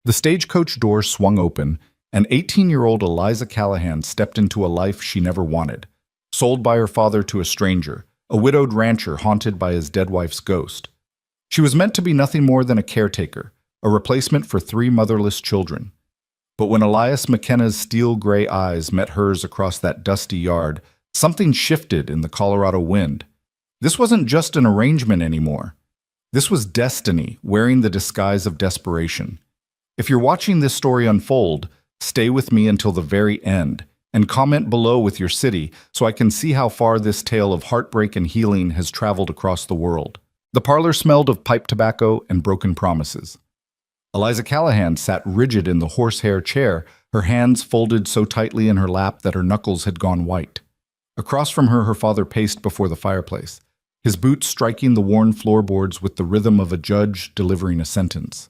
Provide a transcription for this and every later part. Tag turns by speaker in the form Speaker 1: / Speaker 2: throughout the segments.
Speaker 1: The stagecoach door swung open, and 18-year-old Eliza Callahan stepped into a life she never wanted, sold by her father to a stranger, a widowed rancher haunted by his dead wife's ghost. She was meant to be nothing more than a caretaker, a replacement for 3 motherless children. But when Elias McKenna's steel-gray eyes met hers across that dusty yard, something shifted in the Colorado wind. This wasn't just an arrangement anymore. This was destiny wearing the disguise of desperation. If you're watching this story unfold, stay with me until the very end, and comment below with your city so I can see how far this tale of heartbreak and healing has traveled across the world. The parlor smelled of pipe tobacco and broken promises. Eliza Callahan sat rigid in the horsehair chair, her hands folded so tightly in her lap that her knuckles had gone white. Across from her, her father paced before the fireplace, his boots striking the worn floorboards with the rhythm of a judge delivering a sentence.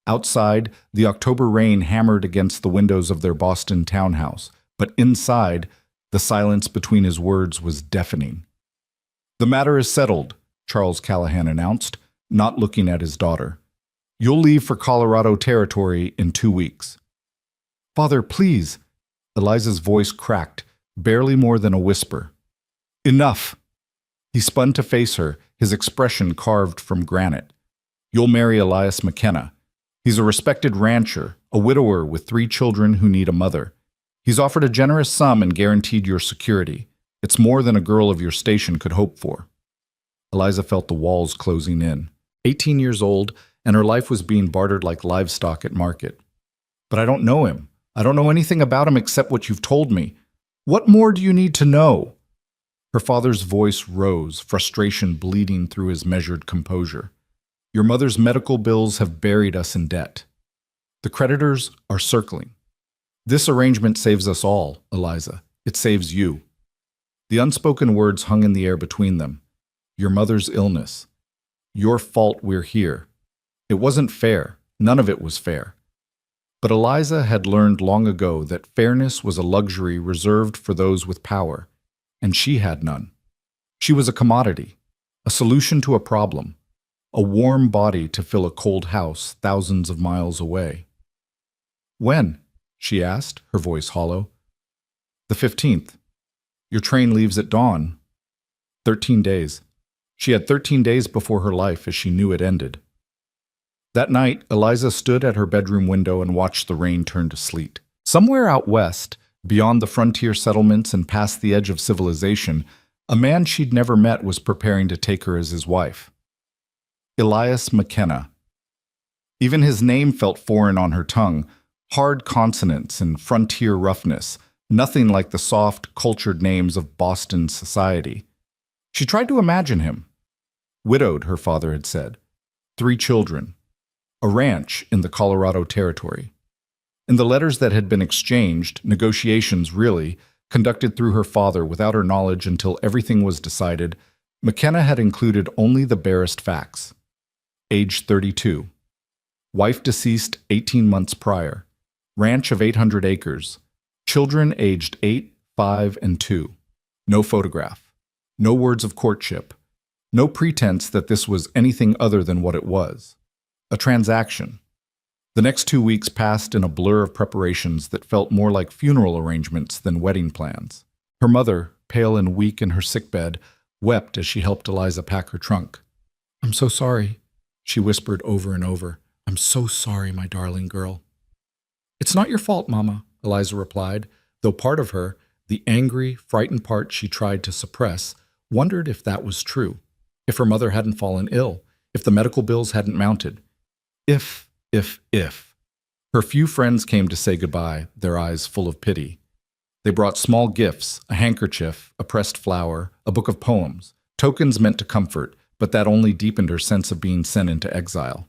Speaker 1: Outside, the October rain hammered against the windows of their Boston townhouse, but inside, the silence between his words was deafening. "The matter is settled," Charles Callahan announced, not looking at his daughter. "You'll leave for Colorado Territory in 2 weeks." "Father, please." Eliza's voice cracked, barely more than a whisper. "Enough." He spun to face her, his expression carved from granite. "You'll marry Elias McKenna. He's a respected rancher, a widower with 3 children who need a mother. He's offered a generous sum and guaranteed your security. It's more than a girl of your station could hope for." Eliza felt the walls closing in. 18 years old, and her life was being bartered like livestock at market. "But I don't know him. I don't know anything about him except what you've told me. What more do you need to know?" Her father's voice rose, frustration bleeding through his measured composure. "Your mother's medical bills have buried us in debt. The creditors are circling. This arrangement saves us all, Eliza. It saves you." The unspoken words hung in the air between them. Your mother's illness. Your fault we're here. It wasn't fair. None of it was fair. But Eliza had learned long ago that fairness was a luxury reserved for those with power, and she had none. She was a commodity, a solution to a problem, a warm body to fill a cold house thousands of miles away. "When?" she asked, her voice hollow. "The 15th. Your train leaves at dawn." 13 days. She had 13 days before her life as she knew it ended. That night, Eliza stood at her bedroom window and watched the rain turn to sleet. Somewhere out west, beyond the frontier settlements and past the edge of civilization, a man she'd never met was preparing to take her as his wife. Elias McKenna. Even his name felt foreign on her tongue, hard consonants and frontier roughness, nothing like the soft, cultured names of Boston society. She tried to imagine him. Widowed, her father had said. 3 children. A ranch in the Colorado Territory. In the letters that had been exchanged, negotiations really, conducted through her father without her knowledge until everything was decided, McKenna had included only the barest facts. Age 32. Wife deceased 18 months prior. Ranch of 800 acres. Children aged 8, 5, and 2. No photograph. No words of courtship. No pretense that this was anything other than what it was. A transaction. The next 2 weeks passed in a blur of preparations that felt more like funeral arrangements than wedding plans. Her mother, pale and weak in her sickbed, wept as she helped Eliza pack her trunk. "I'm so sorry," she whispered over and over. "I'm so sorry, my darling girl." "It's not your fault, Mama," Eliza replied, though part of her, the angry, frightened part she tried to suppress, wondered if that was true, if her mother hadn't fallen ill, if the medical bills hadn't mounted. If. Her few friends came to say goodbye, their eyes full of pity. They brought small gifts, a handkerchief, a pressed flower, a book of poems, tokens meant to comfort, but that only deepened her sense of being sent into exile.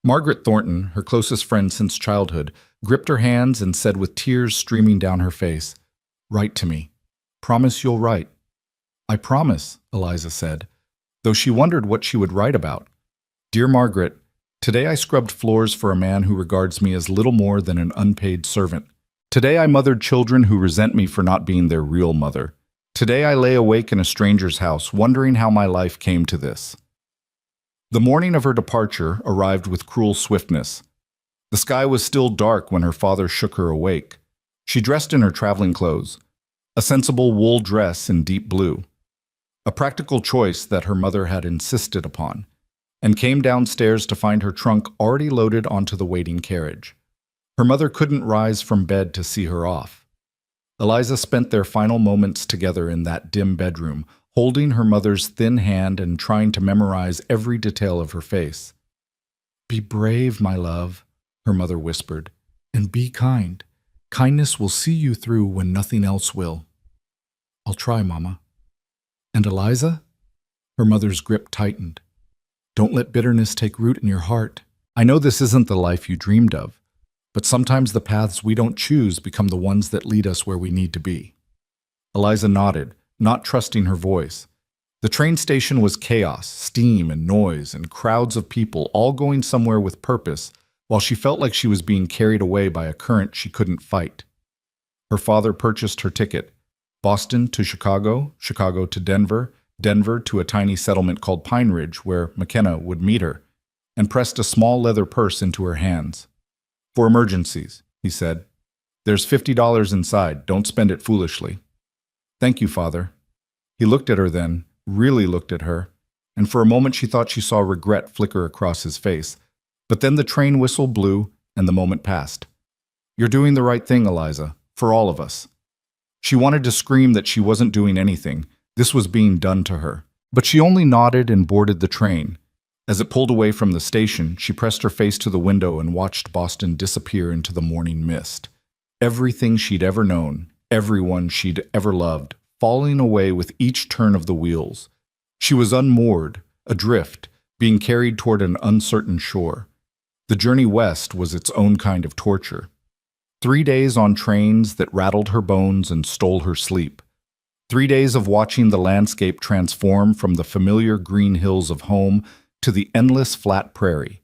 Speaker 1: Margaret Thornton, her closest friend since childhood, gripped her hands and said with tears streaming down her face, "Write to me. Promise you'll write." "I promise," Eliza said, though she wondered what she would write about. "Dear Margaret, today I scrubbed floors for a man who regards me as little more than an unpaid servant. Today I mothered children who resent me for not being their real mother. Today I lay awake in a stranger's house, wondering how my life came to this." The morning of her departure arrived with cruel swiftness. The sky was still dark when her father shook her awake. She dressed in her traveling clothes, a sensible wool dress in deep blue, a practical choice that her mother had insisted upon, and came downstairs to find her trunk already loaded onto the waiting carriage. Her mother couldn't rise from bed to see her off. Eliza spent their final moments together in that dim bedroom, holding her mother's thin hand and trying to memorize every detail of her face. "Be brave, my love," her mother whispered, "and be kind. Kindness will see you through when nothing else will." "I'll try, Mama." "And Eliza?" Her mother's grip tightened. "Don't let bitterness take root in your heart. I know this isn't the life you dreamed of, but sometimes the paths we don't choose become the ones that lead us where we need to be." Eliza nodded, not trusting her voice. The train station was chaos, steam and noise, and crowds of people all going somewhere with purpose, while she felt like she was being carried away by a current she couldn't fight. Her father purchased her ticket: Boston to Chicago, Chicago to Denver, Denver to a tiny settlement called Pine Ridge, where McKenna would meet her, and pressed a small leather purse into her hands. "For emergencies," he said. "There's $50 inside. Don't spend it foolishly." "Thank you, Father." He looked at her then, really looked at her, and for a moment she thought she saw regret flicker across his face. But then the train whistle blew, and the moment passed. "You're doing the right thing, Eliza, for all of us." She wanted to scream that she wasn't doing anything. This was being done to her. But she only nodded and boarded the train. As it pulled away from the station, she pressed her face to the window and watched Boston disappear into the morning mist. Everything she'd ever known, everyone she'd ever loved, falling away with each turn of the wheels. She was unmoored, adrift, being carried toward an uncertain shore. The journey west was its own kind of torture. 3 days on trains that rattled her bones and stole her sleep. 3 days of watching the landscape transform from the familiar green hills of home to the endless flat prairie,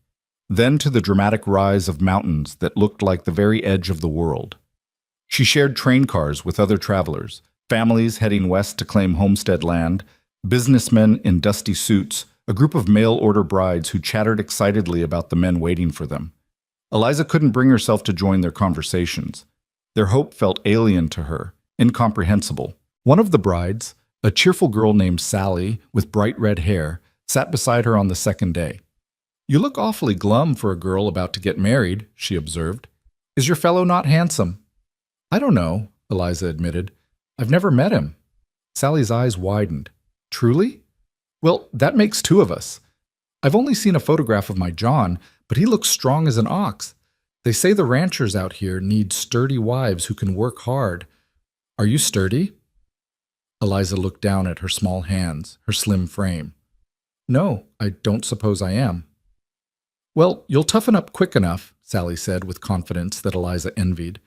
Speaker 1: then to the dramatic rise of mountains that looked like the very edge of the world. She shared train cars with other travelers, families heading west to claim homestead land, businessmen in dusty suits, a group of mail-order brides who chattered excitedly about the men waiting for them. Eliza couldn't bring herself to join their conversations. Their hope felt alien to her, incomprehensible. One of the brides, a cheerful girl named Sally with bright red hair, sat beside her on the second day. "You look awfully glum for a girl about to get married," she observed. "Is your fellow not handsome?" "I don't know," Eliza admitted. "I've never met him." Sally's eyes widened. "Truly? Well, that makes 2 of us. I've only seen a photograph of my John, but he looks strong as an ox. They say the ranchers out here need sturdy wives who can work hard. Are you sturdy?" Eliza looked down at her small hands, her slim frame. "No, I don't suppose I am." "Well, you'll toughen up quick enough," Sally said with confidence that Eliza envied.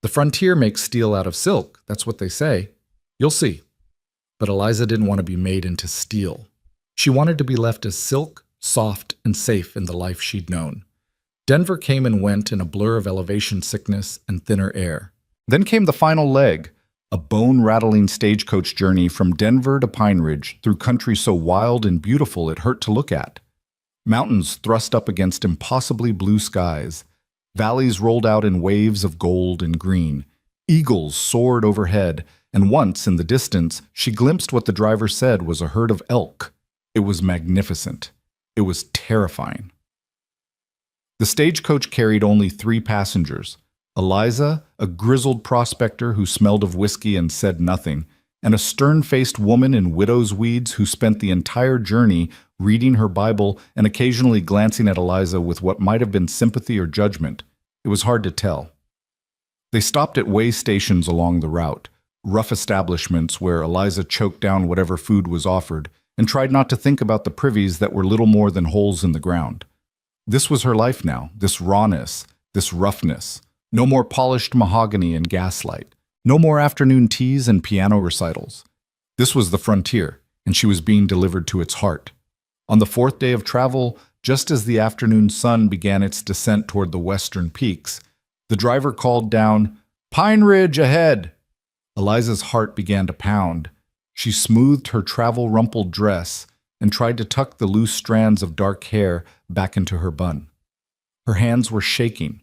Speaker 1: "The frontier makes steel out of silk, that's what they say. You'll see." But Eliza didn't want to be made into steel. She wanted to be left as silk, soft, and safe in the life she'd known. Denver came and went in a blur of elevation sickness and thinner air. Then came the final leg, a bone-rattling stagecoach journey from Denver to Pine Ridge through country so wild and beautiful it hurt to look at. Mountains thrust up against impossibly blue skies. Valleys rolled out in waves of gold and green. Eagles soared overhead, and once, in the distance, she glimpsed what the driver said was a herd of elk. It was magnificent. It was terrifying. The stagecoach carried only 3 passengers: Eliza, a grizzled prospector who smelled of whiskey and said nothing, and a stern-faced woman in widow's weeds who spent the entire journey reading her Bible and occasionally glancing at Eliza with what might have been sympathy or judgment. It was hard to tell. They stopped at way stations along the route, rough establishments where Eliza choked down whatever food was offered and tried not to think about the privies that were little more than holes in the ground. This was her life now, this rawness, this roughness. No more polished mahogany and gaslight. No more afternoon teas and piano recitals. This was the frontier, and she was being delivered to its heart. On the 4th day of travel, just as the afternoon sun began its descent toward the western peaks, the driver called down, "Pine Ridge ahead!" Eliza's heart began to pound. She smoothed her travel-rumpled dress and tried to tuck the loose strands of dark hair back into her bun. Her hands were shaking,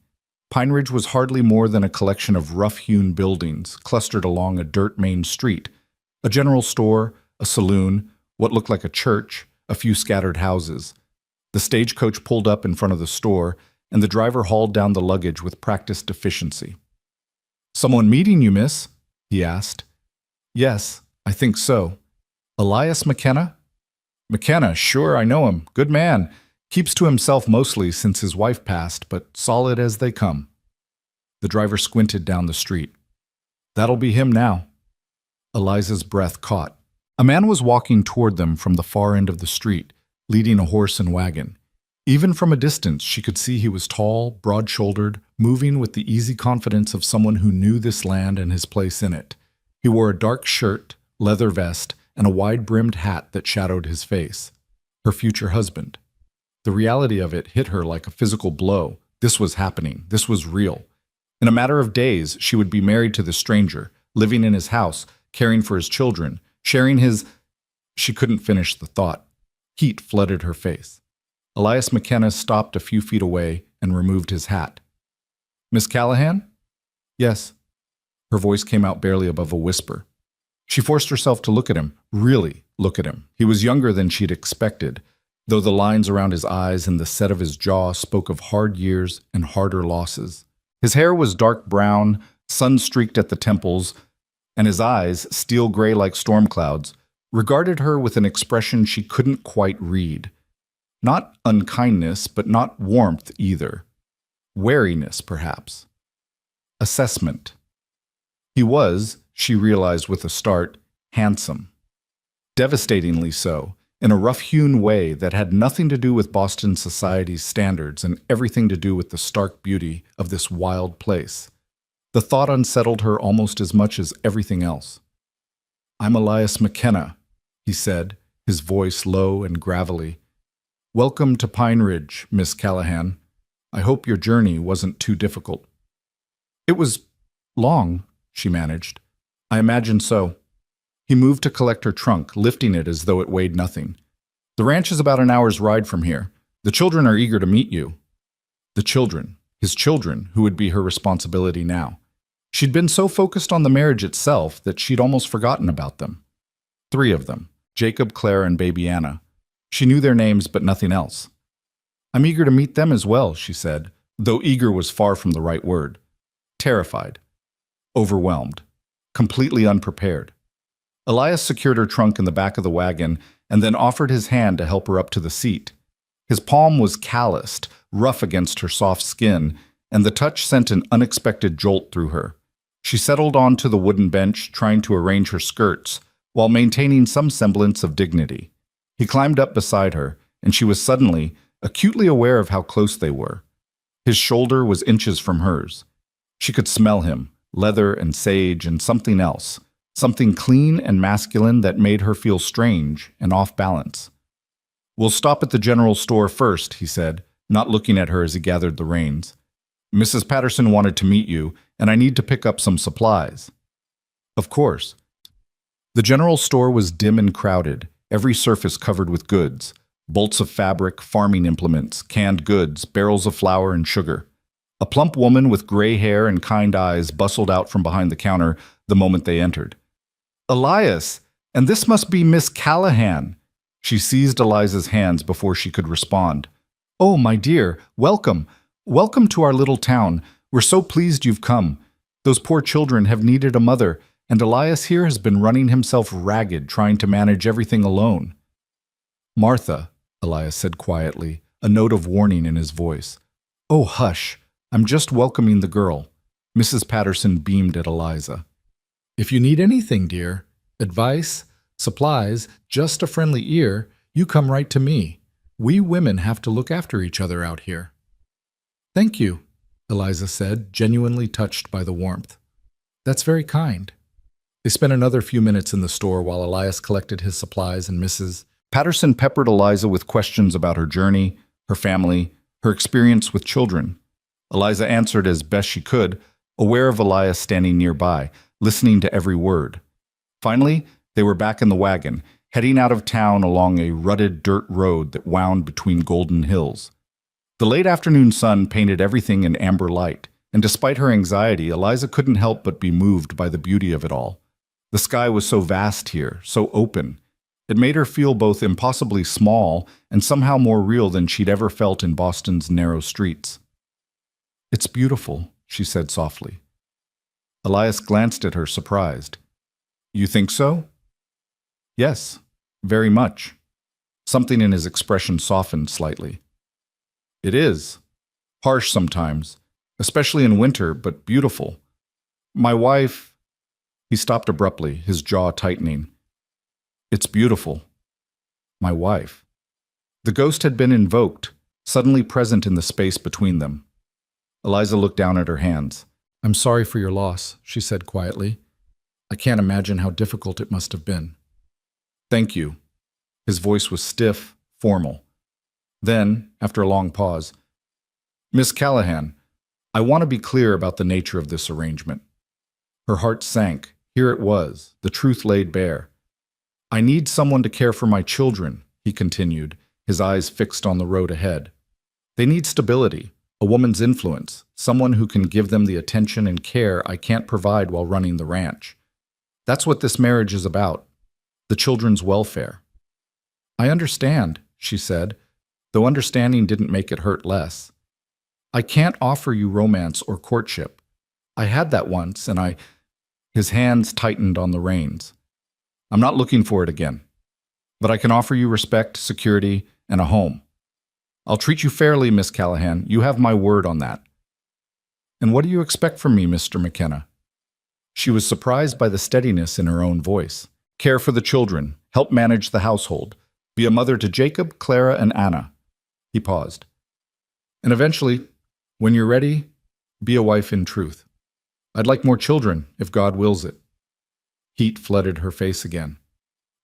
Speaker 1: Pine Ridge was hardly more than a collection of rough-hewn buildings clustered along a dirt main street. A general store, a saloon, what looked like a church, a few scattered houses. The stagecoach pulled up in front of the store, and the driver hauled down the luggage with practiced efficiency. "Someone meeting you, miss?" he asked. "Yes, I think so. Elias McKenna?" "McKenna, sure, I know him. Good man. Keeps to himself mostly since his wife passed, but solid as they come." The driver squinted down the street. "That'll be him now." Eliza's breath caught. A man was walking toward them from the far end of the street, leading a horse and wagon. Even from a distance, she could see he was tall, broad-shouldered, moving with the easy confidence of someone who knew this land and his place in it. He wore a dark shirt, leather vest, and a wide-brimmed hat that shadowed his face. Her future husband. The reality of it hit her like a physical blow. This was happening. This was real. In a matter of days, she would be married to this stranger, living in his house, caring for his children, sharing his... She couldn't finish the thought. Heat flooded her face. Elias McKenna stopped a few feet away and removed his hat. "Miss Callahan?" "Yes." Her voice came out barely above a whisper. She forced herself to look at him, really look at him. He was younger than she'd expected, though the lines around his eyes and the set of his jaw spoke of hard years and harder losses. His hair was dark brown, sun-streaked at the temples, and his eyes, steel gray like storm clouds, regarded her with an expression she couldn't quite read. Not unkindness, but not warmth either. Wariness, perhaps. Assessment. He was, she realized with a start, handsome. Devastatingly so, in a rough-hewn way that had nothing to do with Boston society's standards and everything to do with the stark beauty of this wild place. The thought unsettled her almost as much as everything else. "I'm Elias McKenna," he said, his voice low and gravelly. "Welcome to Pine Ridge, Miss Callahan. I hope your journey wasn't too difficult." "It was long," she managed. "I imagine so." He moved to collect her trunk, lifting it as though it weighed nothing. "The ranch is about an hour's ride from here. The children are eager to meet you." The children, his children, who would be her responsibility now. She'd been so focused on the marriage itself that she'd almost forgotten about them. 3 of them, Jacob, Claire, and baby Anna. She knew their names, but nothing else. "I'm eager to meet them as well," she said, though eager was far from the right word. Terrified. Overwhelmed. Completely unprepared. Elias secured her trunk in the back of the wagon and then offered his hand to help her up to the seat. His palm was calloused, rough against her soft skin, and the touch sent an unexpected jolt through her. She settled onto the wooden bench, trying to arrange her skirts, while maintaining some semblance of dignity. He climbed up beside her, and she was suddenly, acutely aware of how close they were. His shoulder was inches from hers. She could smell him, leather and sage and something else, something clean and masculine that made her feel strange and off balance. "We'll stop at the general store first," he said, not looking at her as he gathered the reins. "Mrs. Patterson wanted to meet you, and I need to pick up some supplies." "Of course." The general store was dim and crowded, every surface covered with goods, bolts of fabric, farming implements, canned goods, barrels of flour and sugar. A plump woman with gray hair and kind eyes bustled out from behind the counter the moment they entered. "Elias, and this must be Miss Callahan." She seized Eliza's hands before she could respond. "Oh, my dear, welcome. Welcome to our little town. We're so pleased you've come. Those poor children have needed a mother, and Elias here has been running himself ragged trying to manage everything alone." "Martha," Elias said quietly, a note of warning in his voice. "Oh, hush. I'm just welcoming the girl." Mrs. Patterson beamed at Eliza. "If you need anything, dear, advice, supplies, just a friendly ear, you come right to me. We women have to look after each other out here." "Thank you," Eliza said, genuinely touched by the warmth. "That's very kind." They spent another few minutes in the store while Elias collected his supplies, and Mrs. Patterson peppered Eliza with questions about her journey, her family, her experience with children. Eliza answered as best she could, aware of Elias standing nearby, listening to every word. Finally, they were back in the wagon, heading out of town along a rutted dirt road that wound between golden hills. The late afternoon sun painted everything in amber light, And despite her anxiety, Eliza couldn't help but be moved by the beauty of it all. The sky was so vast here, so open. It made her feel both impossibly small and somehow more real than she'd ever felt in Boston's narrow streets. "It's beautiful," she said softly. Elias glanced at her, surprised. "You think so?" "Yes, very much." Something in his expression softened slightly. "It is. Harsh sometimes, especially in winter, but beautiful. My wife—" He stopped abruptly, his jaw tightening. "It's beautiful. My wife." The ghost had been invoked, suddenly present in the space between them. Eliza looked down at her hands. "I'm sorry for your loss," she said quietly. "I can't imagine how difficult it must have been." "Thank you." His voice was stiff, formal. Then, after a long pause, "Miss Callahan, I want to be clear about the nature of this arrangement." Her heart sank. Here it was, the truth laid bare. "I need someone to care for my children," he continued, his eyes fixed on the road ahead. "They need stability, a woman's influence, someone who can give them the attention and care I can't provide while running the ranch. That's what this marriage is about, the children's welfare." "I understand," she said, though understanding didn't make it hurt less. "I can't offer you romance or courtship. I had that once, and His hands tightened on the reins. "I'm not looking for it again. But I can offer you respect, security, and a home. I'll treat you fairly, Miss Callahan. You have my word on that." "And what do you expect from me, Mr. McKenna?" She was surprised by the steadiness in her own voice. "Care for the children, help manage the household, be a mother to Jacob, Clara, and Anna." He paused. "And eventually, when you're ready, be a wife in truth. I'd like more children, if God wills it." Heat flooded her face again.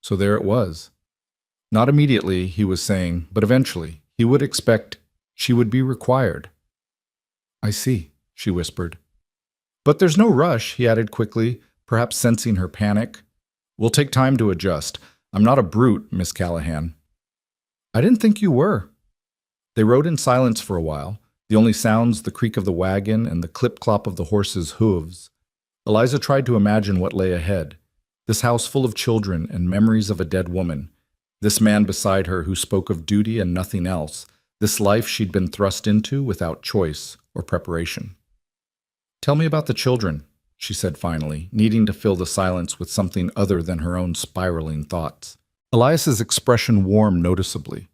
Speaker 1: So there it was. Not immediately, he was saying, but eventually, he would expect she would be required. "I see," she whispered. "But there's no rush," he added quickly, perhaps sensing her panic. "We'll take time to adjust. I'm not a brute, Miss Callahan." "I didn't think you were." They rode in silence for a while, the only sounds the creak of the wagon and the clip-clop of the horses' hooves. Eliza tried to imagine what lay ahead. This house full of children and memories of a dead woman. This man beside her who spoke of duty and nothing else. This life she'd been thrust into without choice or preparation. "Tell me about the children," she said finally, needing to fill the silence with something other than her own spiraling thoughts. Elias's expression warmed noticeably.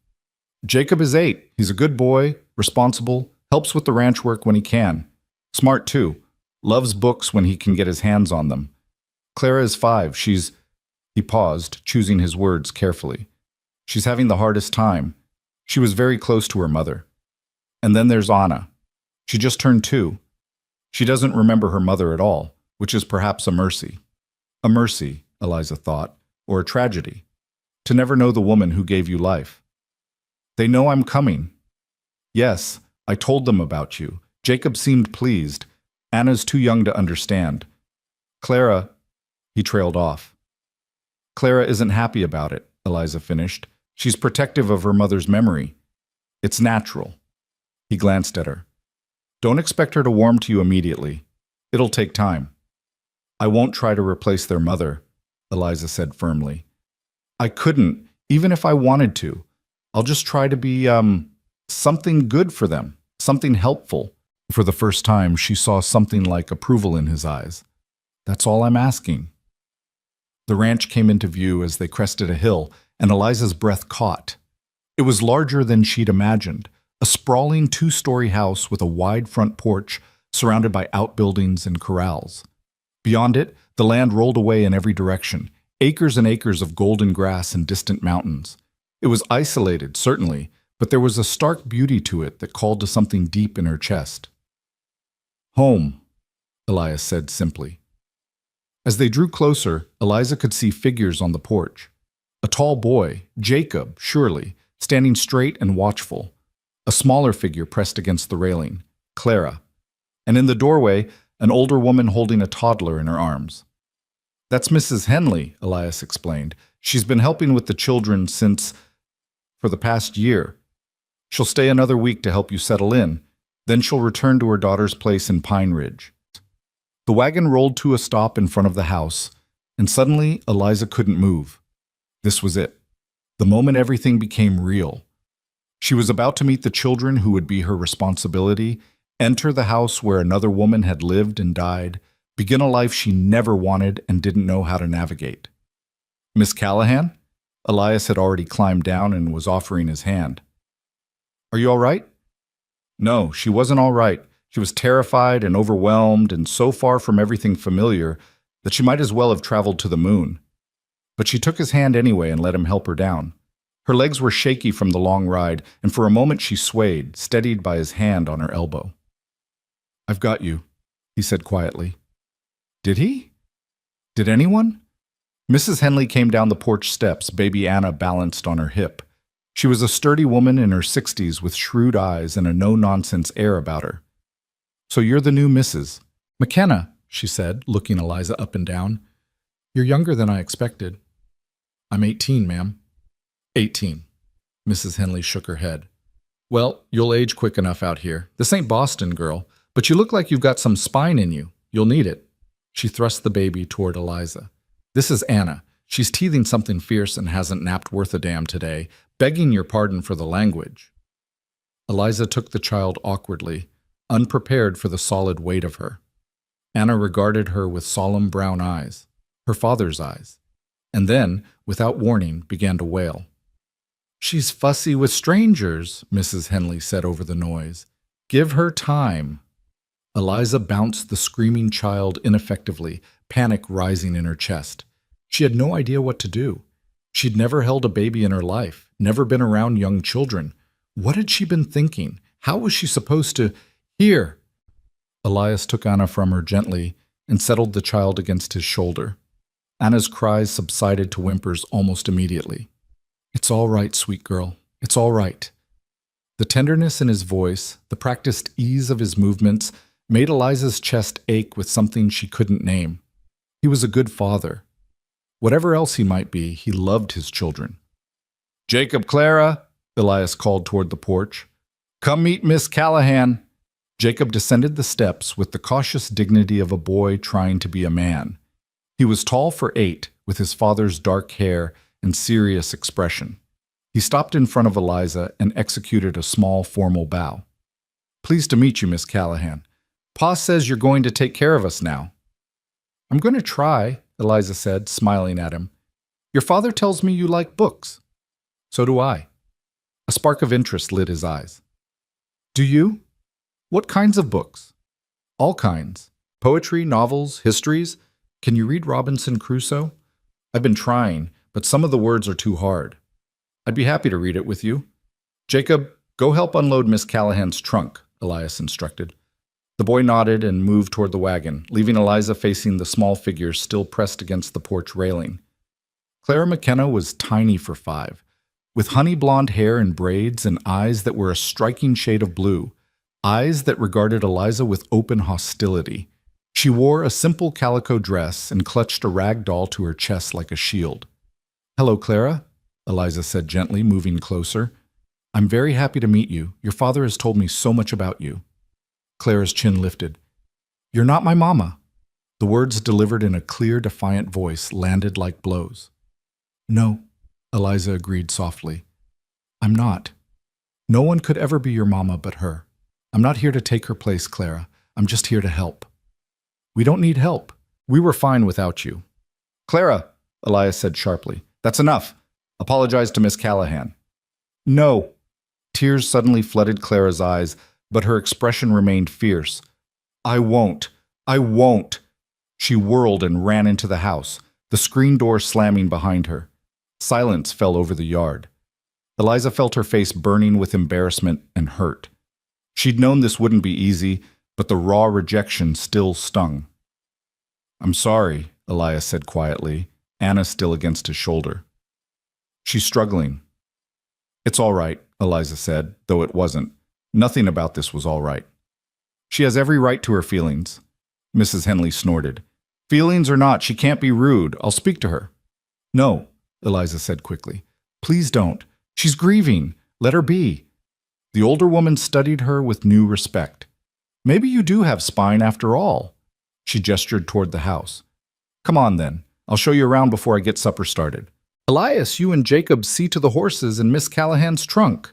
Speaker 1: "Jacob is 8. He's a good boy, responsible, helps with the ranch work when he can. Smart too. Loves books when he can get his hands on them. Clara is 5. He paused, choosing his words carefully. "She's having the hardest time. She was very close to her mother. And then there's Anna. She just turned 2. She doesn't remember her mother at all, which is perhaps a mercy." A mercy, Eliza thought, or a tragedy. To never know the woman who gave you life. "They know I'm coming." "Yes, I told them about you." Jacob seemed pleased. "Anna's too young to understand. Clara—" He trailed off. "Clara isn't happy about it," Eliza finished. "She's protective of her mother's memory. It's natural." He glanced at her. "Don't expect her to warm to you immediately. It'll take time." "I won't try to replace their mother," Eliza said firmly. "I couldn't, even if I wanted to. I'll just try to be, something good for them, something helpful." For the first time, she saw something like approval in his eyes. "That's all I'm asking." The ranch came into view as they crested a hill, and Eliza's breath caught. It was larger than she'd imagined, a sprawling 2-story house with a wide front porch surrounded by outbuildings and corrals. Beyond it, the land rolled away in every direction, acres and acres of golden grass and distant mountains. It was isolated, certainly, but there was a stark beauty to it that called to something deep in her chest. "Home," Elias said simply. As they drew closer, Eliza could see figures on the porch. A tall boy, Jacob, surely, standing straight and watchful. A smaller figure pressed against the railing, Clara. And in the doorway, an older woman holding a toddler in her arms. "That's Mrs. Henley," Elias explained. "She's been helping with the children for the past year. She'll stay another week to help you settle in. Then she'll return to her daughter's place in Pine Ridge. The wagon rolled to a stop in front of the house, and suddenly Eliza couldn't move. This was it. The moment everything became real. She was about to meet the children who would be her responsibility, enter the house where another woman had lived and died, begin a life she never wanted and didn't know how to navigate. Miss Callahan? Elias had already climbed down and was offering his hand. Are you all right? No, she wasn't all right. She was terrified and overwhelmed and so far from everything familiar that she might as well have traveled to the moon. But she took his hand anyway and let him help her down. Her legs were shaky from the long ride, and for a moment she swayed, steadied by his hand on her elbow. I've got you, he said quietly. Did he? Did anyone? Mrs. Henley came down the porch steps, baby Anna balanced on her hip. She was a sturdy woman in her 60s with shrewd eyes and a no-nonsense air about her. So you're the new Mrs. McKenna, she said, looking Eliza up and down. You're younger than I expected. I'm 18, ma'am. 18. Mrs. Henley shook her head. Well, you'll age quick enough out here. This ain't Boston, girl, but you look like you've got some spine in you. You'll need it. She thrust the baby toward Eliza. This is Anna. She's teething something fierce and hasn't napped worth a damn today, begging your pardon for the language. Eliza took the child awkwardly, unprepared for the solid weight of her. Anna regarded her with solemn brown eyes, her father's eyes, and then, without warning, began to wail. She's fussy with strangers, Mrs. Henley said over the noise. Give her time. Eliza bounced the screaming child ineffectively, panic rising in her chest. She had no idea what to do. She'd never held a baby in her life, never been around young children. What had she been thinking? How was she supposed to— Here! Elias took Anna from her gently and settled the child against his shoulder. Anna's cries subsided to whimpers almost immediately. It's all right, sweet girl. It's all right. The tenderness in his voice, the practiced ease of his movements, made Eliza's chest ache with something she couldn't name. He was a good father. Whatever else he might be, he loved his children. Jacob, Clara, Elias called toward the porch. Come meet Miss Callahan. Jacob descended the steps with the cautious dignity of a boy trying to be a man. He was tall for 8, with his father's dark hair and serious expression. He stopped in front of Eliza and executed a small formal bow. Pleased to meet you, Miss Callahan. Pa says you're going to take care of us now. I'm going to try, Eliza said, smiling at him. Your father tells me you like books. So do I. A spark of interest lit his eyes. Do you? What kinds of books? All kinds. Poetry, novels, histories. Can you read Robinson Crusoe? I've been trying, but some of the words are too hard. I'd be happy to read it with you. Jacob, go help unload Miss Callahan's trunk, Elias instructed. The boy nodded and moved toward the wagon, leaving Eliza facing the small figure still pressed against the porch railing. Clara McKenna was tiny for 5, with honey blonde hair and braids and eyes that were a striking shade of blue, eyes that regarded Eliza with open hostility. She wore a simple calico dress and clutched a rag doll to her chest like a shield. Hello, Clara, Eliza said gently, moving closer. I'm very happy to meet you. Your father has told me so much about you. Clara's chin lifted. You're not my mama. The words delivered in a clear, defiant voice landed like blows. No, Eliza agreed softly. I'm not. No one could ever be your mama but her. I'm not here to take her place, Clara. I'm just here to help. We don't need help. We were fine without you. Clara, Elias said sharply, that's enough. Apologize to Miss Callahan. No. Tears suddenly flooded Clara's eyes, but her expression remained fierce. I won't. I won't. She whirled and ran into the house, the screen door slamming behind her. Silence fell over the yard. Eliza felt her face burning with embarrassment and hurt. She'd known this wouldn't be easy, but the raw rejection still stung. I'm sorry, Elias said quietly, Anna still against his shoulder. She's struggling. It's all right, Eliza said, though it wasn't. Nothing about this was all right. She has every right to her feelings. Mrs. Henley snorted. Feelings or not, she can't be rude. I'll speak to her. No, Eliza said quickly. Please don't. She's grieving. Let her be. The older woman studied her with new respect. Maybe you do have spine after all. She gestured toward the house. Come on then, I'll show you around before I get supper started. Elias, you and Jacob see to the horses and Miss Callahan's trunk.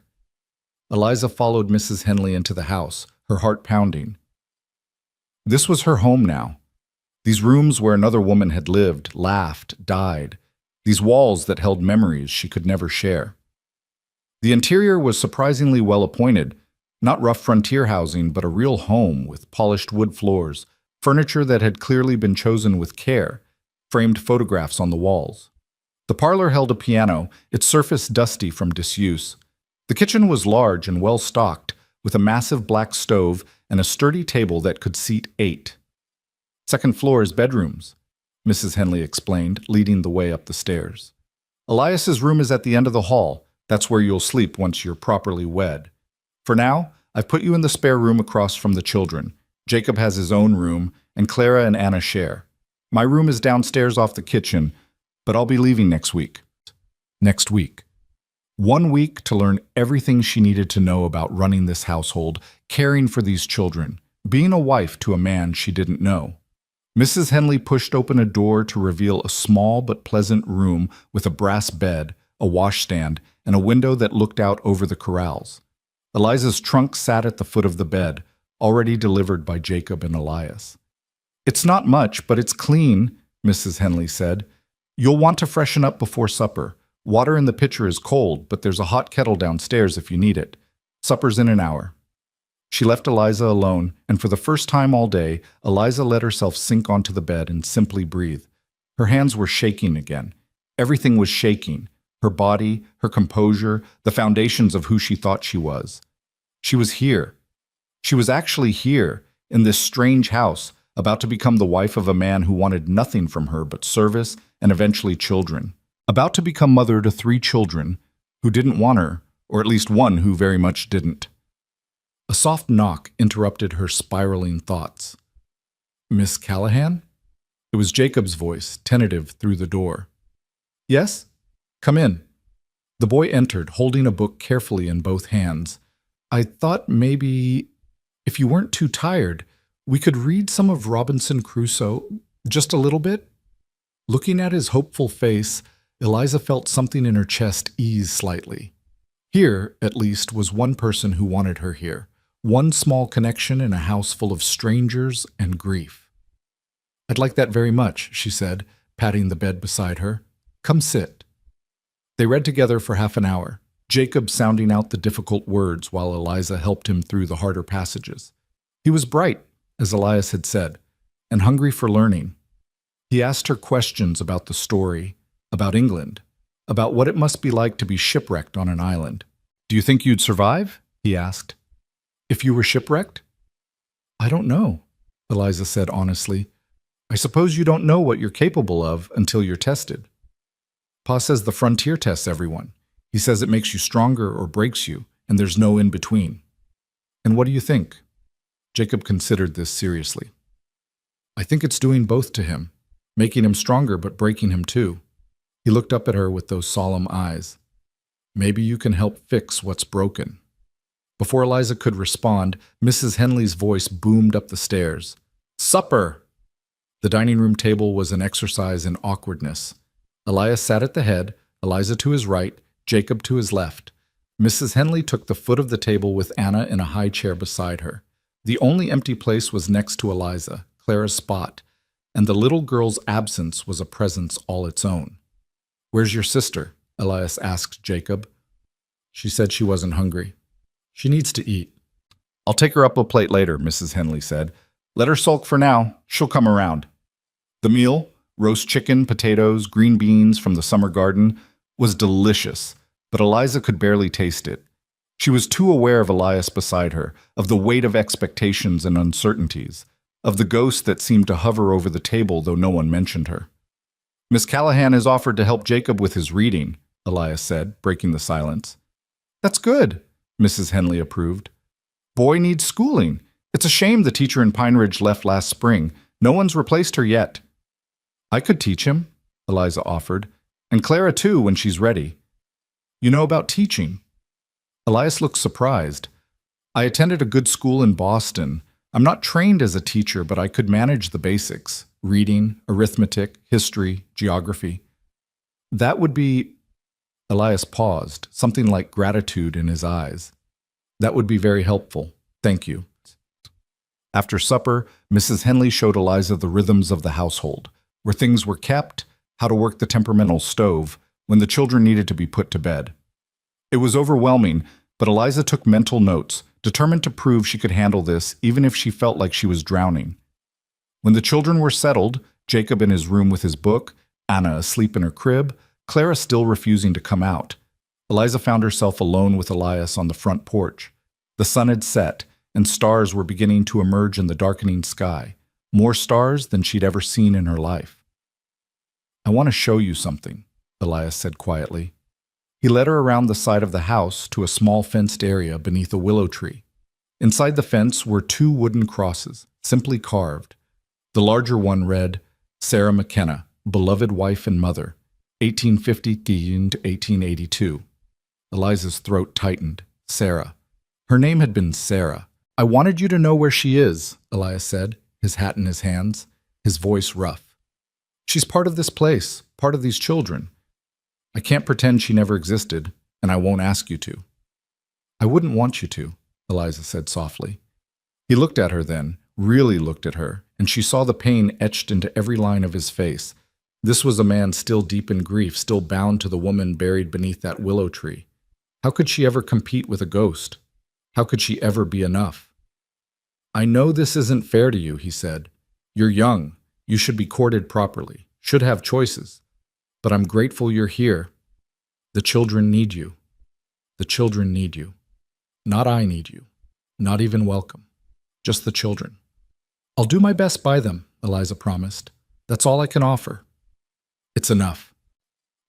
Speaker 1: Eliza followed Mrs. Henley into the house, her heart pounding. This was her home now. These rooms where another woman had lived, laughed, died. These walls that held memories she could never share. The interior was surprisingly well appointed, not rough frontier housing, but a real home with polished wood floors, furniture that had clearly been chosen with care, framed photographs on the walls. The parlor held a piano, its surface dusty from disuse. The kitchen was large and well stocked, with a massive black stove and a sturdy table that could seat 8. Second floor is bedrooms, Mrs. Henley explained, leading the way up the stairs. Elias's room is at the end of the hall. That's where you'll sleep once you're properly wed. For now, I've put you in the spare room across from the children. Jacob has his own room, and Clara and Anna share. My room is downstairs off the kitchen, but I'll be leaving next week. Next week. 1 week to learn everything she needed to know about running this household, caring for these children, being a wife to a man she didn't know. Mrs. Henley pushed open a door to reveal a small but pleasant room with a brass bed, a washstand, and a window that looked out over the corrals. Eliza's trunk sat at the foot of the bed, already delivered by Jacob and Elias. It's not much, but it's clean, Mrs. Henley said. You'll want to freshen up before supper. Water in the pitcher is cold, but there's a hot kettle downstairs if you need it. Supper's in an hour. She left Eliza alone, and for the first time all day, Eliza let herself sink onto the bed and simply breathe. Her hands were shaking again. Everything was shaking. Her body, her composure, the foundations of who she thought she was. She was here. She was actually here, in this strange house, about to become the wife of a man who wanted nothing from her but service and eventually children. About to become mother to 3 children who didn't want her, or at least one who very much didn't. A soft knock interrupted her spiraling thoughts. Miss Callahan? It was Jacob's voice, tentative through the door. Yes? Come in. The boy entered, holding a book carefully in both hands. I thought maybe, if you weren't too tired, we could read some of Robinson Crusoe, just a little bit. Looking at his hopeful face, Eliza felt something in her chest ease slightly. Here, at least, was one person who wanted her here. One small connection in a house full of strangers and grief. I'd like that very much, she said, patting the bed beside her. Come sit. They read together for half an hour, Jacob sounding out the difficult words while Eliza helped him through the harder passages. He was bright, as Elias had said, and hungry for learning. He asked her questions about the story, about England, about what it must be like to be shipwrecked on an island. Do you think you'd survive? He asked. If you were shipwrecked? I don't know, Eliza said honestly. I suppose you don't know what you're capable of until you're tested. Pa says the frontier tests everyone. He says it makes you stronger or breaks you, and there's no in-between. And what do you think? Jacob considered this seriously. I think it's doing both to him, making him stronger but breaking him too. He looked up at her with those solemn eyes. Maybe you can help fix what's broken. Before Eliza could respond, Mrs. Henley's voice boomed up the stairs. Supper! The dining room table was an exercise in awkwardness. Elias sat at the head, Eliza to his right, Jacob to his left. Mrs. Henley took the foot of the table with Anna in a high chair beside her. The only empty place was next to Eliza, Clara's spot, and the little girl's absence was a presence all its own. Where's your sister? Elias asked Jacob. She said she wasn't hungry. She needs to eat. I'll take her up a plate later, Mrs. Henley said. Let her sulk for now. She'll come around. The meal, roast chicken, potatoes, green beans from the summer garden, was delicious, but Eliza could barely taste it. She was too aware of Elias beside her, of the weight of expectations and uncertainties, of the ghost that seemed to hover over the table though no one mentioned her. Miss Callahan has offered to help Jacob with his reading, Elias said, breaking the silence. That's good, Mrs. Henley approved. Boy needs schooling. It's a shame the teacher in Pine Ridge left last spring. No one's replaced her yet. I could teach him, Eliza offered, and Clara too when she's ready. You know about teaching? Elias looked surprised. I attended a good school in Boston. I'm not trained as a teacher, but I could manage the basics: reading, arithmetic, history, geography. That would be, Elias paused, something like gratitude in his eyes. That would be very helpful. Thank you. After supper, Mrs. Henley showed Eliza the rhythms of the household, where things were kept, how to work the temperamental stove, when the children needed to be put to bed. It was overwhelming, but Eliza took mental notes, determined to prove she could handle this even if she felt like she was drowning. When the children were settled, Jacob in his room with his book, Anna asleep in her crib, Clara still refusing to come out, Eliza found herself alone with Elias on the front porch. The sun had set, and stars were beginning to emerge in the darkening sky, more stars than she'd ever seen in her life. "I want to show you something," Elias said quietly. He led her around the side of the house to a small fenced area beneath a willow tree. Inside the fence were two wooden crosses, simply carved. The larger one read, "Sarah McKenna, beloved wife and mother, 1850 to 1882. Eliza's throat tightened. Sarah. Her name had been Sarah. "I wanted you to know where she is," Elias said, his hat in his hands, his voice rough. "She's part of this place, part of these children. I can't pretend she never existed, and I won't ask you to." "I wouldn't want you to," Eliza said softly. He looked at her then, really looked at her, and she saw the pain etched into every line of his face. This was a man still deep in grief, still bound to the woman buried beneath that willow tree. How could she ever compete with a ghost? How could she ever be enough? "I know this isn't fair to you," he said. "You're young. You should be courted properly, should have choices. But I'm grateful you're here. The children need you. The children need you. Not I need you. Not even welcome. Just the children." "I'll do my best by them," Eliza promised. "That's all I can offer." "It's enough."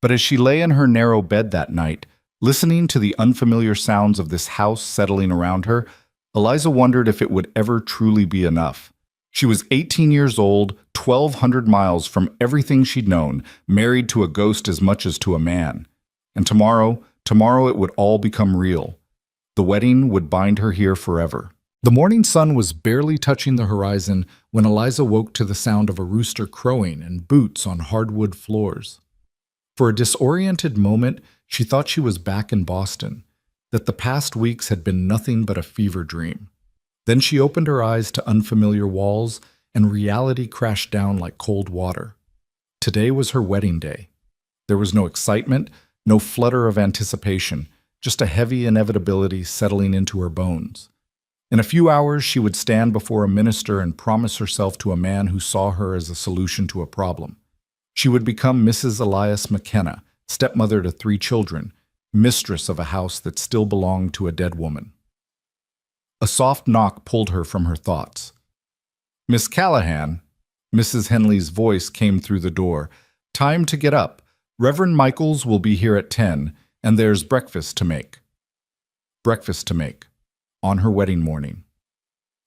Speaker 1: But as she lay in her narrow bed that night, listening to the unfamiliar sounds of this house settling around her, Eliza wondered if it would ever truly be enough. She was 18 years old, 1,200 miles from everything she'd known, married to a ghost as much as to a man. And tomorrow it would all become real. The wedding would bind her here forever. The morning sun was barely touching the horizon when Eliza woke to the sound of a rooster crowing and boots on hardwood floors. For a disoriented moment, she thought she was back in Boston, that the past weeks had been nothing but a fever dream. Then she opened her eyes to unfamiliar walls, and reality crashed down like cold water. Today was her wedding day. There was no excitement, no flutter of anticipation, just a heavy inevitability settling into her bones. In a few hours, she would stand before a minister and promise herself to a man who saw her as a solution to a problem. She would become Mrs. Elias McKenna, stepmother to 3 children, mistress of a house that still belonged to a dead woman. A soft knock pulled her from her thoughts. "Miss Callahan," Mrs. Henley's voice came through the door. "Time to get up. Reverend Michaels will be here at 10, and there's breakfast to make." Breakfast to make. On her wedding morning.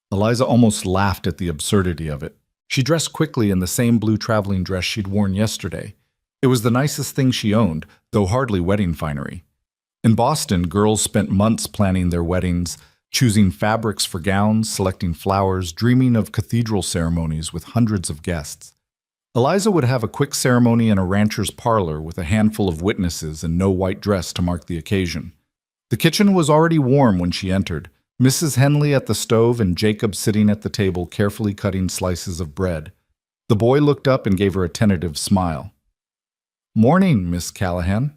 Speaker 1: Eliza almost laughed at the absurdity of it. She dressed quickly in the same blue traveling dress she'd worn yesterday. It was the nicest thing she owned, though hardly wedding finery. In Boston, girls spent months planning their weddings, choosing fabrics for gowns, selecting flowers, dreaming of cathedral ceremonies with hundreds of guests. Eliza would have a quick ceremony in a rancher's parlor with a handful of witnesses and no white dress to mark the occasion. The kitchen was already warm when she entered, Mrs. Henley at the stove and Jacob sitting at the table carefully cutting slices of bread. The boy looked up and gave her a tentative smile. "Morning, Miss Callahan.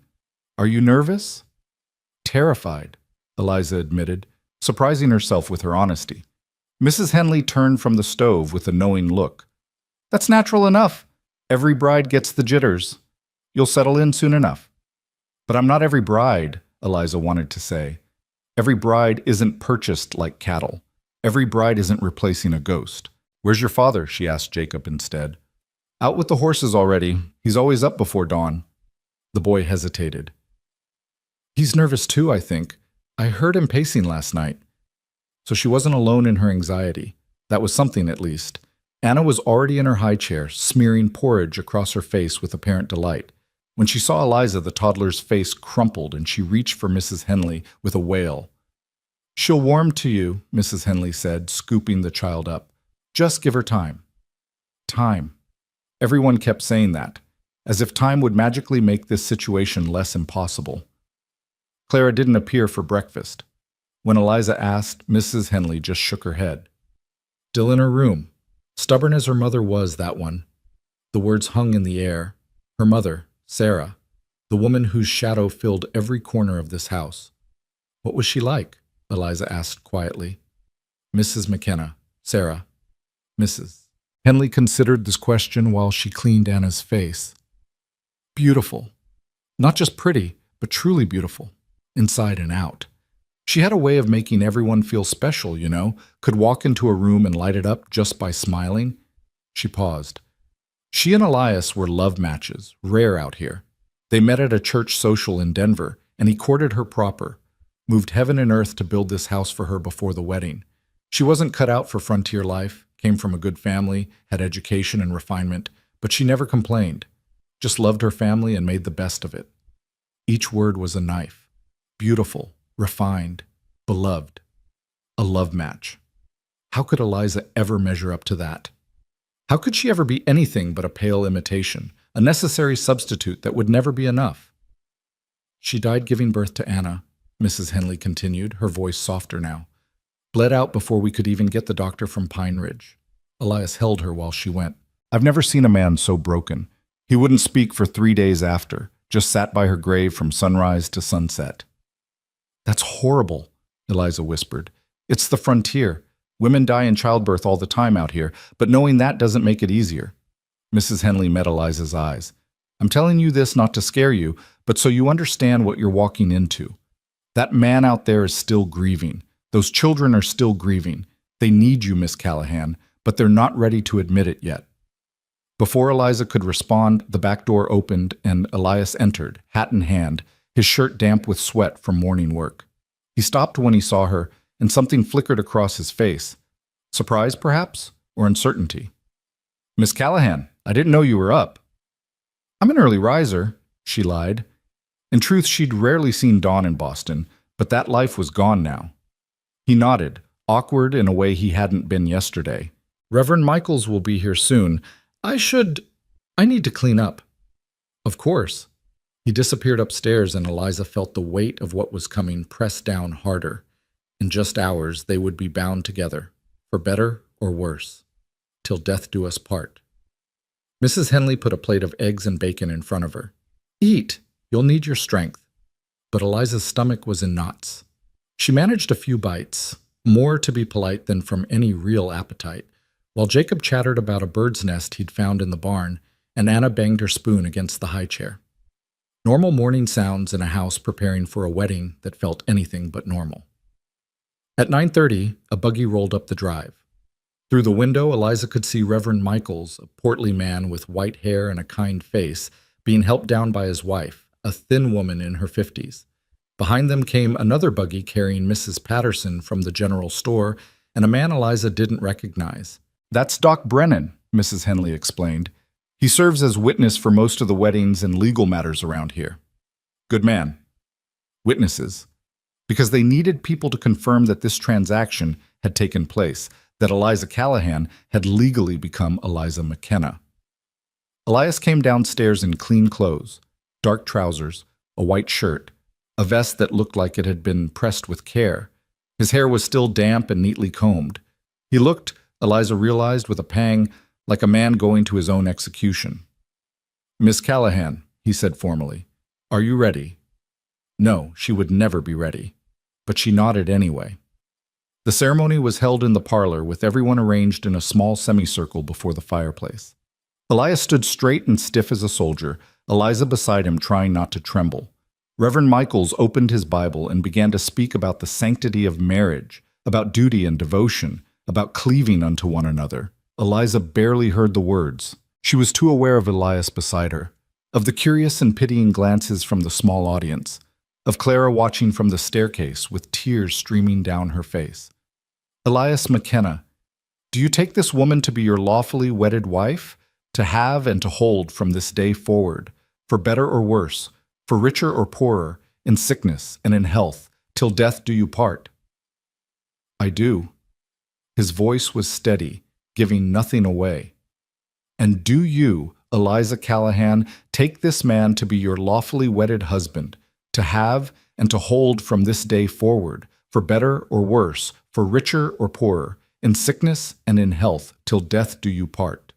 Speaker 1: Are you nervous?" "Terrified," Eliza admitted, surprising herself with her honesty. Mrs. Henley turned from the stove with a knowing look. "That's natural enough. Every bride gets the jitters. You'll settle in soon enough." "But I'm not every bride," Eliza wanted to say. Every bride isn't purchased like cattle. Every bride isn't replacing a ghost. "Where's your father?" she asked Jacob instead. "Out with the horses already. He's always up before dawn." The boy hesitated. "He's nervous too, I think. I heard him pacing last night." So she wasn't alone in her anxiety. That was something, at least. Anna was already in her high chair, smearing porridge across her face with apparent delight. When she saw Eliza, the toddler's face crumpled and she reached for Mrs. Henley with a wail. She'll warm to you, Mrs. Henley said, scooping the child up. Just give her time. Time. Everyone kept saying that, as if time would magically make this situation less impossible. Clara didn't appear for breakfast. When Eliza asked, Mrs. Henley just shook her head. Still in her room. Stubborn as her mother was, that one. The words hung in the air. Her mother, Sarah, the woman whose shadow filled every corner of this house. What was she like? Eliza asked quietly. Mrs. McKenna. Sarah. Mrs. Henley considered this question while she cleaned Anna's face. Beautiful. Not just pretty, but truly beautiful, inside and out. She had a way of making everyone feel special, could walk into a room and light it up just by smiling. She paused. She and Elias were love matches, rare out here. They met at a church social in Denver, and he courted her proper, moved heaven and earth to build this house for her before the wedding. She wasn't cut out for frontier life, came from a good family, had education and refinement, but she never complained, just loved her family and made the best of it. Each word was a knife. Beautiful, refined, beloved. A love match. How could Eliza ever measure up to that? How could she ever be anything but a pale imitation, a necessary substitute that would never be enough? She died giving birth to Anna, Mrs. Henley continued, her voice softer now. Bled out before we could even get the doctor from Pine Ridge. Elias held her while she went. I've never seen a man so broken. He wouldn't speak for 3 days after, just sat by her grave from sunrise to sunset. That's horrible, Eliza whispered. It's the frontier. Women die in childbirth all the time out here, but knowing that doesn't make it easier. Mrs. Henley met Eliza's eyes. I'm telling you this not to scare you, but so you understand what you're walking into. That man out there is still grieving. Those children are still grieving. They need you, Miss Callahan, but they're not ready to admit it yet. Before Eliza could respond, the back door opened and Elias entered, hat in hand, his shirt damp with sweat from morning work. He stopped when he saw her, and something flickered across his face. Surprise, perhaps, or uncertainty. Miss Callahan, I didn't know you were up. I'm an early riser, she lied. In truth, she'd rarely seen dawn in Boston, but that life was gone now. He nodded, awkward in a way he hadn't been yesterday. Reverend Michaels will be here soon. I need to clean up. Of course. He disappeared upstairs and Eliza felt the weight of what was coming pressed down harder. In just hours, they would be bound together, for better or worse, till death do us part. Mrs. Henley put a plate of eggs and bacon in front of her. Eat, you'll need your strength. But Eliza's stomach was in knots. She managed a few bites, more to be polite than from any real appetite, while Jacob chattered about a bird's nest he'd found in the barn, and Anna banged her spoon against the high chair. Normal morning sounds in a house preparing for a wedding that felt anything but normal. At 9:30, a buggy rolled up the drive. Through the window, Eliza could see Reverend Michaels, a portly man with white hair and a kind face, being helped down by his wife, a thin woman in her 50s. Behind them came another buggy carrying Mrs. Patterson from the general store and a man Eliza didn't recognize. That's Doc Brennan, Mrs. Henley explained. He serves as witness for most of the weddings and legal matters around here. Good man. Witnesses. Because they needed people to confirm that this transaction had taken place, that Eliza Callahan had legally become Eliza McKenna. Elias came downstairs in clean clothes, dark trousers, a white shirt, a vest that looked like it had been pressed with care. His hair was still damp and neatly combed. He looked, Eliza realized with a pang, like a man going to his own execution. Miss Callahan, he said formally, are you ready? No, she would never be ready. But she nodded anyway. The ceremony was held in the parlor with everyone arranged in a small semicircle before the fireplace. Elias stood straight and stiff as a soldier, Eliza beside him trying not to tremble. Reverend Michaels opened his Bible and began to speak about the sanctity of marriage, about duty and devotion, about cleaving unto one another. Eliza barely heard the words. She was too aware of Elias beside her, of the curious and pitying glances from the small audience, of Clara watching from the staircase with tears streaming down her face. Elias McKenna, do you take this woman to be your lawfully wedded wife, to have and to hold from this day forward, for better or worse, for richer or poorer, in sickness and in health, till death do you part? I do. His voice was steady, giving nothing away. And do you, Eliza Callahan, take this man to be your lawfully wedded husband, to have and to hold from this day forward, for better or worse, for richer or poorer, in sickness and in health, till death do you part.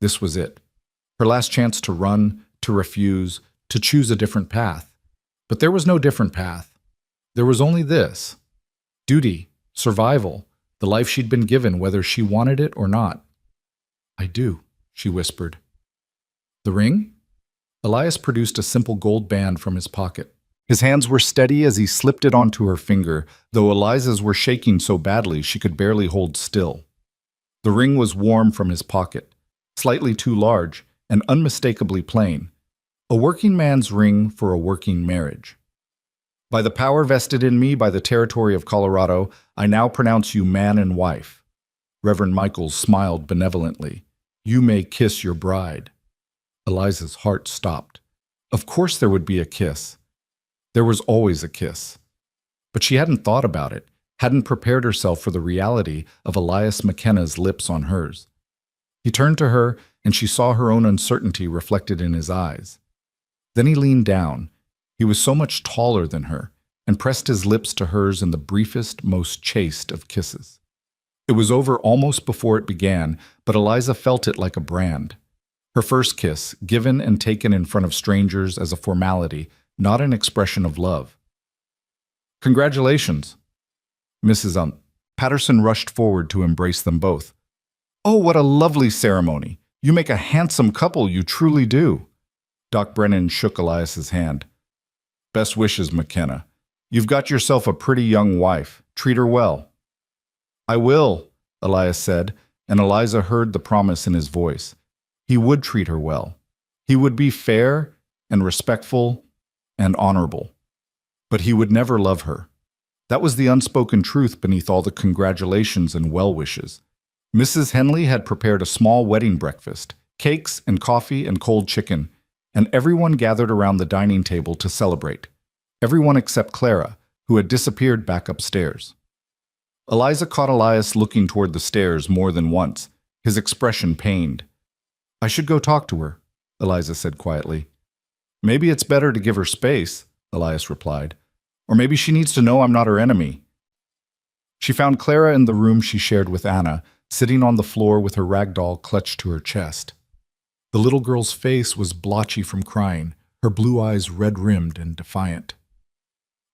Speaker 1: This was it. Her last chance to run, to refuse, to choose a different path. But there was no different path. There was only this. Duty, survival, the life she'd been given whether she wanted it or not. I do, she whispered. The ring? Elias produced a simple gold band from his pocket. His hands were steady as he slipped it onto her finger, though Eliza's were shaking so badly she could barely hold still. The ring was warm from his pocket, slightly too large, and unmistakably plain. A working man's ring for a working marriage. By the power vested in me by the territory of Colorado, I now pronounce you man and wife. Reverend Michaels smiled benevolently. You may kiss your bride. Eliza's heart stopped. Of course there would be a kiss. There was always a kiss. But she hadn't thought about it, hadn't prepared herself for the reality of Elias McKenna's lips on hers. He turned to her, and she saw her own uncertainty reflected in his eyes. Then he leaned down. He was so much taller than her, and pressed his lips to hers in the briefest, most chaste of kisses. It was over almost before it began, but Eliza felt it like a brand. Her first kiss, given and taken in front of strangers as a formality, not an expression of love. Congratulations. Mrs. Patterson rushed forward to embrace them both. Oh, what a lovely ceremony. You make a handsome couple, you truly do. Doc Brennan shook Elias's hand. Best wishes, McKenna. You've got yourself a pretty young wife. Treat her well. I will, Elias said, and Eliza heard the promise in his voice. He would treat her well. He would be fair and respectful and honorable. But he would never love her. That was the unspoken truth beneath all the congratulations and well wishes. Mrs. Henley had prepared a small wedding breakfast, cakes and coffee and cold chicken, and everyone gathered around the dining table to celebrate. Everyone except Clara, who had disappeared back upstairs. Eliza caught Elias looking toward the stairs more than once, his expression pained. I should go talk to her, Eliza said quietly. Maybe it's better to give her space, Elias replied. Or maybe she needs to know I'm not her enemy. She found Clara in the room she shared with Anna, sitting on the floor with her rag doll clutched to her chest. The little girl's face was blotchy from crying, her blue eyes red-rimmed and defiant.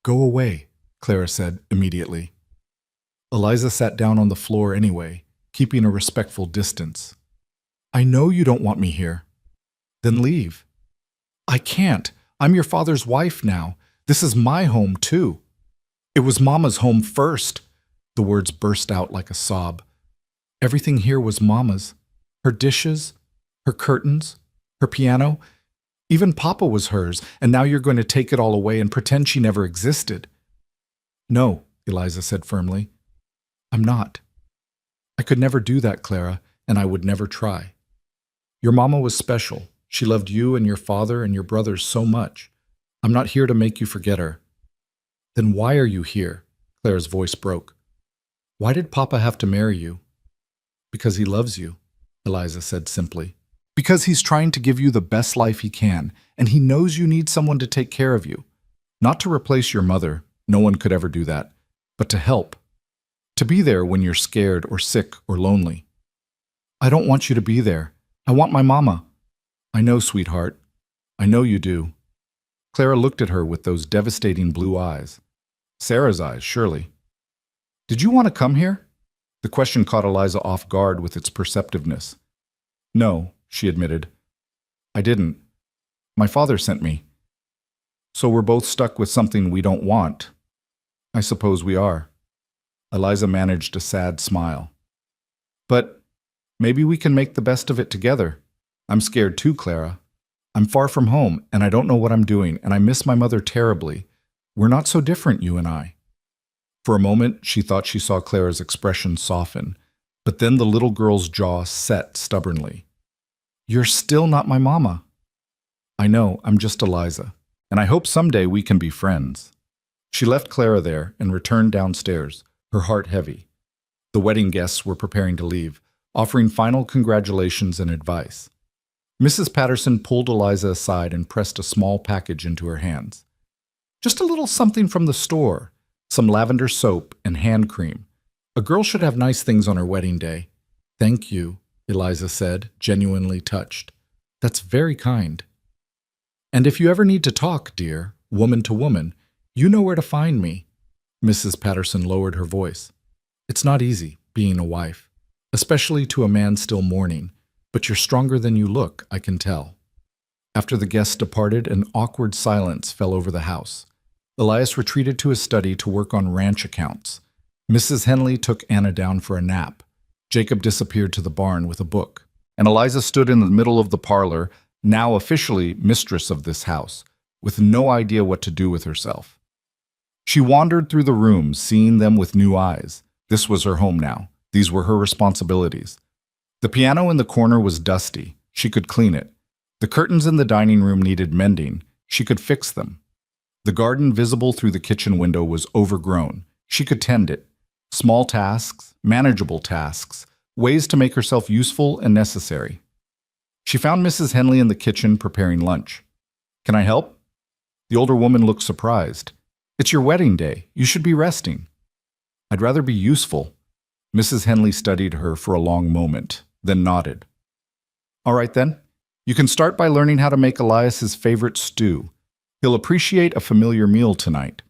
Speaker 1: Go away, Clara said immediately. Eliza sat down on the floor anyway, keeping a respectful distance. I know you don't want me here. Then leave. I can't. I'm your father's wife now. This is my home, too. It was Mama's home first. The words burst out like a sob. Everything here was Mama's. Her dishes, her curtains, her piano. Even Papa was hers, and now you're going to take it all away and pretend she never existed. No, Eliza said firmly. I'm not. I could never do that, Clara, and I would never try. Your Mama was special. She loved you and your father and your brothers so much. I'm not here to make you forget her. Then why are you here? Clara's voice broke. Why did Papa have to marry you? Because he loves you, Eliza said simply. Because he's trying to give you the best life he can, and he knows you need someone to take care of you. Not to replace your mother, no one could ever do that, but to help. To be there when you're scared or sick or lonely. I don't want you to be there. I want my Mama. I know, sweetheart. I know you do. Clara looked at her with those devastating blue eyes. Sarah's eyes, surely. Did you want to come here? The question caught Eliza off guard with its perceptiveness. No, she admitted. I didn't. My father sent me. So we're both stuck with something we don't want. I suppose we are. Eliza managed a sad smile. But maybe we can make the best of it together. I'm scared too, Clara. I'm far from home, and I don't know what I'm doing, and I miss my mother terribly. We're not so different, you and I. For a moment, she thought she saw Clara's expression soften, but then the little girl's jaw set stubbornly. You're still not my Mama. I know, I'm just Eliza, and I hope someday we can be friends. She left Clara there and returned downstairs, her heart heavy. The wedding guests were preparing to leave, offering final congratulations and advice. Mrs. Patterson pulled Eliza aside and pressed a small package into her hands. Just a little something from the store, some lavender soap and hand cream. A girl should have nice things on her wedding day. Thank you, Eliza said, genuinely touched. That's very kind. And if you ever need to talk, dear, woman to woman, you know where to find me. Mrs. Patterson lowered her voice. It's not easy, being a wife, especially to a man still mourning, but you're stronger than you look, I can tell. After the guests departed, an awkward silence fell over the house. Elias retreated to his study to work on ranch accounts. Mrs. Henley took Anna down for a nap. Jacob disappeared to the barn with a book, and Eliza stood in the middle of the parlor, now officially mistress of this house, with no idea what to do with herself. She wandered through the rooms, seeing them with new eyes. This was her home now. These were her responsibilities. The piano in the corner was dusty. She could clean it. The curtains in the dining room needed mending. She could fix them. The garden visible through the kitchen window was overgrown. She could tend it. Small tasks, manageable tasks, ways to make herself useful and necessary. She found Mrs. Henley in the kitchen preparing lunch. Can I help? The older woman looked surprised. It's your wedding day. You should be resting. I'd rather be useful. Mrs. Henley studied her for a long moment, then nodded. All right then. You can start by learning how to make Elias's favorite stew. He'll appreciate a familiar meal tonight.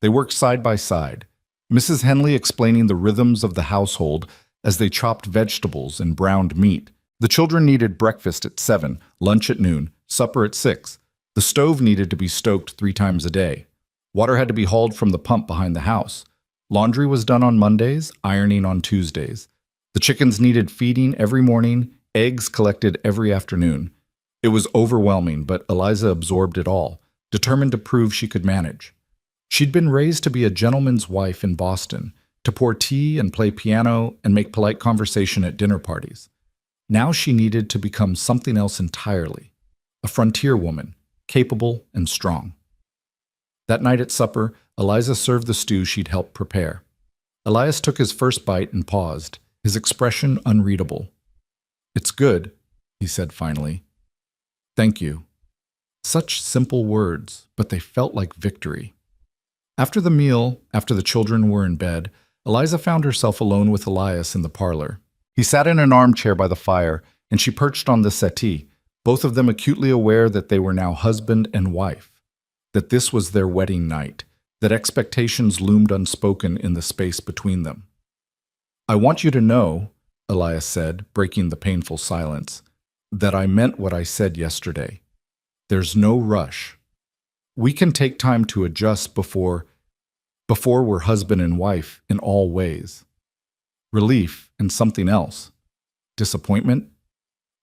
Speaker 1: They worked side by side, Mrs. Henley explaining the rhythms of the household as they chopped vegetables and browned meat. The children needed breakfast at 7, lunch at noon, supper at 6. The stove needed to be stoked 3 times a day. Water had to be hauled from the pump behind the house. Laundry was done on Mondays, ironing on Tuesdays. The chickens needed feeding every morning, eggs collected every afternoon. It was overwhelming, but Eliza absorbed it all, determined to prove she could manage. She'd been raised to be a gentleman's wife in Boston, to pour tea and play piano and make polite conversation at dinner parties. Now she needed to become something else entirely, a frontier woman, capable and strong. That night at supper, Eliza served the stew she'd helped prepare. Elias took his first bite and paused, his expression unreadable. It's good, he said finally. Thank you. Such simple words, but they felt like victory. After the meal, after the children were in bed, Eliza found herself alone with Elias in the parlor. He sat in an armchair by the fire, and she perched on the settee, both of them acutely aware that they were now husband and wife, that this was their wedding night, that expectations loomed unspoken in the space between them. I want you to know, Elias said, breaking the painful silence, that I meant what I said yesterday. There's no rush. We can take time to adjust before we're husband and wife in all ways. Relief and something else. Disappointment,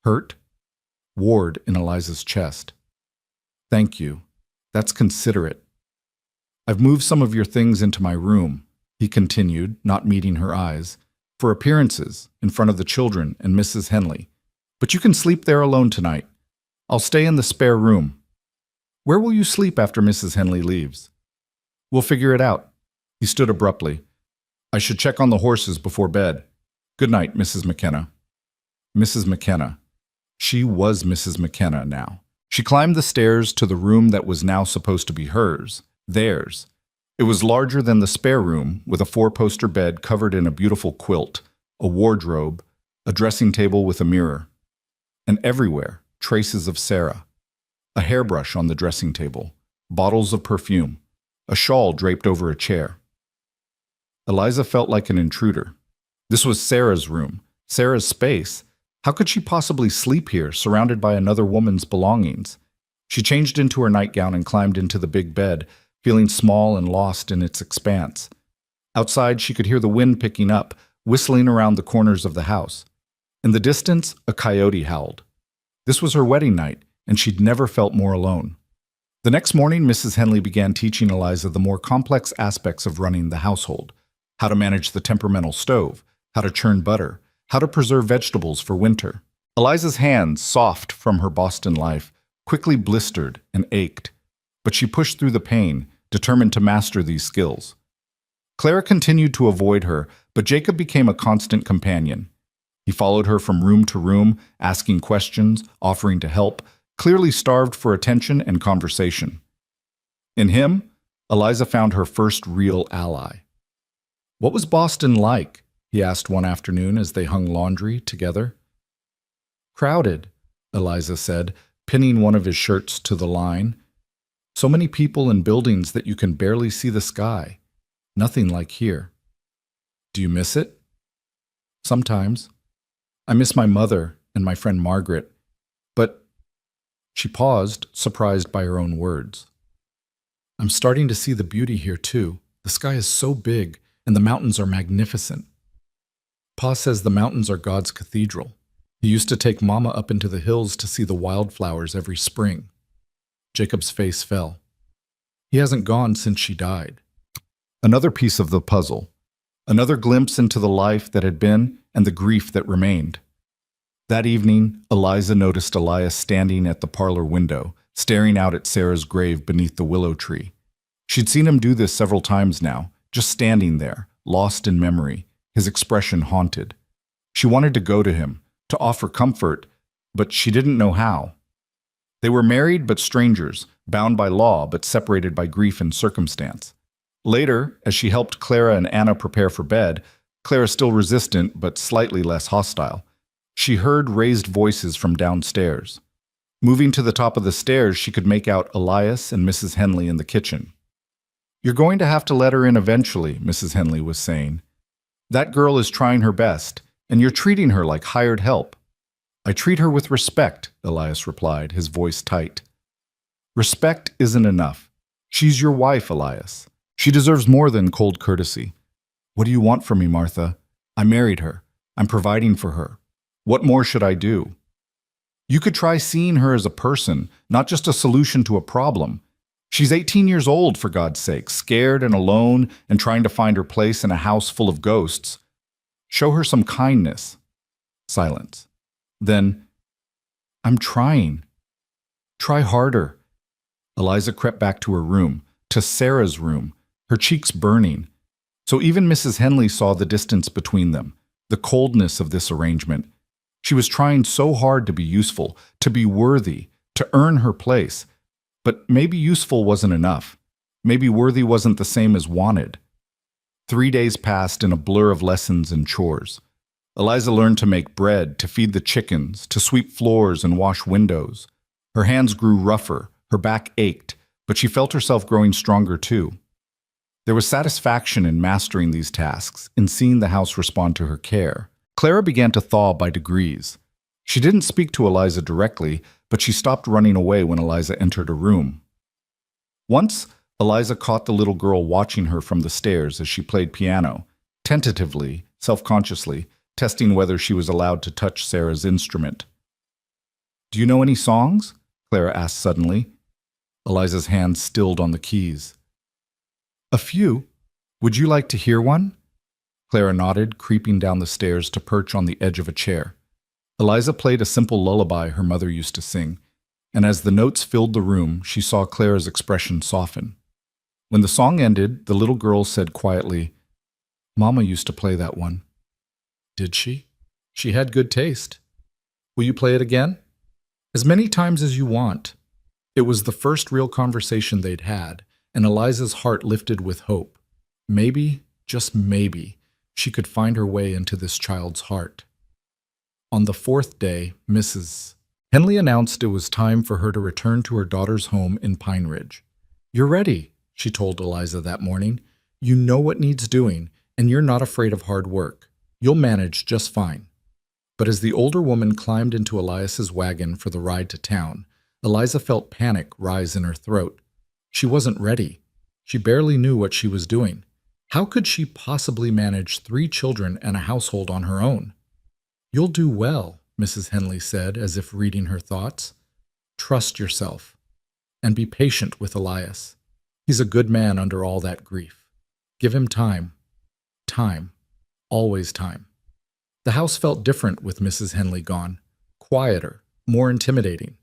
Speaker 1: hurt, ward in Eliza's chest. Thank you. That's considerate. I've moved some of your things into my room, he continued, not meeting her eyes, for appearances in front of the children and Mrs. Henley. But you can sleep there alone tonight. I'll stay in the spare room. Where will you sleep after Mrs. Henley leaves? We'll figure it out. He stood abruptly. I should check on the horses before bed. Good night, Mrs. McKenna. Mrs. McKenna. She was Mrs. McKenna now. She climbed the stairs to the room that was now supposed to be hers, theirs. It was larger than the spare room, with a 4-poster bed covered in a beautiful quilt, a wardrobe, a dressing table with a mirror. And everywhere, traces of Sarah. A hairbrush on the dressing table, bottles of perfume, a shawl draped over a chair. Eliza felt like an intruder. This was Sarah's room, Sarah's space. How could she possibly sleep here, surrounded by another woman's belongings? She changed into her nightgown and climbed into the big bed, feeling small and lost in its expanse. Outside, she could hear the wind picking up, whistling around the corners of the house. In the distance, a coyote howled. This was her wedding night, and she'd never felt more alone. The next morning, Mrs. Henley began teaching Eliza the more complex aspects of running the household: how to manage the temperamental stove, how to churn butter, how to preserve vegetables for winter. Eliza's hands, soft from her Boston life, quickly blistered and ached, but she pushed through the pain, determined to master these skills. Clara continued to avoid her, but Jacob became a constant companion. He followed her from room to room, asking questions, offering to help, clearly starved for attention and conversation. In him, Eliza found her first real ally. "What was Boston like?" he asked one afternoon as they hung laundry together. "Crowded," Eliza said, pinning one of his shirts to the line. "So many people and buildings that you can barely see the sky. Nothing like here." "Do you miss it?" "Sometimes. I miss my mother and my friend Margaret. But—" She paused, surprised by her own words. "I'm starting to see the beauty here too. The sky is so big, and the mountains are magnificent. Pa says the mountains are God's cathedral. He used to take Mama up into the hills to see the wildflowers every spring." Jacob's face fell. He hasn't gone since she died. Another piece of the puzzle. Another glimpse into the life that had been and the grief that remained. That evening, Eliza noticed Elias standing at the parlor window, staring out at Sarah's grave beneath the willow tree. She'd seen him do this several times now, just standing there, lost in memory, his expression haunted. She wanted to go to him, to offer comfort, but she didn't know how. They were married but strangers, bound by law but separated by grief and circumstance. Later, as she helped Clara and Anna prepare for bed, Clara still resistant but slightly less hostile, she heard raised voices from downstairs. Moving to the top of the stairs, she could make out Elias and Mrs. Henley in the kitchen. "You're going to have to let her in eventually," Mrs. Henley was saying. "That girl is trying her best, and you're treating her like hired help." "I treat her with respect," Elias replied, his voice tight. "Respect isn't enough. She's your wife, Elias. She deserves more than cold courtesy." "What do you want from me, Martha? I married her. I'm providing for her. What more should I do?" "You could try seeing her as a person, not just a solution to a problem. She's 18 years old, for God's sake, scared and alone and trying to find her place in a house full of ghosts. Show her some kindness." Silence. Then, "I'm trying." "Try harder." Eliza crept back to her room, to Sarah's room, her cheeks burning. So even Mrs. Henley saw the distance between them, the coldness of this arrangement. She was trying so hard to be useful, to be worthy, to earn her place. But maybe useful wasn't enough. Maybe worthy wasn't the same as wanted. 3 days passed in a blur of lessons and chores. Eliza learned to make bread, to feed the chickens, to sweep floors and wash windows. Her hands grew rougher, her back ached, but she felt herself growing stronger too. There was satisfaction in mastering these tasks, in seeing the house respond to her care. Clara began to thaw by degrees. She didn't speak to Eliza directly, but she stopped running away when Eliza entered a room. Once, Eliza caught the little girl watching her from the stairs as she played piano, tentatively, self-consciously, testing whether she was allowed to touch Sarah's instrument. "Do you know any songs?" Clara asked suddenly. Eliza's hand stilled on the keys. "A few. Would you like to hear one?" Clara nodded, creeping down the stairs to perch on the edge of a chair. Eliza played a simple lullaby her mother used to sing, and as the notes filled the room, she saw Clara's expression soften. When the song ended, the little girl said quietly, "Mama used to play that one." "Did she? She had good taste. Will you play it again?" "As many times as you want." It was the first real conversation they'd had, and Eliza's heart lifted with hope. Maybe, just maybe, she could find her way into this child's heart. On the 4th day, Mrs. Henley announced it was time for her to return to her daughter's home in Pine Ridge. "You're ready," she told Eliza that morning. "You know what needs doing, and you're not afraid of hard work. You'll manage just fine." But as the older woman climbed into Elias's wagon for the ride to town, Eliza felt panic rise in her throat. She wasn't ready. She barely knew what she was doing. How could she possibly manage 3 children and a household on her own? "You'll do well," Mrs. Henley said, as if reading her thoughts. "Trust yourself. And be patient with Elias. He's a good man under all that grief. Give him time. Time. Always time." The house felt different with Mrs. Henley gone. Quieter, more intimidating.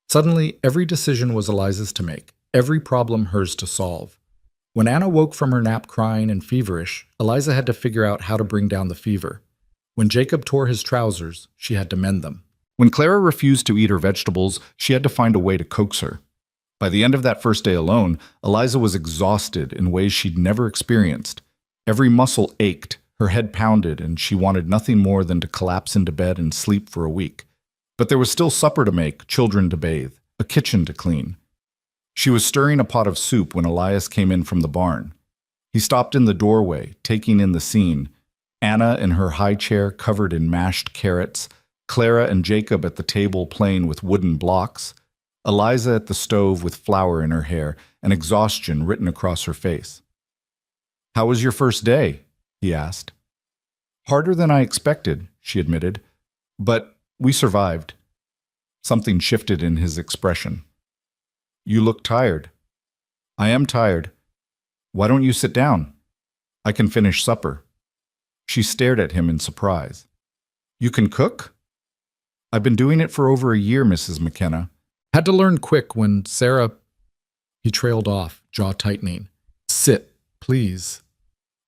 Speaker 1: Suddenly, every decision was Eliza's to make, every problem hers to solve.
Speaker 2: When Anna woke from her nap crying and feverish, Eliza had to figure out how to bring down the fever. When Jacob tore his trousers, she had to mend them.
Speaker 1: When Clara refused to eat her vegetables, she had to find a way to coax her. By the end of that first day alone, Eliza was exhausted in ways she'd never experienced. Every muscle ached, her head pounded, and she wanted nothing more than to collapse into bed and sleep for a week. But there was still supper to make, children to bathe, a kitchen to clean. She was stirring a pot of soup when Elias came in from the barn. He stopped in the doorway, taking in the scene. Anna in her high chair covered in mashed carrots, Clara and Jacob at the table playing with wooden blocks, Eliza at the stove with flour in her hair and exhaustion written across her face. "How was your first day?" he asked. "Harder than I expected," she admitted, "but we survived." Something shifted in his expression. "You look tired." "I am tired. Why don't you sit down? I can finish supper." She stared at him in surprise. "You can cook?" "I've been doing it for over a year, Mrs. McKenna."
Speaker 2: Had to learn quick when Sarah... He trailed off, jaw tightening. "Sit, please."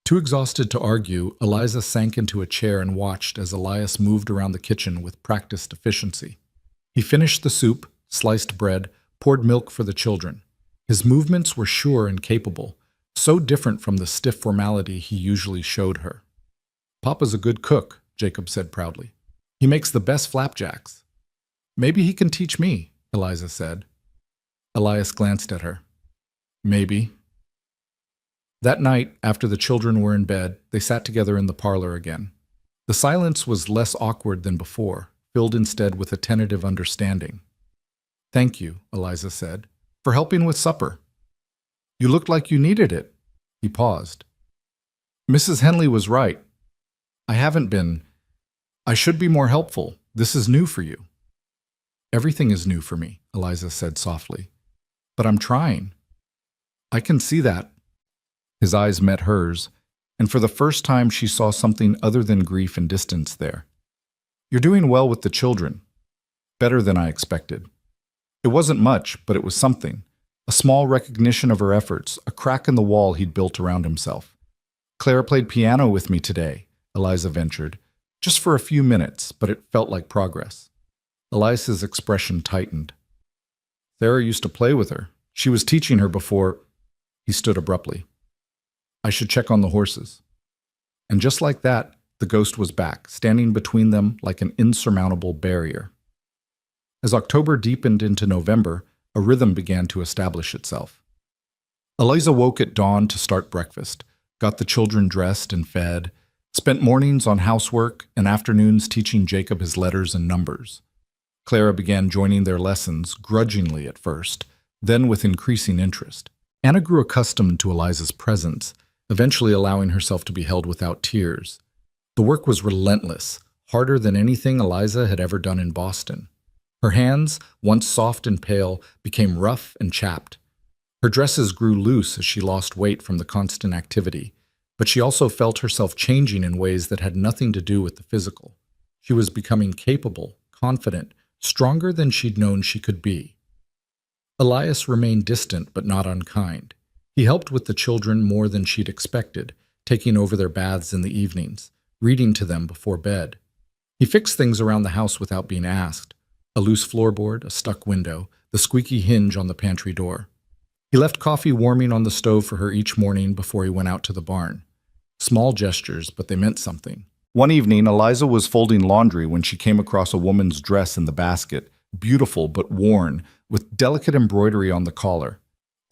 Speaker 2: Too exhausted to argue, Eliza sank into a chair and watched as Elias moved around the kitchen with practiced efficiency. He finished the soup, sliced bread, poured milk for the children. His movements were sure and capable, so different from the stiff formality he usually showed her. "Papa's a good cook," Jacob said proudly. "He makes the best flapjacks." "Maybe he can teach me," Eliza said. Elias glanced at her. "Maybe." That night, after the children were in bed, they sat together in the parlor again. The silence was less awkward than before, filled instead with a tentative understanding. "Thank you," Eliza said, "for helping with supper. You looked like you needed it." He paused. "Mrs. Henley was right. I haven't been. I should be more helpful. This is new for you." "Everything is new for me," Eliza said softly. "But I'm trying." "I can see that." His eyes met hers, and for the first time she saw something other than grief and distance there. "You're doing well with the children. Better than I expected." It wasn't much, but it was something. A small recognition of her efforts, a crack in the wall he'd built around himself. "Clara played piano with me today," Eliza ventured. "Just for a few minutes, but it felt like progress." Elias's expression tightened. "Sarah used to play with her. She was teaching her before—" He stood abruptly. "I should check on the horses." And just like that, the ghost was back, standing between them like an insurmountable barrier. As October deepened into November, a rhythm began to establish itself. Eliza woke at dawn to start breakfast, got the children dressed and fed, spent mornings on housework and afternoons teaching Jacob his letters and numbers. Clara began joining their lessons, grudgingly at first, then with increasing interest. Anna grew accustomed to Eliza's presence, eventually allowing herself to be held without tears. The work was relentless, harder than anything Eliza had ever done in Boston. Her hands, once soft and pale, became rough and chapped. Her dresses grew loose as she lost weight from the constant activity, but she also felt herself changing in ways that had nothing to do with the physical. She was becoming capable, confident, stronger than she'd known she could be. Elias remained distant but not unkind. He helped with the children more than she'd expected, taking over their baths in the evenings, reading to them before bed. He fixed things around the house without being asked: a loose floorboard, a stuck window, the squeaky hinge on the pantry door. He left coffee warming on the stove for her each morning before he went out to the barn. Small gestures, but they meant something.
Speaker 1: One evening, Eliza was folding laundry when she came across a woman's dress in the basket, beautiful but worn, with delicate embroidery on the collar.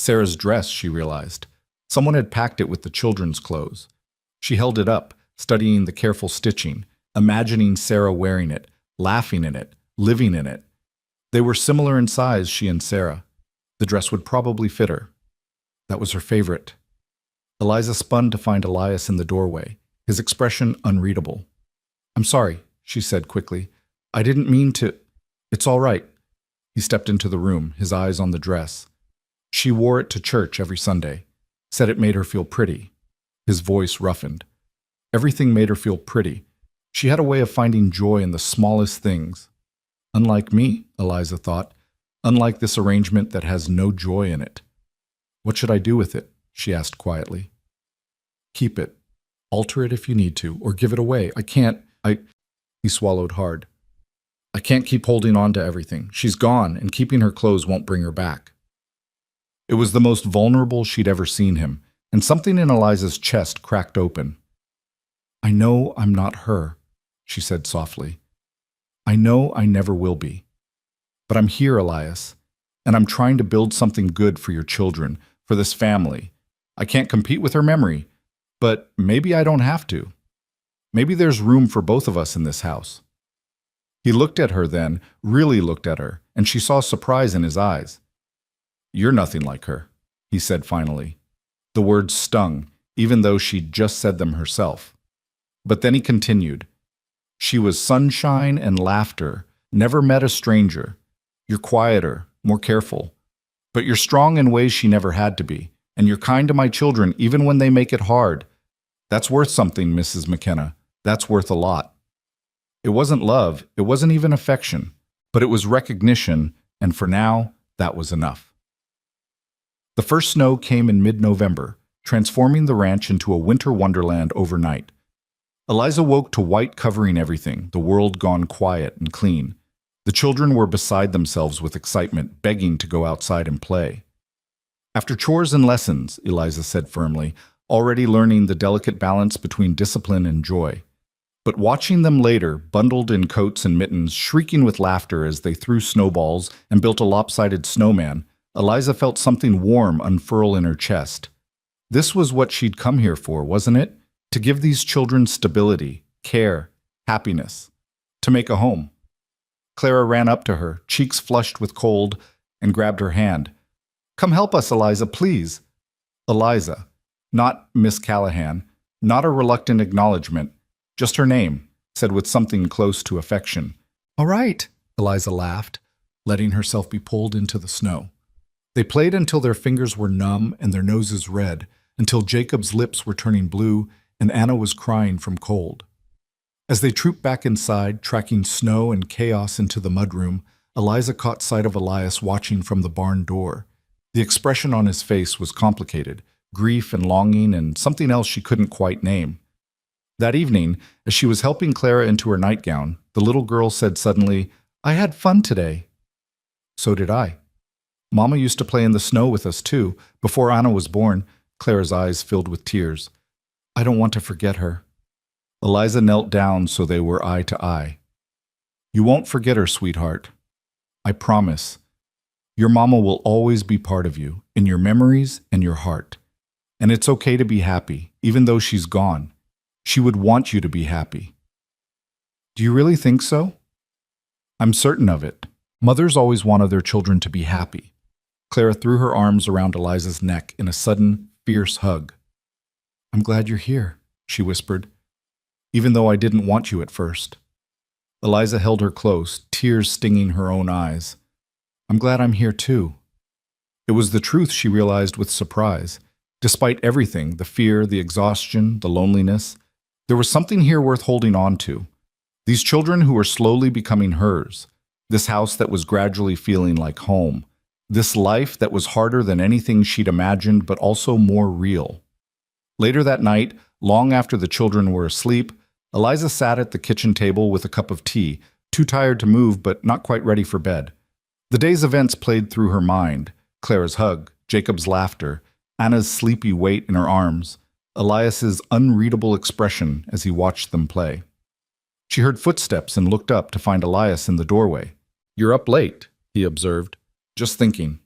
Speaker 1: Sarah's dress, she realized. Someone had packed it with the children's clothes. She held it up, studying the careful stitching, imagining Sarah wearing it, laughing in it, living in it. They were similar in size, she and Sarah. The dress would probably fit her. That was her favorite. Eliza spun to find Elias in the doorway, his expression unreadable. "I'm sorry," she said quickly. "I didn't mean to—" "It's all right." He stepped into the room, his eyes on the dress. She wore it to church every Sunday, said it made her feel pretty. His voice roughened. Everything made her feel pretty. She had a way of finding joy in the smallest things. Unlike me, Eliza thought. Unlike this arrangement that has no joy in it. "What should I do with it?"
Speaker 2: she asked quietly. Keep it. Alter it if you need to, or give it away. He swallowed hard. I can't keep holding on to everything. She's gone, and keeping her clothes won't bring her back. It was the most vulnerable she'd ever seen him, and something in Eliza's chest cracked open. I know I'm not her, she said softly. I know I never will be. But I'm here, Elias, and I'm trying to build something good for your children, for this family. I can't compete with her memory, but maybe I don't have to. Maybe there's room for both of us in this house. He looked at her then, really looked at her, and she saw surprise in his eyes. You're nothing like her, he said finally. The words stung, even though she'd just said them herself. But then he continued. She was sunshine and laughter, never met a stranger. You're quieter, more careful. But you're strong in ways she never had to be, and you're kind to my children even when they make it hard. That's worth something, Mrs. McKenna. That's worth a lot. It wasn't love, it wasn't even affection, but it was recognition, and for now, that was enough. The first snow came in mid-November, transforming the ranch into a winter wonderland overnight. Eliza woke to white covering everything, the world gone quiet and clean. The children were beside themselves with excitement, begging to go outside and play. After chores and lessons, Eliza said firmly, already learning the delicate balance between discipline and joy. But watching them later, bundled in coats and mittens, shrieking with laughter as they threw snowballs and built a lopsided snowman, Eliza felt something warm unfurl in her chest. This was what she'd come here for, wasn't it? To give these children stability, care, happiness. To make a home. Clara ran up to her, cheeks flushed with cold, and grabbed her hand. Come help us, Eliza, please. Eliza, not Miss Callahan, not a reluctant acknowledgement, just her name, said with something close to affection. All right, Eliza laughed, letting herself be pulled into the snow. They played until their fingers were numb and their noses red, until Jacob's lips were turning blue and Anna was crying from cold. As they trooped back inside, tracking snow and chaos into the mudroom, Eliza caught sight of Elias watching from the barn door. The expression on his face was complicated, grief and longing and something else she couldn't quite name. That evening, as she was helping Clara into her nightgown, the little girl said suddenly, I had fun today. So did I. Mama used to play in the snow with us too. Before Anna was born, Clara's eyes filled with tears. I don't want to forget her. Eliza knelt down so they were eye to eye. You won't forget her, sweetheart. I promise. Your mama will always be part of you, in your memories and your heart. And it's okay to be happy, even though she's gone. She would want you to be happy. Do you really think so? I'm certain of it. Mothers always wanted their children to be happy. Clara threw her arms around Eliza's neck in a sudden, fierce hug. I'm glad you're here, she whispered, even though I didn't want you at first. Eliza held her close, tears stinging her own eyes. I'm glad I'm here too. It was the truth she realized with surprise. Despite everything, the fear, the exhaustion, the loneliness, there was something here worth holding on to. These children who were slowly becoming hers. This house that was gradually feeling like home. This life that was harder than anything she'd imagined, but also more real. Later that night, long after the children were asleep, Eliza sat at the kitchen table with a cup of tea, too tired to move but not quite ready for bed. The day's events played through her mind. Clara's hug, Jacob's laughter, Anna's sleepy weight in her arms, Elias's unreadable expression as he watched them play. She heard footsteps and looked up to find Elias in the doorway. You're up late, he observed. Just thinking.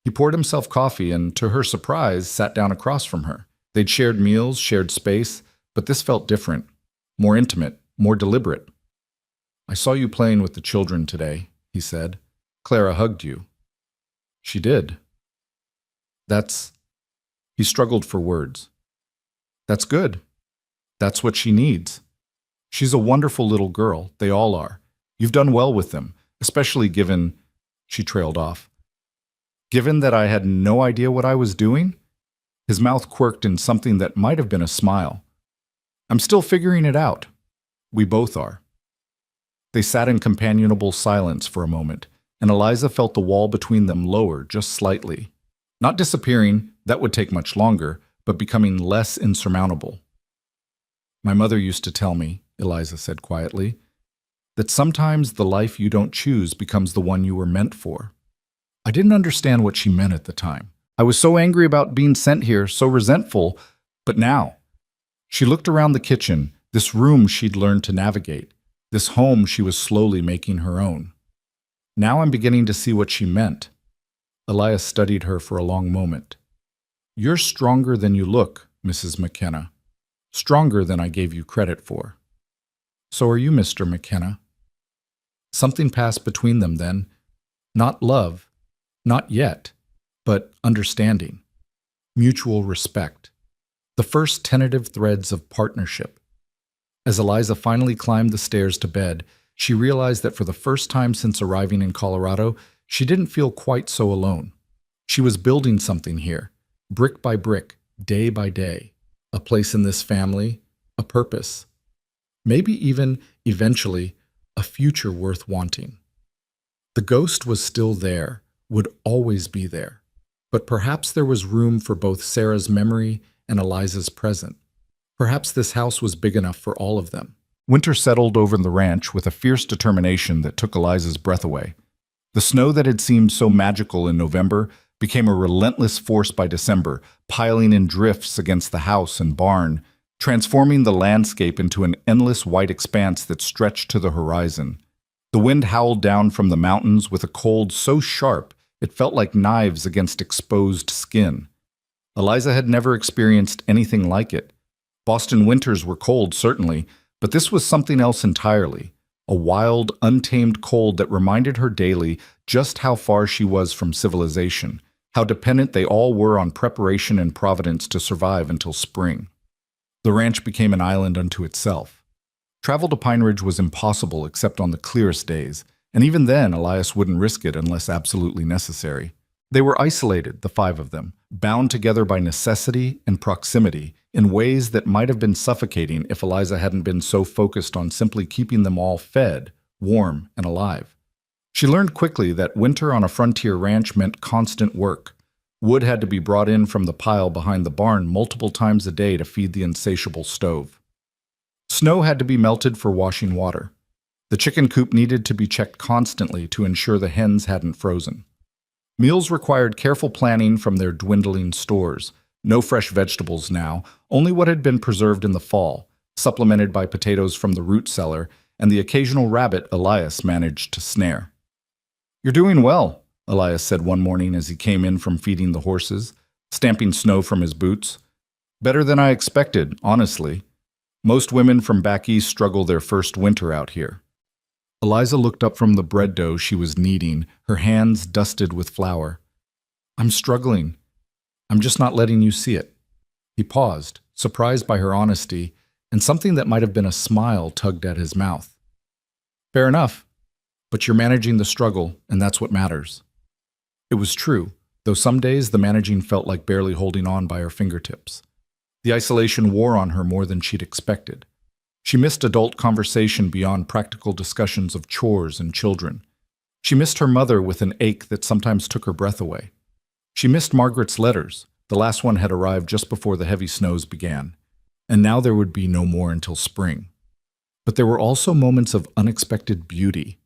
Speaker 2: He poured himself coffee and, to her surprise, sat down across from her. They'd shared meals, shared space, but this felt different, more intimate, more deliberate. I saw you playing with the children today, he said. Clara hugged you. She did. He struggled for words. That's good. That's what she needs. She's a wonderful little girl. They all are. You've done well with them, especially given, she trailed off. Given that I had no idea what I was doing? His mouth quirked in something that might have been a smile. I'm still figuring it out. We both are. They sat in companionable silence for a moment, and Eliza felt the wall between them lower just slightly. Not disappearing,
Speaker 1: That would take much longer, but becoming less insurmountable. My mother used to tell me, Eliza said quietly, that sometimes the life you don't choose becomes the one you were meant for. I didn't understand what she meant at the time. I was so angry about being sent here, so resentful, but now. She looked around the kitchen, this room she'd learned to navigate, this home she was slowly making her own. Now I'm beginning to see what she meant. Elias studied her for a long moment. You're stronger than you look, Mrs. McKenna. Stronger than I gave you credit for. So are you, Mr. McKenna. Something passed between them then. Not love, not yet, but understanding. Mutual respect. The first tentative threads of partnership. As Eliza finally climbed the stairs to bed, she realized that for the first time since arriving in Colorado, she didn't feel quite so alone. She was building something here, brick by brick, day by day. A place in this family, a purpose. Maybe even, eventually, a future worth wanting. The ghost was still there, would always be there. But perhaps there was room for both Sarah's memory and Eliza's present. Perhaps this house was big enough for all of them. Winter settled over the ranch with a fierce determination that took Eliza's breath away. The snow that had seemed so magical in November became a relentless force by December, piling in drifts against the house and barn, transforming the landscape into an endless white expanse that stretched to the horizon. The wind howled down from the mountains with a cold so sharp it felt like knives against exposed skin. Eliza had never experienced anything like it. Boston winters were cold, certainly, but this was something else entirely. A wild, untamed cold that reminded her daily just how far she was from civilization, how dependent they all were on preparation and providence to survive until spring. The ranch became an island unto itself. Travel to Pine Ridge was impossible except on the clearest days, and even then Elias wouldn't risk it unless absolutely necessary. They were isolated, the five of them, bound together by necessity and proximity in ways that might have been suffocating if Eliza hadn't been so focused on simply keeping them all fed, warm, and alive. She learned quickly that winter on a frontier ranch meant constant work. Wood had to be brought in from the pile behind the barn multiple times a day to feed the insatiable stove. Snow had to be melted for washing water. The chicken coop needed to be checked constantly to ensure the hens hadn't frozen. Meals required careful planning from their dwindling stores. No fresh vegetables now, only what had been preserved in the fall, supplemented by potatoes from the root cellar and the occasional rabbit Elias managed to snare. "You're doing well," Elias said one morning as he came in from feeding the horses, stamping snow from his boots. "Better than I expected, honestly. Most women from back east struggle their first winter out here." Eliza looked up from the bread dough she was kneading, her hands dusted with flour. "I'm struggling. I'm just not letting you see it." He paused, surprised by her honesty, and something that might have been a smile tugged at his mouth. "Fair enough, but you're managing the struggle, and that's what matters." It was true, though some days the managing felt like barely holding on by her fingertips. The isolation wore on her more than she'd expected. She missed adult conversation beyond practical discussions of chores and children. She missed her mother with an ache that sometimes took her breath away. She missed Margaret's letters. The last one had arrived just before the heavy snows began, and now there would be no more until spring. But there were also moments of unexpected beauty.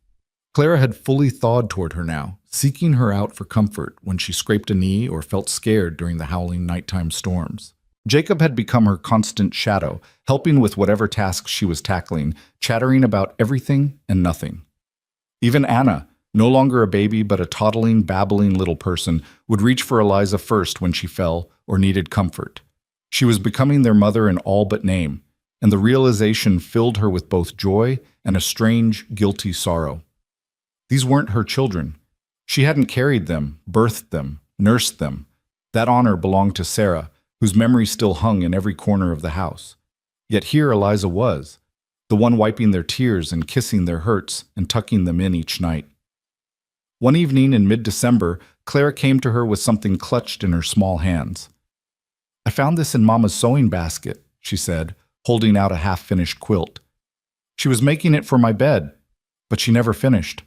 Speaker 1: Clara had fully thawed toward her now, seeking her out for comfort when she scraped a knee or felt scared during the howling nighttime storms. Jacob had become her constant shadow, helping with whatever tasks she was tackling, chattering about everything and nothing. Even Anna, no longer a baby but a toddling, babbling little person, would reach for Eliza first when she fell or needed comfort. She was becoming their mother in all but name, and the realization filled her with both joy and a strange, guilty sorrow. These weren't her children. She hadn't carried them, birthed them, nursed them. That honor belonged to Sarah, whose memory still hung in every corner of the house. Yet here Eliza was, the one wiping their tears and kissing their hurts and tucking them in each night. One evening in mid-December, Clara came to her with something clutched in her small hands. "I found this in Mama's sewing basket," she said, holding out a half-finished quilt. "She was making it for my bed, but she never finished."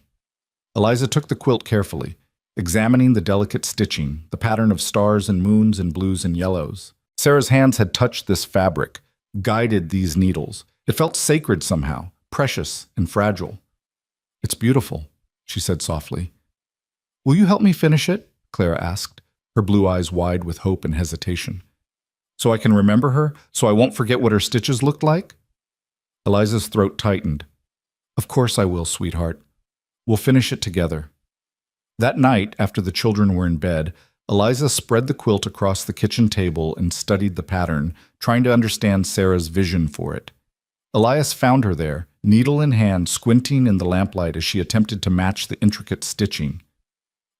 Speaker 1: Eliza took the quilt carefully. examining the delicate stitching, the pattern of stars and moons and blues and yellows. Sarah's hands had touched this fabric, guided these needles. It felt sacred somehow, precious and fragile. "It's beautiful," she said softly. "Will you help me finish it?" Clara asked, her blue eyes wide with hope and hesitation. "So I can remember her? So I won't forget what her stitches looked like?" Eliza's throat tightened. "Of course I will, sweetheart. We'll finish it together." That night, after the children were in bed, Eliza spread the quilt across the kitchen table and studied the pattern, trying to understand Sarah's vision for it. Elias found her there, needle in hand, squinting in the lamplight as she attempted to match the intricate stitching.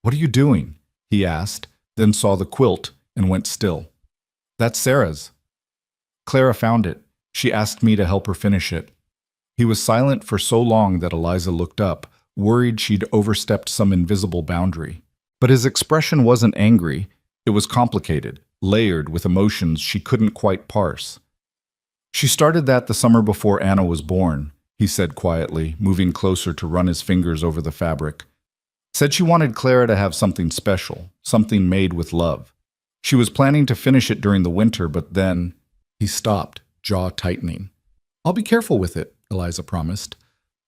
Speaker 1: "What are you doing?" he asked, then saw the quilt and went still. "That's Sarah's." "Clara found it. She asked me to help her finish it." He was silent for so long that Eliza looked up, worried she'd overstepped some invisible boundary. But his expression wasn't angry. It was complicated, layered with emotions she couldn't quite parse. "She started that the summer before Anna was born," he said quietly, moving closer to run his fingers over the fabric. "Said she wanted Clara to have something special, something made with love. She was planning to finish it during the winter, but then—" He stopped, jaw tightening. "I'll be careful with it," Eliza promised.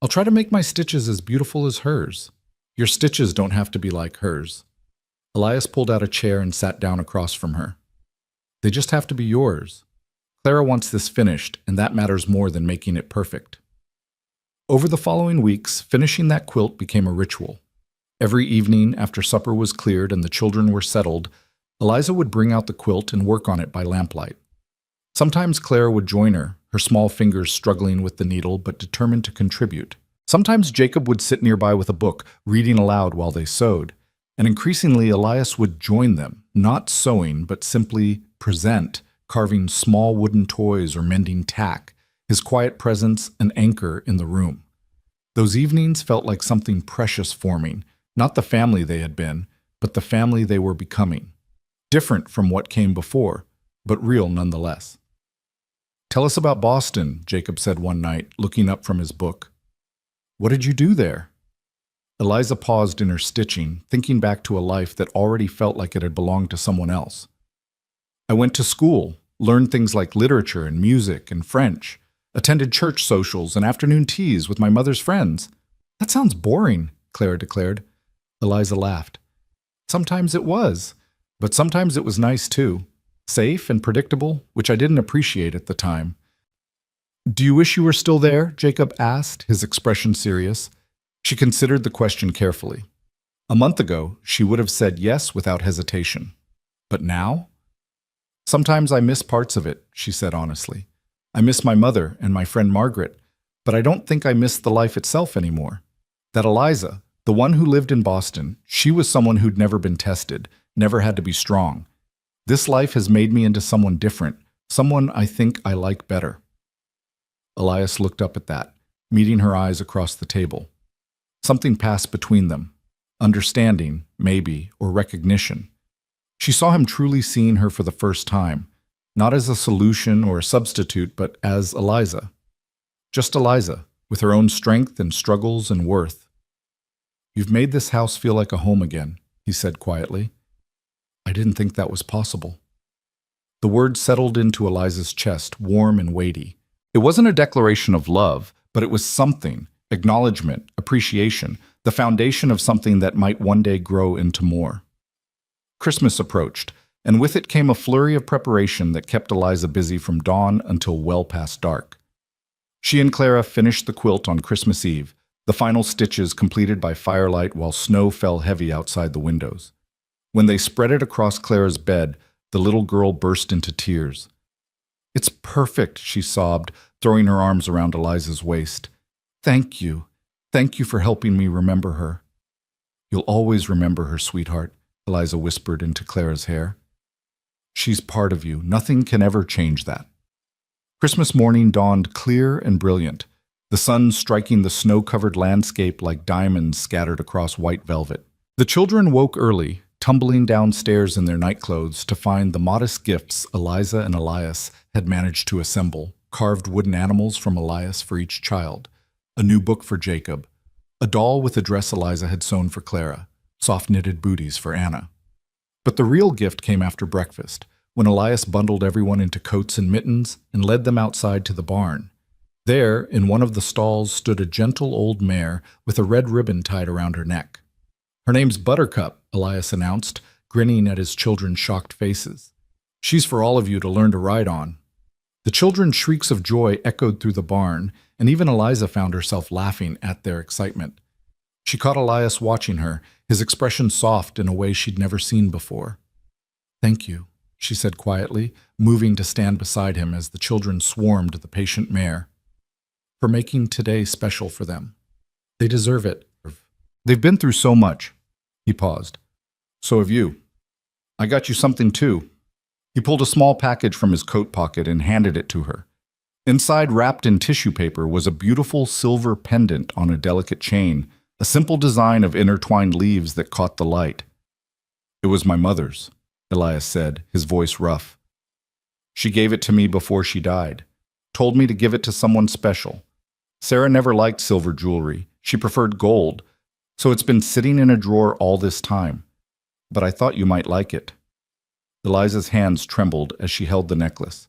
Speaker 1: "I'll try to make my stitches as beautiful as hers. Your stitches don't have to be like hers." Elias pulled out a chair and sat down across from her. "They just have to be yours. Clara wants this finished, and that matters more than making it perfect." Over the following weeks, finishing that quilt became a ritual. Every evening, after supper was cleared and the children were settled, Eliza would bring out the quilt and work on it by lamplight. Sometimes Clara would join her small fingers struggling with the needle but determined to contribute. Sometimes Jacob would sit nearby with a book, reading aloud while they sewed. And increasingly, Elias would join them, not sewing, but simply present, carving small wooden toys or mending tack, his quiet presence an anchor in the room. Those evenings felt like something precious forming, not the family they had been, but the family they were becoming. Different from what came before, but real nonetheless. "Tell us about Boston," Jacob said one night, looking up from his book. "What did you do there?" Eliza paused in her stitching, thinking back to a life that already felt like it had belonged to someone else. "I went to school, learned things like literature and music and French, attended church socials and afternoon teas with my mother's friends." "That sounds boring," Clara declared. Eliza laughed. "Sometimes it was, but sometimes it was nice too. Safe and predictable, which I didn't appreciate at the time." "Do you wish you were still there?" Jacob asked, his expression serious. She considered the question carefully. A month ago, she would have said yes without hesitation. But now? "Sometimes I miss parts of it," she said honestly. "I miss my mother and my friend Margaret, but I don't think I miss the life itself anymore. That Eliza, the one who lived in Boston, she was someone who'd never been tested, never had to be strong. This life has made me into someone different, someone I think I like better." Elias looked up at that, meeting her eyes across the table. Something passed between them. Understanding, maybe, or recognition. She saw him truly seeing her for the first time, not as a solution or a substitute, but as Eliza. Just Eliza, with her own strength and struggles and worth. "You've made this house feel like a home again," he said quietly. "I didn't think that was possible." The word settled into Eliza's chest, warm and weighty. It wasn't a declaration of love, but it was something, acknowledgement, appreciation, the foundation of something that might one day grow into more. Christmas approached, and with it came a flurry of preparation that kept Eliza busy from dawn until well past dark. She and Clara finished the quilt on Christmas Eve, the final stitches completed by firelight while snow fell heavy outside the windows. When they spread it across Clara's bed, the little girl burst into tears. "It's perfect," she sobbed, throwing her arms around Eliza's waist. "Thank you. Thank you for helping me remember her." "You'll always remember her, sweetheart," Eliza whispered into Clara's hair. "She's part of you. Nothing can ever change that." Christmas morning dawned clear and brilliant, the sun striking the snow-covered landscape like diamonds scattered across white velvet. The children woke early, tumbling downstairs in their nightclothes to find the modest gifts Eliza and Elias had managed to assemble, carved wooden animals from Elias for each child, a new book for Jacob, a doll with a dress Eliza had sewn for Clara, soft-knitted booties for Anna. But the real gift came after breakfast, when Elias bundled everyone into coats and mittens and led them outside to the barn. There, in one of the stalls, stood a gentle old mare with a red ribbon tied around her neck. "Her name's Buttercup," Elias announced, grinning at his children's shocked faces. "She's for all of you to learn to ride on." The children's shrieks of joy echoed through the barn, and even Eliza found herself laughing at their excitement. She caught Elias watching her, his expression soft in a way she'd never seen before. "Thank you," she said quietly, moving to stand beside him as the children swarmed the patient mare, "for making today special for them. They deserve it. They've been through so much." He paused. "So have you. I got you something too." He pulled a small package from his coat pocket and handed it to her. Inside, wrapped in tissue paper, was a beautiful silver pendant on a delicate chain, a simple design of intertwined leaves that caught the light. "It was my mother's," Elias said, his voice rough. "She gave it to me before she died, told me to give it to someone special. Sarah never liked silver jewelry. She preferred gold, so it's been sitting in a drawer all this time. But I thought you might like it." Eliza's hands trembled as she held the necklace.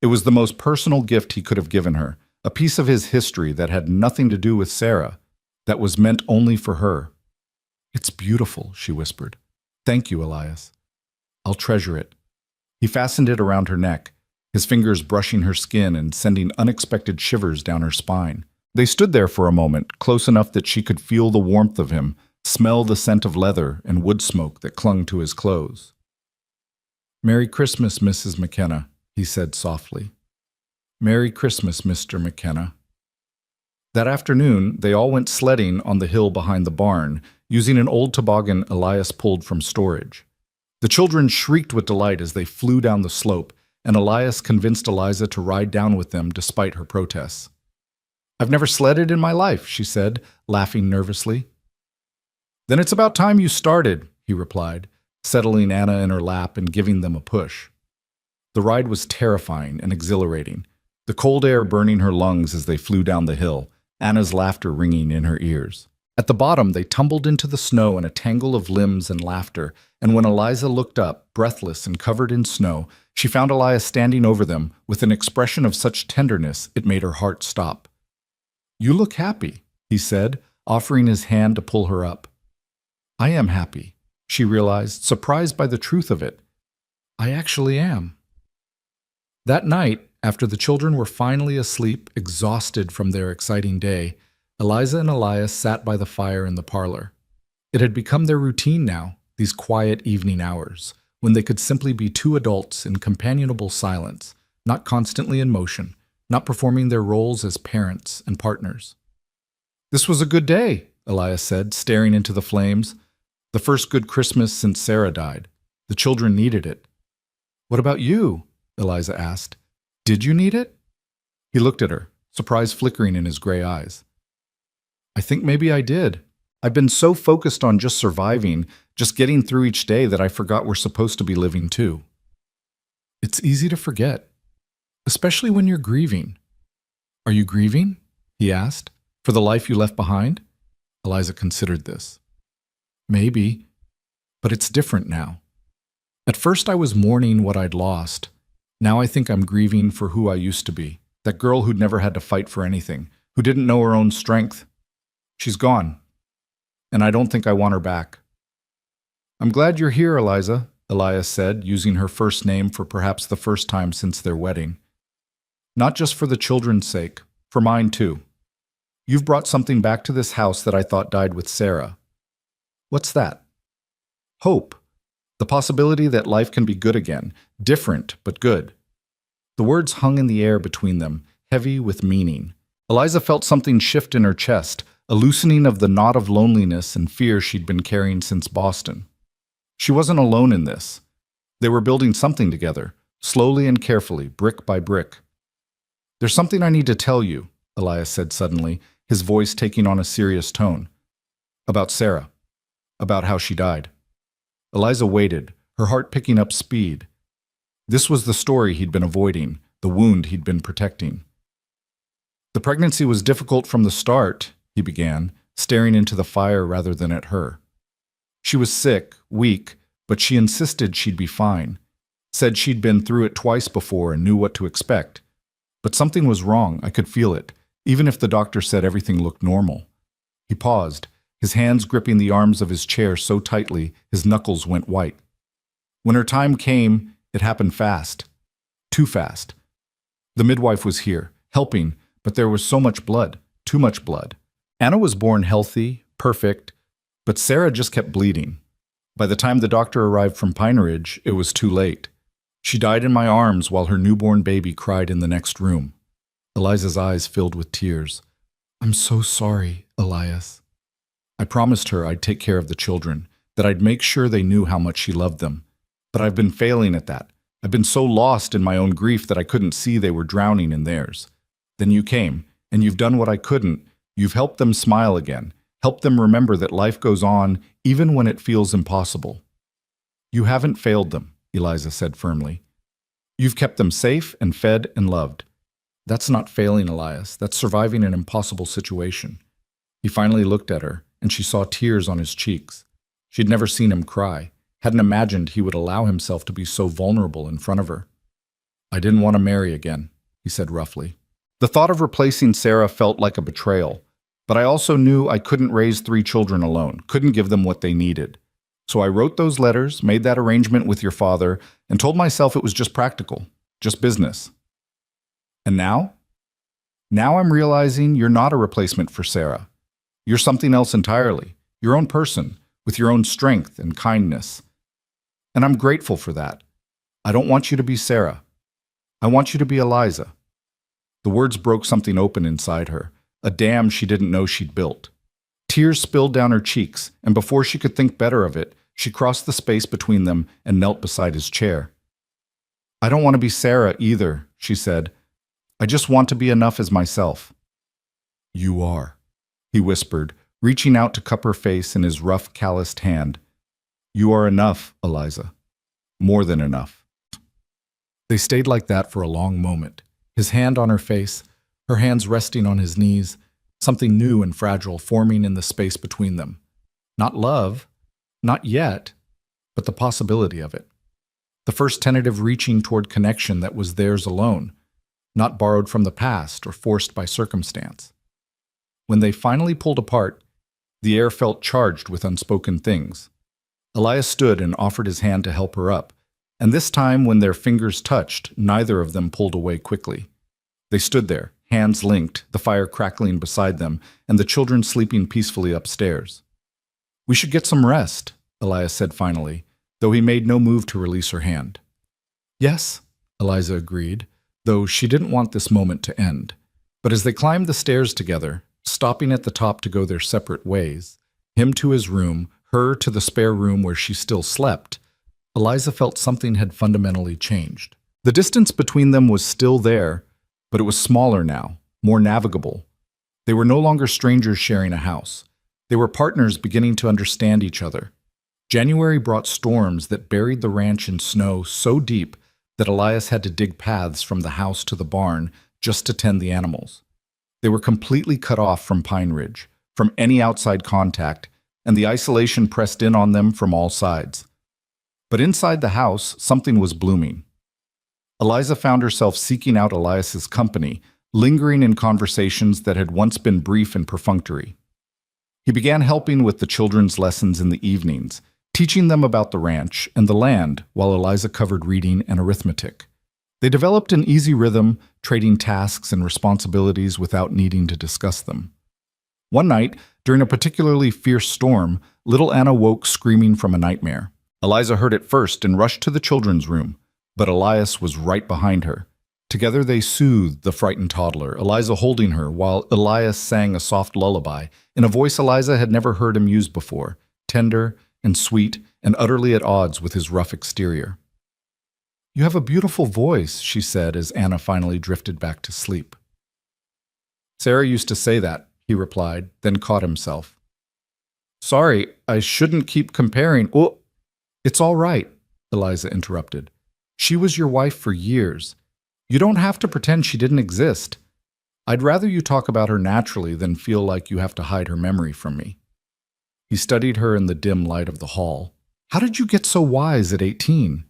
Speaker 1: It was the most personal gift he could have given her, a piece of his history that had nothing to do with Sarah, that was meant only for her. "It's beautiful," she whispered. "Thank you, Elias. I'll treasure it." He fastened it around her neck, his fingers brushing her skin and sending unexpected shivers down her spine. They stood there for a moment, close enough that she could feel the warmth of him, smell the scent of leather and wood smoke that clung to his clothes. "Merry Christmas, Mrs. McKenna," he said softly. "Merry Christmas, Mr. McKenna." That afternoon, they all went sledding on the hill behind the barn, using an old toboggan Elias pulled from storage. The children shrieked with delight as they flew down the slope, and Elias convinced Eliza to ride down with them despite her protests. "I've never sledded in my life," she said, laughing nervously. "Then it's about time you started," he replied, settling Anna in her lap and giving them a push. The ride was terrifying and exhilarating, the cold air burning her lungs as they flew down the hill, Anna's laughter ringing in her ears. At the bottom, they tumbled into the snow in a tangle of limbs and laughter, and when Eliza looked up, breathless and covered in snow, she found Elias standing over them with an expression of such tenderness it made her heart stop. "You look happy," he said, offering his hand to pull her up. "I am happy," she realized, surprised by the truth of it. "I actually am." That night, after the children were finally asleep, exhausted from their exciting day, Eliza and Elias sat by the fire in the parlor. It had become their routine now, these quiet evening hours, when they could simply be two adults in companionable silence, not constantly in motion, not performing their roles as parents and partners. "This was a good day," Elias said, staring into the flames. "The first good Christmas since Sarah died. The children needed it." "What about you?" Eliza asked. "Did you need it?" He looked at her, surprise flickering in his gray eyes. "I think maybe I did. I've been so focused on just surviving, just getting through each day that I forgot we're supposed to be living too." "It's easy to forget, especially when you're grieving." "Are you grieving?" he asked. "For the life you left behind?" Eliza considered this. "Maybe, but it's different now. At first I was mourning what I'd lost. Now I think I'm grieving for who I used to be, that girl who'd never had to fight for anything, who didn't know her own strength. She's gone, and I don't think I want her back." "I'm glad you're here, Eliza," Elias said, using her first name for perhaps the first time since their wedding. "Not just for the children's sake, for mine too. You've brought something back to this house that I thought died with Sarah." "What's that?" "Hope. The possibility that life can be good again, different but good." The words hung in the air between them, heavy with meaning. Eliza felt something shift in her chest, a loosening of the knot of loneliness and fear she'd been carrying since Boston. She wasn't alone in this. They were building something together, slowly and carefully, brick by brick. "There's something I need to tell you," Elias said suddenly, his voice taking on a serious tone. "About Sarah. About how she died." Eliza waited, her heart picking up speed. This was the story he'd been avoiding, the wound he'd been protecting. "The pregnancy was difficult from the start," he began, staring into the fire rather than at her. She was sick, weak, but she insisted she'd be fine. Said she'd been through it twice before and knew what to expect. But something was wrong, I could feel it, even if the doctor said everything looked normal. He paused, his hands gripping the arms of his chair so tightly his knuckles went white. When her time came, it happened fast. Too fast. The midwife was here, helping, but there was so much blood, too much blood. Anna was born healthy, perfect, but Sarah just kept bleeding. By the time the doctor arrived from Pine Ridge, it was too late. She died in my arms while her newborn baby cried in the next room. Eliza's eyes filled with tears. "I'm so sorry, Elias." I promised her I'd take care of the children, that I'd make sure they knew how much she loved them. But I've been failing at that. I've been so lost in my own grief that I couldn't see they were drowning in theirs. Then you came, and you've done what I couldn't. You've helped them smile again, helped them remember that life goes on even when it feels impossible. You haven't failed them, Eliza said firmly. You've kept them safe and fed and loved. That's not failing, Elias. That's surviving an impossible situation. He finally looked at her, and she saw tears on his cheeks. She'd never seen him cry, hadn't imagined he would allow himself to be so vulnerable in front of her. "I didn't want to marry again," he said roughly. The thought of replacing Sarah felt like a betrayal, but I also knew I couldn't raise 3 children alone, couldn't give them what they needed. So I wrote those letters, made that arrangement with your father, and told myself it was just practical, just business. And now? Now I'm realizing you're not a replacement for Sarah. You're something else entirely, your own person, with your own strength and kindness. And I'm grateful for that. I don't want you to be Sarah. I want you to be Eliza. The words broke something open inside her, a dam she didn't know she'd built. Tears spilled down her cheeks, and before she could think better of it, she crossed the space between them and knelt beside his chair. "I don't want to be Sarah either," she said. "I just want to be enough as myself." "You are," he whispered, reaching out to cup her face in his rough, calloused hand. "You are enough, Eliza. More than enough." They stayed like that for a long moment, his hand on her face, her hands resting on his knees, something new and fragile forming in the space between them. Not love, not yet, but the possibility of it. The first tentative reaching toward connection that was theirs alone, not borrowed from the past or forced by circumstance. When they finally pulled apart, the air felt charged with unspoken things. Elias stood and offered his hand to help her up, and this time when their fingers touched, neither of them pulled away quickly. They stood there, hands linked, the fire crackling beside them, and the children sleeping peacefully upstairs. "We should get some rest," Elias said finally, though he made no move to release her hand. "Yes," Eliza agreed, though she didn't want this moment to end. But as they climbed the stairs together, stopping at the top to go their separate ways, him to his room, her to the spare room where she still slept, Eliza felt something had fundamentally changed. The distance between them was still there, but it was smaller now, more navigable. They were no longer strangers sharing a house. They were partners beginning to understand each other. January brought storms that buried the ranch in snow so deep that Elias had to dig paths from the house to the barn just to tend the animals. They were completely cut off from Pine Ridge, from any outside contact, and the isolation pressed in on them from all sides. But inside the house, something was blooming. Eliza found herself seeking out Elias's company, lingering in conversations that had once been brief and perfunctory. He began helping with the children's lessons in the evenings, teaching them about the ranch and the land while Eliza covered reading and arithmetic. They developed an easy rhythm, trading tasks and responsibilities without needing to discuss them. One night, during a particularly fierce storm, little Anna woke screaming from a nightmare. Eliza heard it first and rushed to the children's room, but Elias was right behind her. Together they soothed the frightened toddler, Eliza holding her while Elias sang a soft lullaby in a voice Eliza had never heard him use before, tender and sweet and utterly at odds with his rough exterior. "You have a beautiful voice," she said as Anna finally drifted back to sleep. "Sarah used to say that," he replied, then caught himself. "Sorry, I shouldn't keep comparing." "Oh, it's all right," Eliza interrupted. "She was your wife for years. You don't have to pretend she didn't exist. I'd rather you talk about her naturally than feel like you have to hide her memory from me."
Speaker 2: He studied her in the dim light of the hall. How did you get so wise at 18?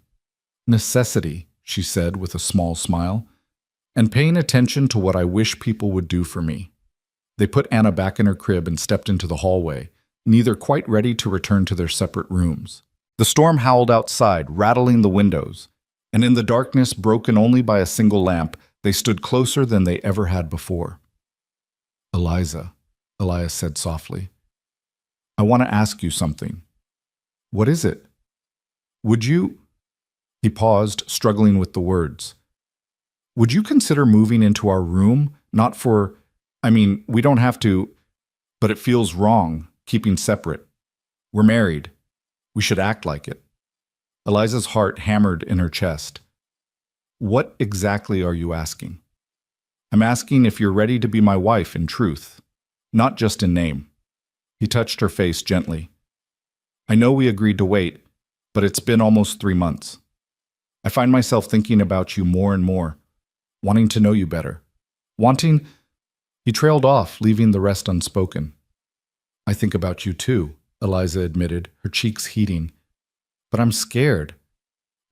Speaker 2: Necessity, she said with a small smile, and paying attention to what I wish people would do for me. They put Anna back in her crib and stepped into the hallway, neither quite ready to return to their separate rooms. The storm howled outside, rattling the windows, and in the darkness broken only by a single lamp, they stood closer than they ever had before. Eliza, Elias said softly, I want to ask you something. What is it? Would you... He paused, struggling with the words. Would you consider moving into our room? Not for... we don't have to, but it feels wrong, keeping separate. We're married. We should act like it. Eliza's heart hammered in her chest. What exactly are you asking? I'm asking if you're ready to be my wife in truth, not just in name. He touched her face gently. I know we agreed to wait, but it's been almost 3 months. I find myself thinking about you more and more, wanting to know you better. He trailed off, leaving the rest unspoken. I think about you too, Eliza admitted, her cheeks heating. But I'm scared.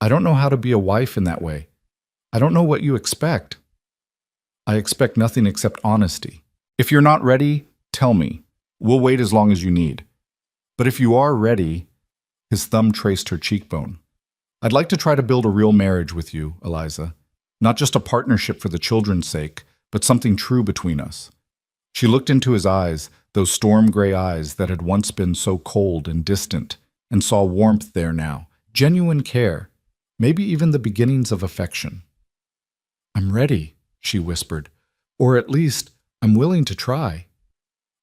Speaker 2: I don't know how to be a wife in that way. I don't know what you expect. I expect nothing except honesty. If you're not ready, tell me. We'll wait as long as you need. But if you are ready, his thumb traced her cheekbone. I'd like to try to build a real marriage with you, Eliza. Not just a partnership for the children's sake, but something true between us. She looked into his eyes, those storm-gray eyes that had once been so cold and distant, and saw warmth there now, genuine care, maybe even the beginnings of affection. I'm ready, she whispered, or at least I'm willing to try.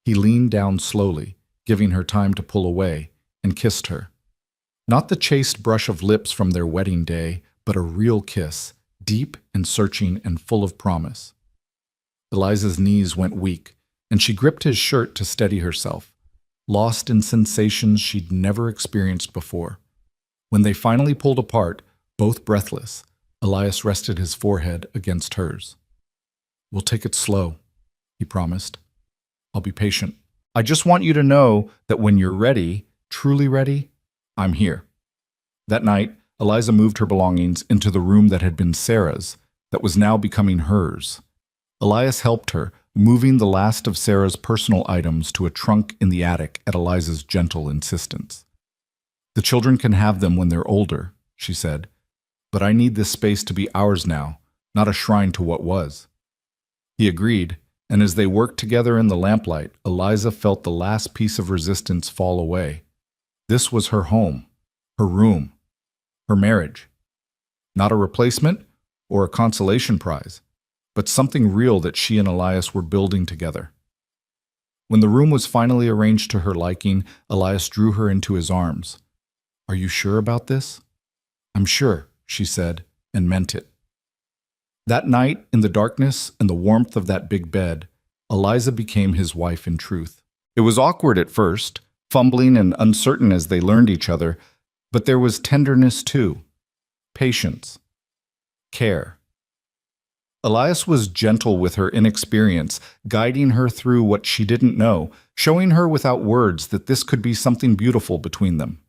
Speaker 2: He leaned down slowly, giving her time to pull away, and kissed her. Not the chaste brush of lips from their wedding day, but a real kiss, deep and searching and full of promise. Eliza's knees went weak, and she gripped his shirt to steady herself, lost in sensations she'd never experienced before. When they finally pulled apart, both breathless, Elias rested his forehead against hers. We'll take it slow, he promised. I'll be patient. I just want you to know that when you're ready, truly ready, I'm here. That night, Eliza moved her belongings into the room that had been Sarah's, that was now becoming hers. Elias helped her, moving the last of Sarah's personal items to a trunk in the attic at Eliza's gentle insistence. The children can have them when they're older, she said, but I need this space to be ours now, not a shrine to what was. He agreed, and as they worked together in the lamplight, Eliza felt the last piece of resistance fall away. This was her home, her room, her marriage. Not a replacement or a consolation prize, but something real that she and Elias were building together. When the room was finally arranged to her liking, Elias drew her into his arms. Are you sure about this? I'm sure, she said, and meant it. That night, in the darkness and the warmth of that big bed, Eliza became his wife in truth. It was awkward at first, fumbling and uncertain as they learned each other, but there was tenderness too, patience, care. Elias was gentle with her inexperience, guiding her through what she didn't know, showing her without words that this could be something beautiful between them.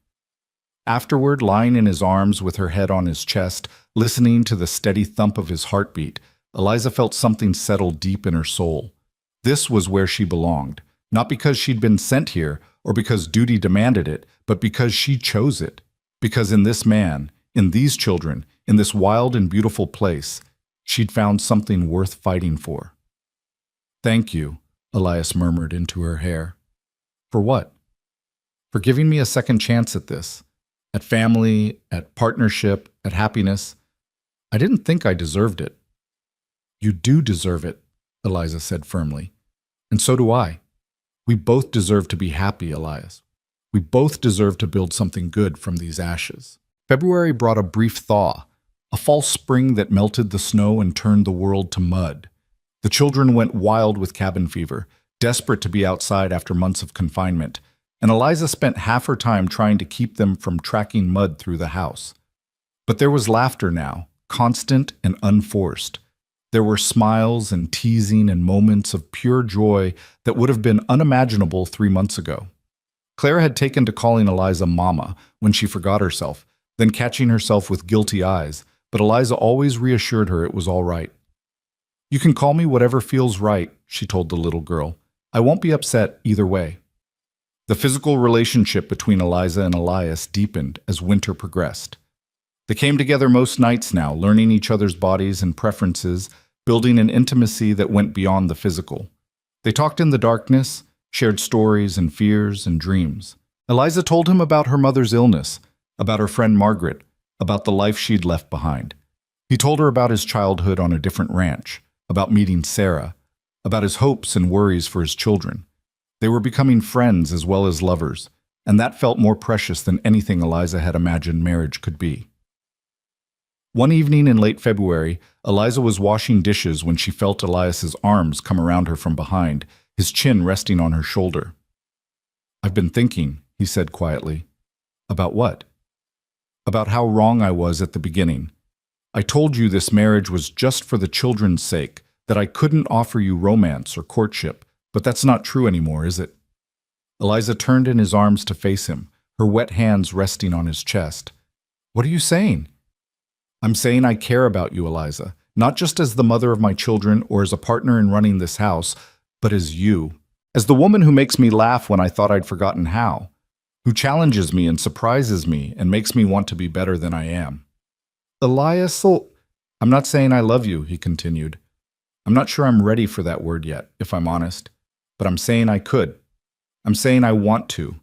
Speaker 2: Afterward, lying in his arms with her head on his chest, listening to the steady thump of his heartbeat, Eliza felt something settle deep in her soul. This was where she belonged, not because she'd been sent here or because duty demanded it, but because she chose it. Because in this man, in these children, in this wild and beautiful place, she'd found something worth fighting for. Thank you, Elias murmured into her hair. For what? For giving me a second chance at this. At family, at partnership, at happiness. I didn't think I deserved it. You do deserve it, Eliza said firmly. And so do I. We both deserve to be happy, Elias. We both deserve to build something good from these ashes. February brought a brief thaw, a false spring that melted the snow and turned the world to mud. The children went wild with cabin fever, desperate to be outside after months of confinement, and Eliza spent half her time trying to keep them from tracking mud through the house. But there was laughter now, constant and unforced. There were smiles and teasing and moments of pure joy that would have been unimaginable 3 months ago.
Speaker 1: Claire had taken to calling Eliza Mama when she forgot herself, then catching herself with guilty eyes, but Eliza always reassured her it was all right. "You can call me whatever feels right," she told the little girl. "I won't be upset either way." The physical relationship between Eliza and Elias deepened as winter progressed. They came together most nights now, learning each other's bodies and preferences, building an intimacy that went beyond the physical. They talked in the darkness, shared stories and fears and dreams. Eliza told him about her mother's illness, about her friend Margaret, about the life she'd left behind. He told her about his childhood on a different ranch, about meeting Sarah, about his hopes and worries for his children. They were becoming friends as well as lovers, and that felt more precious than anything Eliza had imagined marriage could be. One evening in late February, Eliza was washing dishes when she felt Elias's arms come around her from behind, his chin resting on her shoulder. "I've been thinking," he said quietly. "About what?" "About how wrong I was at the beginning. I told you this marriage was just for the children's sake, that I couldn't offer you romance or courtship, but that's not true anymore, is it?" Eliza turned in his arms to face him, her wet hands resting on his chest. "What are you saying?" "I'm saying I care about you, Eliza, not just as the mother of my children or as a partner in running this house, but as you, as the woman who makes me laugh when I thought I'd forgotten how, who challenges me and surprises me and makes me want to be better than I am." "Elias, I'm not saying I love you," he continued. "I'm not sure I'm ready for that word yet, if I'm honest, but I'm saying I could. I'm saying I want to.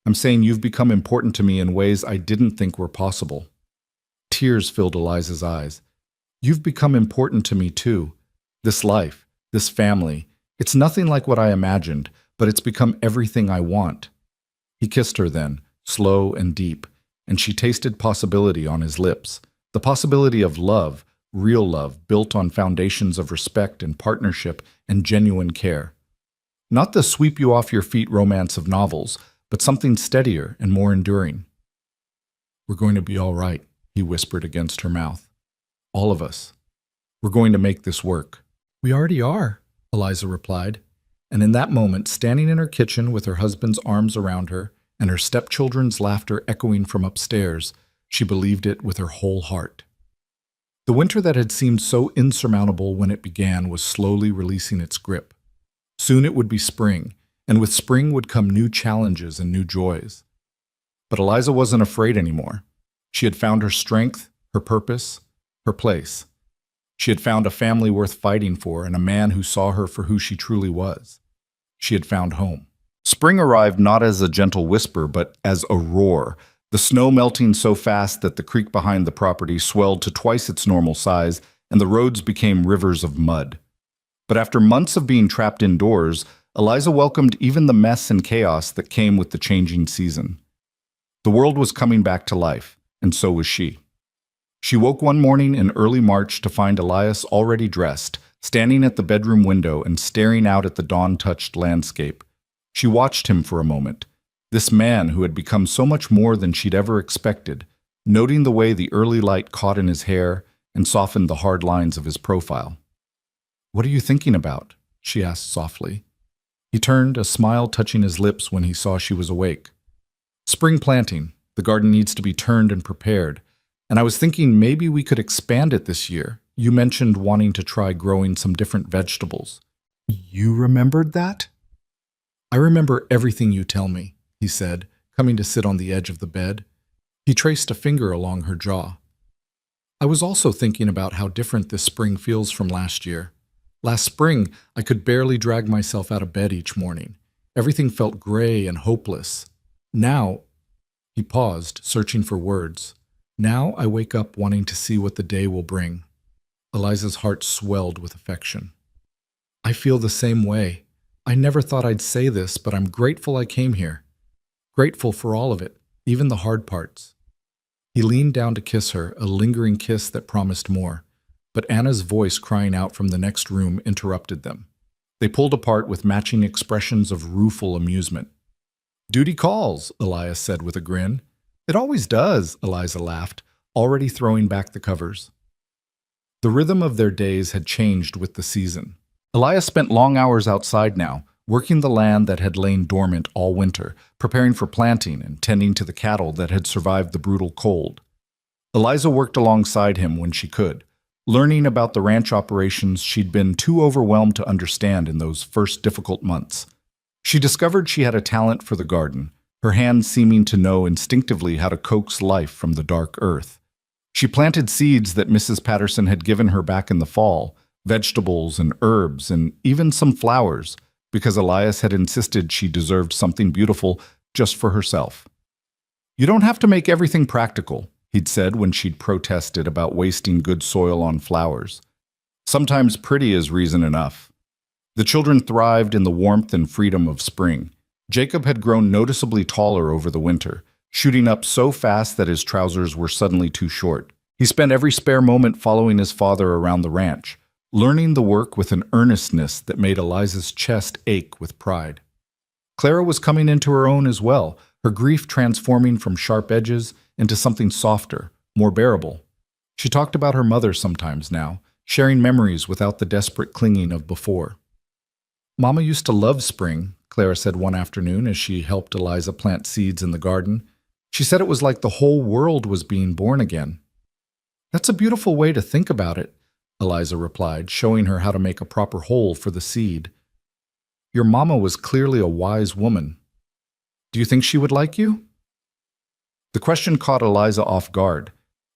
Speaker 1: I'm saying you've become important to me in ways I didn't think were possible." Tears filled Eliza's eyes. "You've become important to me too. This life, this family, it's nothing like what I imagined, but it's become everything I want." He kissed her then, slow and deep, and she tasted possibility on his lips, the possibility of love, real love, built on foundations of respect and partnership and genuine care. Not the sweep you off your feet romance of novels, but something steadier and more enduring. "We're going to be all right," he whispered against her mouth. "All of us. We're going to make this work." "We already are," Eliza replied, and in that moment, standing in her kitchen with her husband's arms around her and her stepchildren's laughter echoing from upstairs, she believed it with her whole heart. The winter that had seemed so insurmountable when it began was slowly releasing its grip. Soon it would be spring, and with spring would come new challenges and new joys. But Eliza wasn't afraid anymore. She had found her strength, her purpose, her place. She had found a family worth fighting for and a man who saw her for who she truly was. She had found home. Spring arrived not as a gentle whisper, but as a roar, the snow melting so fast that the creek behind the property swelled to twice its normal size and the roads became rivers of mud. But after months of being trapped indoors, Eliza welcomed even the mess and chaos that came with the changing season. The world was coming back to life, and so was she. She woke one morning in early March to find Elias already dressed, standing at the bedroom window and staring out at the dawn-touched landscape. She watched him for a moment, this man who had become so much more than she'd ever expected, noting the way the early light caught in his hair and softened the hard lines of his profile. "What are you thinking about?" she asked softly. He turned, a smile touching his lips when he saw she was awake. "Spring planting. The garden needs to be turned and prepared. And I was thinking maybe we could expand it this year. You mentioned wanting to try growing some different vegetables." "You remembered that?" "I remember everything you tell me," he said, coming to sit on the edge of the bed. He traced a finger along her jaw. "I was also thinking about how different this spring feels from last year. Last spring, I could barely drag myself out of bed each morning. Everything felt gray and hopeless. Now," he paused, searching for words, "now I wake up wanting to see what the day will bring." Eliza's heart swelled with affection. "I feel the same way. I never thought I'd say this, but I'm grateful I came here. Grateful for all of it, even the hard parts." He leaned down to kiss her, a lingering kiss that promised more. But Anna's voice crying out from the next room interrupted them. They pulled apart with matching expressions of rueful amusement. "Duty calls," Elias said with a grin. "It always does," Eliza laughed, already throwing back the covers. The rhythm of their days had changed with the season. Elias spent long hours outside now, working the land that had lain dormant all winter, preparing for planting and tending to the cattle that had survived the brutal cold. Eliza worked alongside him when she could, learning about the ranch operations she'd been too overwhelmed to understand in those first difficult months. She discovered she had a talent for the garden, her hands seeming to know instinctively how to coax life from the dark earth. She planted seeds that Mrs. Patterson had given her back in the fall, vegetables and herbs and even some flowers, because Elias had insisted she deserved something beautiful just for herself. "You don't have to make everything practical," he'd said when she'd protested about wasting good soil on flowers. "Sometimes pretty is reason enough." The children thrived in the warmth and freedom of spring. Jacob had grown noticeably taller over the winter, shooting up so fast that his trousers were suddenly too short. He spent every spare moment following his father around the ranch, learning the work with an earnestness that made Eliza's chest ache with pride. Clara was coming into her own as well, her grief transforming from sharp edges into something softer, more bearable. She talked about her mother sometimes now, sharing memories without the desperate clinging of before. "Mama used to love spring," Clara said one afternoon as she helped Eliza plant seeds in the garden. "She said it was like the whole world was being born again." "That's a beautiful way to think about it," Eliza replied, showing her how to make a proper hole for the seed. "Your mama was clearly a wise woman. Do you think she would like you?" The question caught Eliza off guard.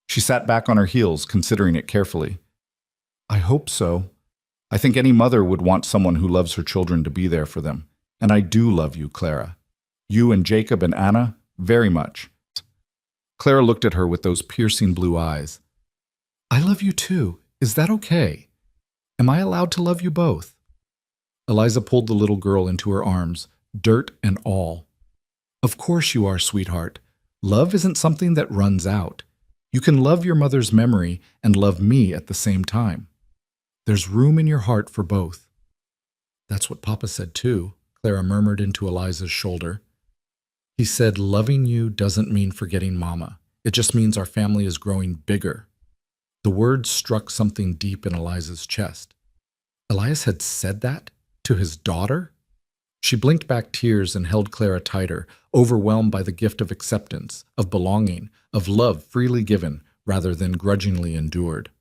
Speaker 1: She sat back on her heels, considering it carefully. "I hope so. I think any mother would want someone who loves her children to be there for them. And I do love you, Clara. You and Jacob and Anna, very much." Clara looked at her with those piercing blue eyes. "I love you too. Is that okay? Am I allowed to love you both?" Eliza pulled the little girl into her arms, dirt and all. "Of course you are, sweetheart. Love isn't something that runs out. You can love your mother's memory and love me at the same time. There's room in your heart for both." "That's what Papa said too," Clara murmured into Eliza's shoulder. "He said loving you doesn't mean forgetting Mama. It just means our family is growing bigger." The words struck something deep in Eliza's chest. Elias had said that to his daughter? She blinked back tears and held Clara tighter, overwhelmed by the gift of acceptance, of belonging, of love freely given rather than grudgingly endured.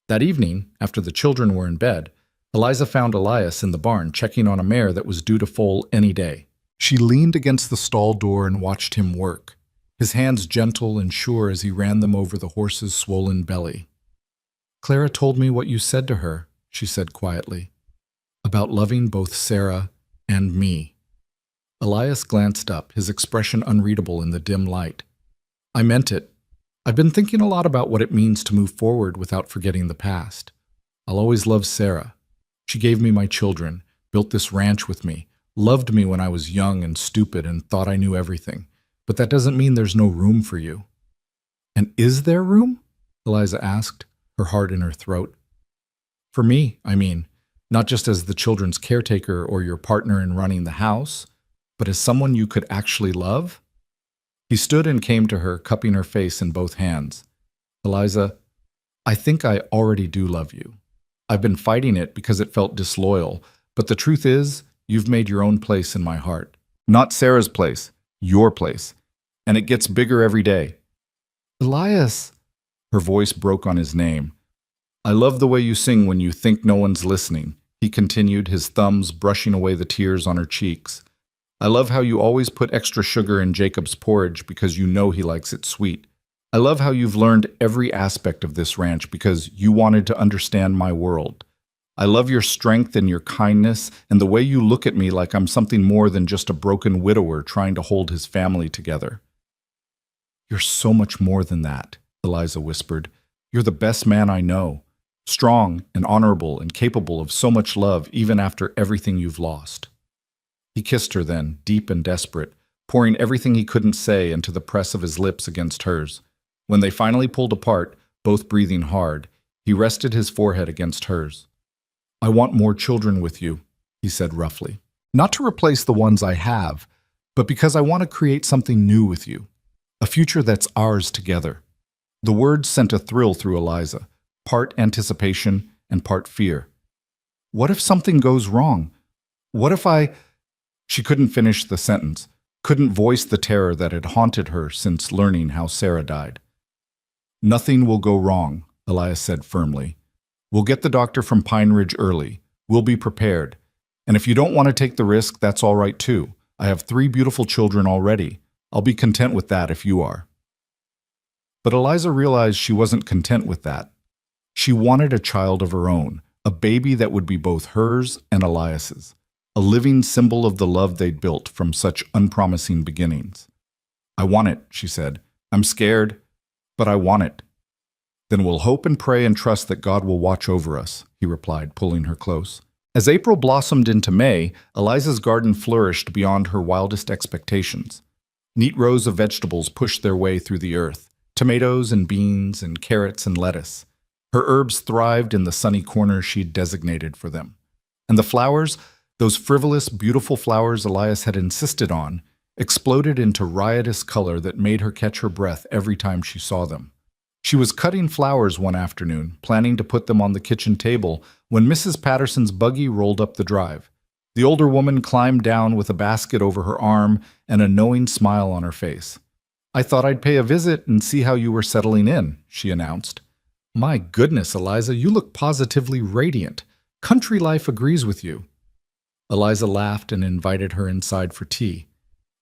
Speaker 1: That evening, after the children were in bed, Eliza found Elias in the barn checking on a mare that was due to foal any day. She leaned against the stall door and watched him work, his hands gentle and sure as he ran them over the horse's swollen belly. "Clara told me what you said to her," she said quietly, "about loving both Sarah and me." Elias glanced up, his expression unreadable in the dim light. "I meant it. I've been thinking a lot about what it means to move forward without forgetting the past. I'll always love Sarah. She gave me my children, built this ranch with me, loved me when I was young and stupid and thought I knew everything. But that doesn't mean there's no room for you." "And is there room?" Eliza asked, her heart in her throat. "For me, I mean, not just as the children's caretaker or your partner in running the house, but as someone you could actually love?" He stood and came to her, cupping her face in both hands. "Eliza, I think I already do love you. I've been fighting it because it felt disloyal, but the truth is, you've made your own place in my heart. Not Sarah's place, your place. And it gets bigger every day." "Elias," her voice broke on his name. "I love the way you sing when you think no one's listening," he continued, his thumbs brushing away the tears on her cheeks. "I love how you always put extra sugar in Jacob's porridge because you know he likes it sweet. I love how you've learned every aspect of this ranch because you wanted to understand my world. I love your strength and your kindness and the way you look at me like I'm something more than just a broken widower trying to hold his family together." "You're so much more than that," Eliza whispered. "You're the best man I know. Strong and honorable and capable of so much love even after everything you've lost." He kissed her then, deep and desperate, pouring everything he couldn't say into the press of his lips against hers. When they finally pulled apart, both breathing hard, he rested his forehead against hers. "I want more children with you," he said roughly. "Not to replace the ones I have, but because I want to create something new with you. A future that's ours together." The words sent a thrill through Eliza, part anticipation and part fear. What if something goes wrong? What if I... She couldn't finish the sentence, couldn't voice the terror that had haunted her since learning how Sarah died. Nothing will go wrong, Elias said firmly. We'll get the doctor from Pine Ridge early. We'll be prepared. And if you don't want to take the risk, that's all right too. I have 3 beautiful children already. I'll be content with that if you are. But Eliza realized she wasn't content with that. She wanted a child of her own, a baby that would be both hers and Elias's, a living symbol of the love they'd built from such unpromising beginnings. I want it, she said. I'm scared, but I want it. Then we'll hope and pray and trust that God will watch over us, he replied, pulling her close. As April blossomed into May, Eliza's garden flourished beyond her wildest expectations. Neat rows of vegetables pushed their way through the earth, tomatoes and beans and carrots and lettuce. Her herbs thrived in the sunny corners she'd designated for them. And the flowers, those frivolous, beautiful flowers Elias had insisted on, exploded into riotous color that made her catch her breath every time she saw them. She was cutting flowers one afternoon, planning to put them on the kitchen table, when Mrs. Patterson's buggy rolled up the drive. The older woman climbed down with a basket over her arm and a knowing smile on her face. I thought I'd pay a visit and see how you were settling in, she announced. My goodness, Eliza, you look positively radiant. Country life agrees with you. Eliza laughed and invited her inside for tea.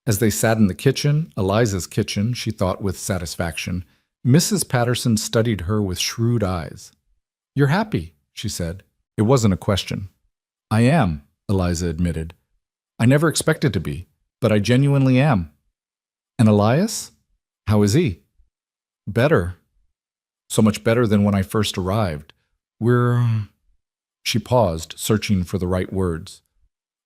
Speaker 1: As they sat in the kitchen, Eliza's kitchen, she thought with satisfaction, Mrs. Patterson studied her with shrewd eyes. You're happy, she said. It wasn't a question. I am, Eliza admitted. I never expected to be, but I genuinely am. And Elias? How is he? Better. So much better than when I first arrived. She paused, searching for the right words.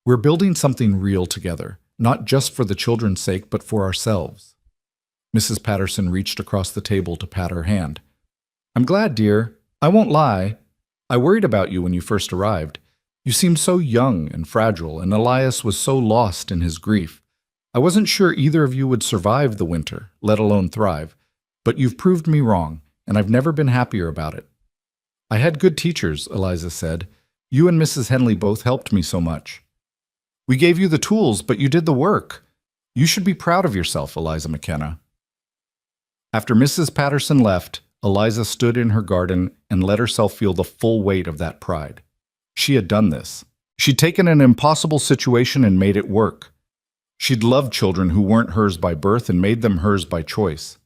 Speaker 1: We're building something real together, not just for the children's sake, but for ourselves. Mrs. Patterson reached across the table to pat her hand. I'm glad, dear. I won't lie. I worried about you when you first arrived. You seemed so young and fragile, and Elias was so lost in his grief. I wasn't sure either of you would survive the winter, let alone thrive, but you've proved me wrong, and I've never been happier about it. I had good teachers, Eliza said. You and Mrs. Henley both helped me so much. We gave you the tools, but you did the work. You should be proud of yourself, Eliza McKenna. After Mrs. Patterson left, Eliza stood in her garden and let herself feel the full weight of that pride. She had done this. She'd taken an impossible situation and made it work. She'd loved children who weren't hers by birth and made them hers by choice.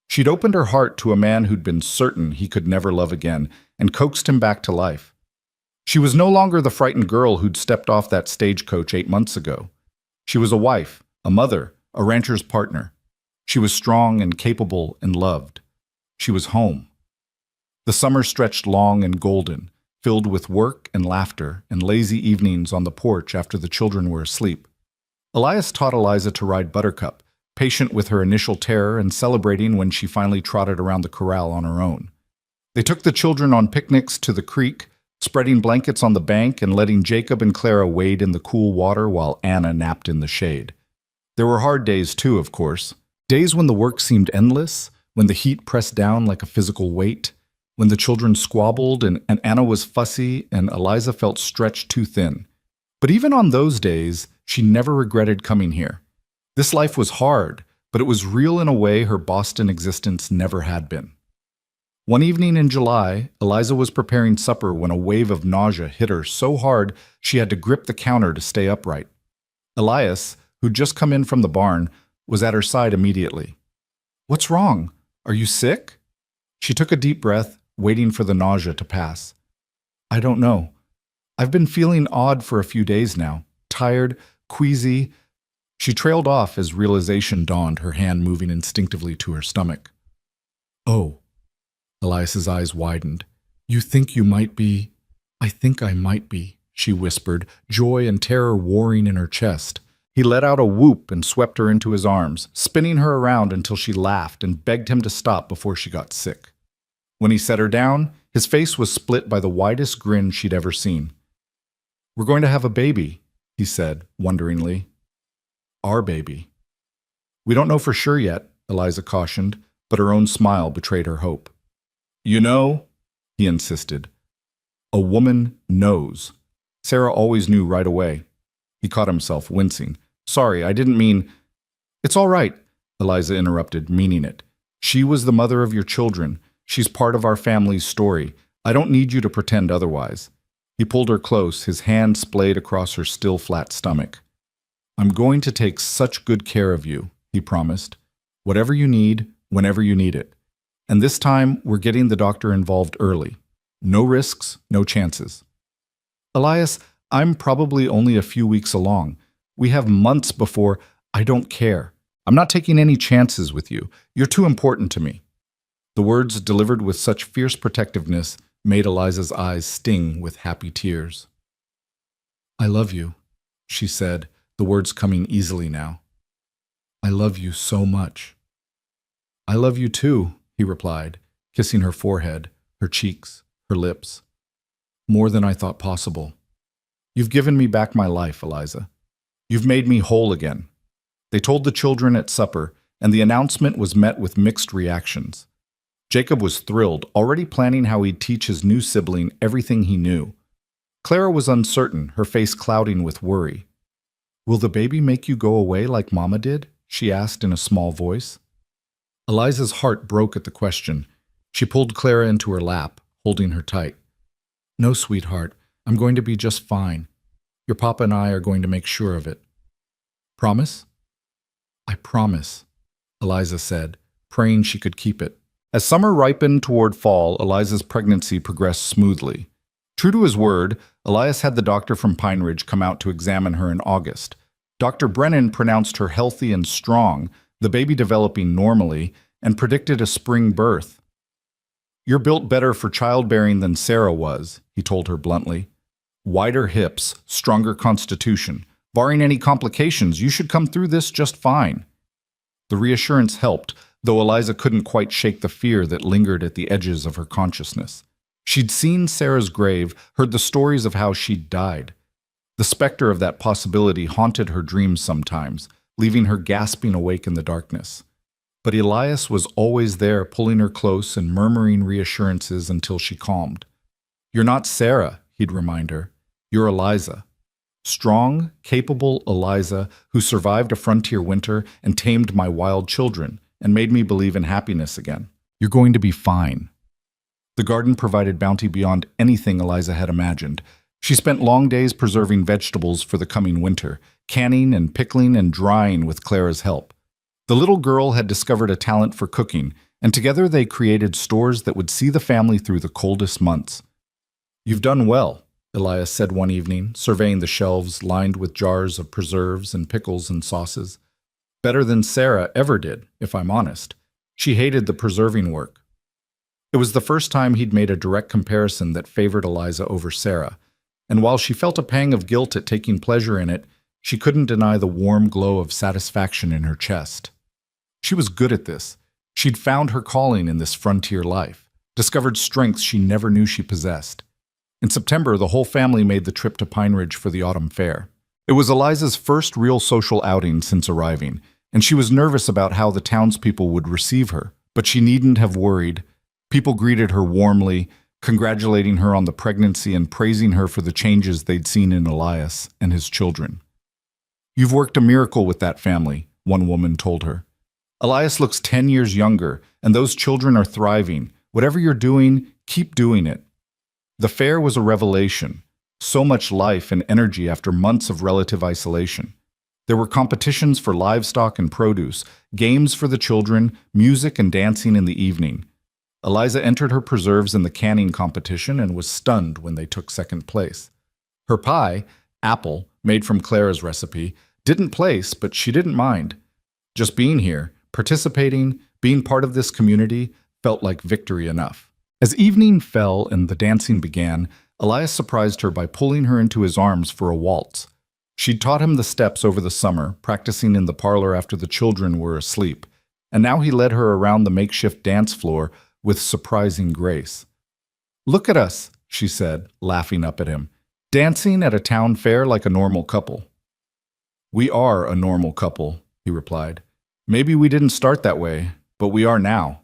Speaker 1: She'd opened her heart to a man who'd been certain he could never love again and coaxed him back to life. She was no longer the frightened girl who'd stepped off that stagecoach 8 months ago. She was a wife, a mother, a rancher's partner. She was strong and capable and loved. She was home. The summer stretched long and golden, filled with work and laughter and lazy evenings on the porch after the children were asleep. Elias taught Eliza to ride Buttercup, patient with her initial terror and celebrating when she finally trotted around the corral on her own. They took the children on picnics to the creek, spreading blankets on the bank and letting Jacob and Clara wade in the cool water while Anna napped in the shade. There were hard days too, of course. Days when the work seemed endless, when the heat pressed down like a physical weight, when the children squabbled and Anna was fussy and Eliza felt stretched too thin. But even on those days, she never regretted coming here. This life was hard, but it was real in a way her Boston existence never had been. One evening in July, Eliza was preparing supper when a wave of nausea hit her so hard she had to grip the counter to stay upright. Elias, who'd just come in from the barn, was at her side immediately. What's wrong? Are you sick? She took a deep breath, waiting for the nausea to pass. I don't know. I've been feeling odd for a few days now. Tired, queasy. She trailed off as realization dawned, her hand moving instinctively to her stomach. Oh. Elias's eyes widened. You think you might be? I think I might be, she whispered, joy and terror warring in her chest. He let out a whoop and swept her into his arms, spinning her around until she laughed and begged him to stop before she got sick. When he set her down, his face was split by the widest grin she'd ever seen. We're going to have a baby, he said, wonderingly. Our baby. We don't know for sure yet, Eliza cautioned, but her own smile betrayed her hope. You know, he insisted. A woman knows. Sarah always knew right away. He caught himself, wincing. Sorry, I didn't mean... It's all right, Eliza interrupted, meaning it. She was the mother of your children. She's part of our family's story. I don't need you to pretend otherwise. He pulled her close, his hand splayed across her still flat stomach. I'm going to take such good care of you, he promised. Whatever you need, whenever you need it. And this time, we're getting the doctor involved early. No risks, no chances. Elias, I'm probably only a few weeks along. We have months before... I don't care. I'm not taking any chances with you. You're too important to me. The words, delivered with such fierce protectiveness, made Eliza's eyes sting with happy tears. I love you, she said, the words coming easily now. I love you so much. I love you too, he replied, kissing her forehead, her cheeks, her lips. More than I thought possible. You've given me back my life, Eliza. You've made me whole again. They told the children at supper, and the announcement was met with mixed reactions. Jacob was thrilled, already planning how he'd teach his new sibling everything he knew. Clara was uncertain, her face clouding with worry. Will the baby make you go away like Mama did? She asked in a small voice. Eliza's heart broke at the question. She pulled Clara into her lap, holding her tight. No, sweetheart, I'm going to be just fine. Your papa and I are going to make sure of it. Promise? I promise, Eliza said, praying she could keep it. As summer ripened toward fall, Eliza's pregnancy progressed smoothly. True to his word, Elias had the doctor from Pine Ridge come out to examine her in August. Dr. Brennan pronounced her healthy and strong, the baby developing normally, and predicted a spring birth. You're built better for childbearing than Sarah was, he told her bluntly. Wider hips, stronger constitution. Barring any complications, you should come through this just fine. The reassurance helped, though Eliza couldn't quite shake the fear that lingered at the edges of her consciousness. She'd seen Sarah's grave, heard the stories of how she'd died. The specter of that possibility haunted her dreams sometimes, leaving her gasping awake in the darkness. But Elias was always there, pulling her close and murmuring reassurances until she calmed. You're not Sarah, he'd remind her. You're Eliza. Strong, capable Eliza, who survived a frontier winter and tamed my wild children and made me believe in happiness again. You're going to be fine. The garden provided bounty beyond anything Eliza had imagined. She spent long days preserving vegetables for the coming winter, canning and pickling and drying with Clara's help. The little girl had discovered a talent for cooking, and together they created stores that would see the family through the coldest months. You've done well, Elias said one evening, surveying the shelves lined with jars of preserves and pickles and sauces. Better than Sarah ever did, if I'm honest. She hated the preserving work. It was the first time he'd made a direct comparison that favored Eliza over Sarah, and while she felt a pang of guilt at taking pleasure in it, she couldn't deny the warm glow of satisfaction in her chest. She was good at this. She'd found her calling in this frontier life, discovered strengths she never knew she possessed. In September, the whole family made the trip to Pine Ridge for the autumn fair. It was Eliza's first real social outing since arriving, and she was nervous about how the townspeople would receive her, but she needn't have worried. People greeted her warmly, congratulating her on the pregnancy and praising her for the changes they'd seen in Elias and his children. You've worked a miracle with that family, one woman told her. Elias looks 10 years younger, and those children are thriving. Whatever you're doing, keep doing it. The fair was a revelation. So much life and energy after months of relative isolation. There were competitions for livestock and produce, games for the children, music and dancing in the evening. Eliza entered her preserves in the canning competition and was stunned when they took second place. Her pie, apple, made from Clara's recipe, didn't place, but she didn't mind. Just being here, participating, being part of this community, felt like victory enough. As evening fell and the dancing began, Elias surprised her by pulling her into his arms for a waltz. She'd taught him the steps over the summer, practicing in the parlor after the children were asleep, and now he led her around the makeshift dance floor with surprising grace. Look at us, she said, laughing up at him, dancing at a town fair like a normal couple. We are a normal couple, he replied. Maybe we didn't start that way, but we are now.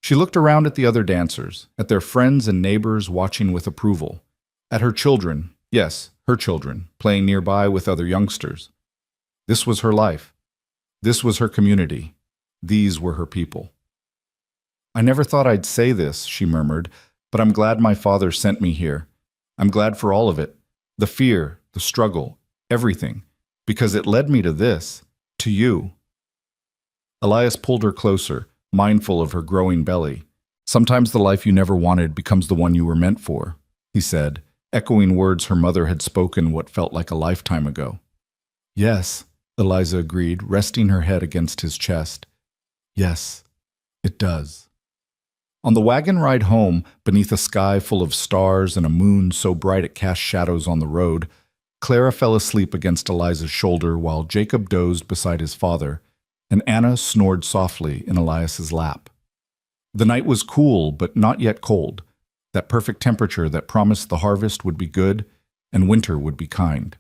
Speaker 1: She looked around at the other dancers, at their friends and neighbors watching with approval, at her children, Yes, her children, playing nearby with other youngsters. This was her life. This was her community. These were her people. I never thought I'd say this, she murmured, but I'm glad my father sent me here. I'm glad for all of it. The fear, the struggle, everything. Because it led me to this, to you. Elias pulled her closer, mindful of her growing belly. Sometimes the life you never wanted becomes the one you were meant for, he said, echoing words her mother had spoken what felt like a lifetime ago. Yes, Eliza agreed, resting her head against his chest. Yes, it does. On the wagon ride home, beneath a sky full of stars and a moon so bright it cast shadows on the road, Clara fell asleep against Eliza's shoulder while Jacob dozed beside his father, and Anna snored softly in Elias's lap. The night was cool, but not yet cold, that perfect temperature that promised the harvest would be good and winter would be kind.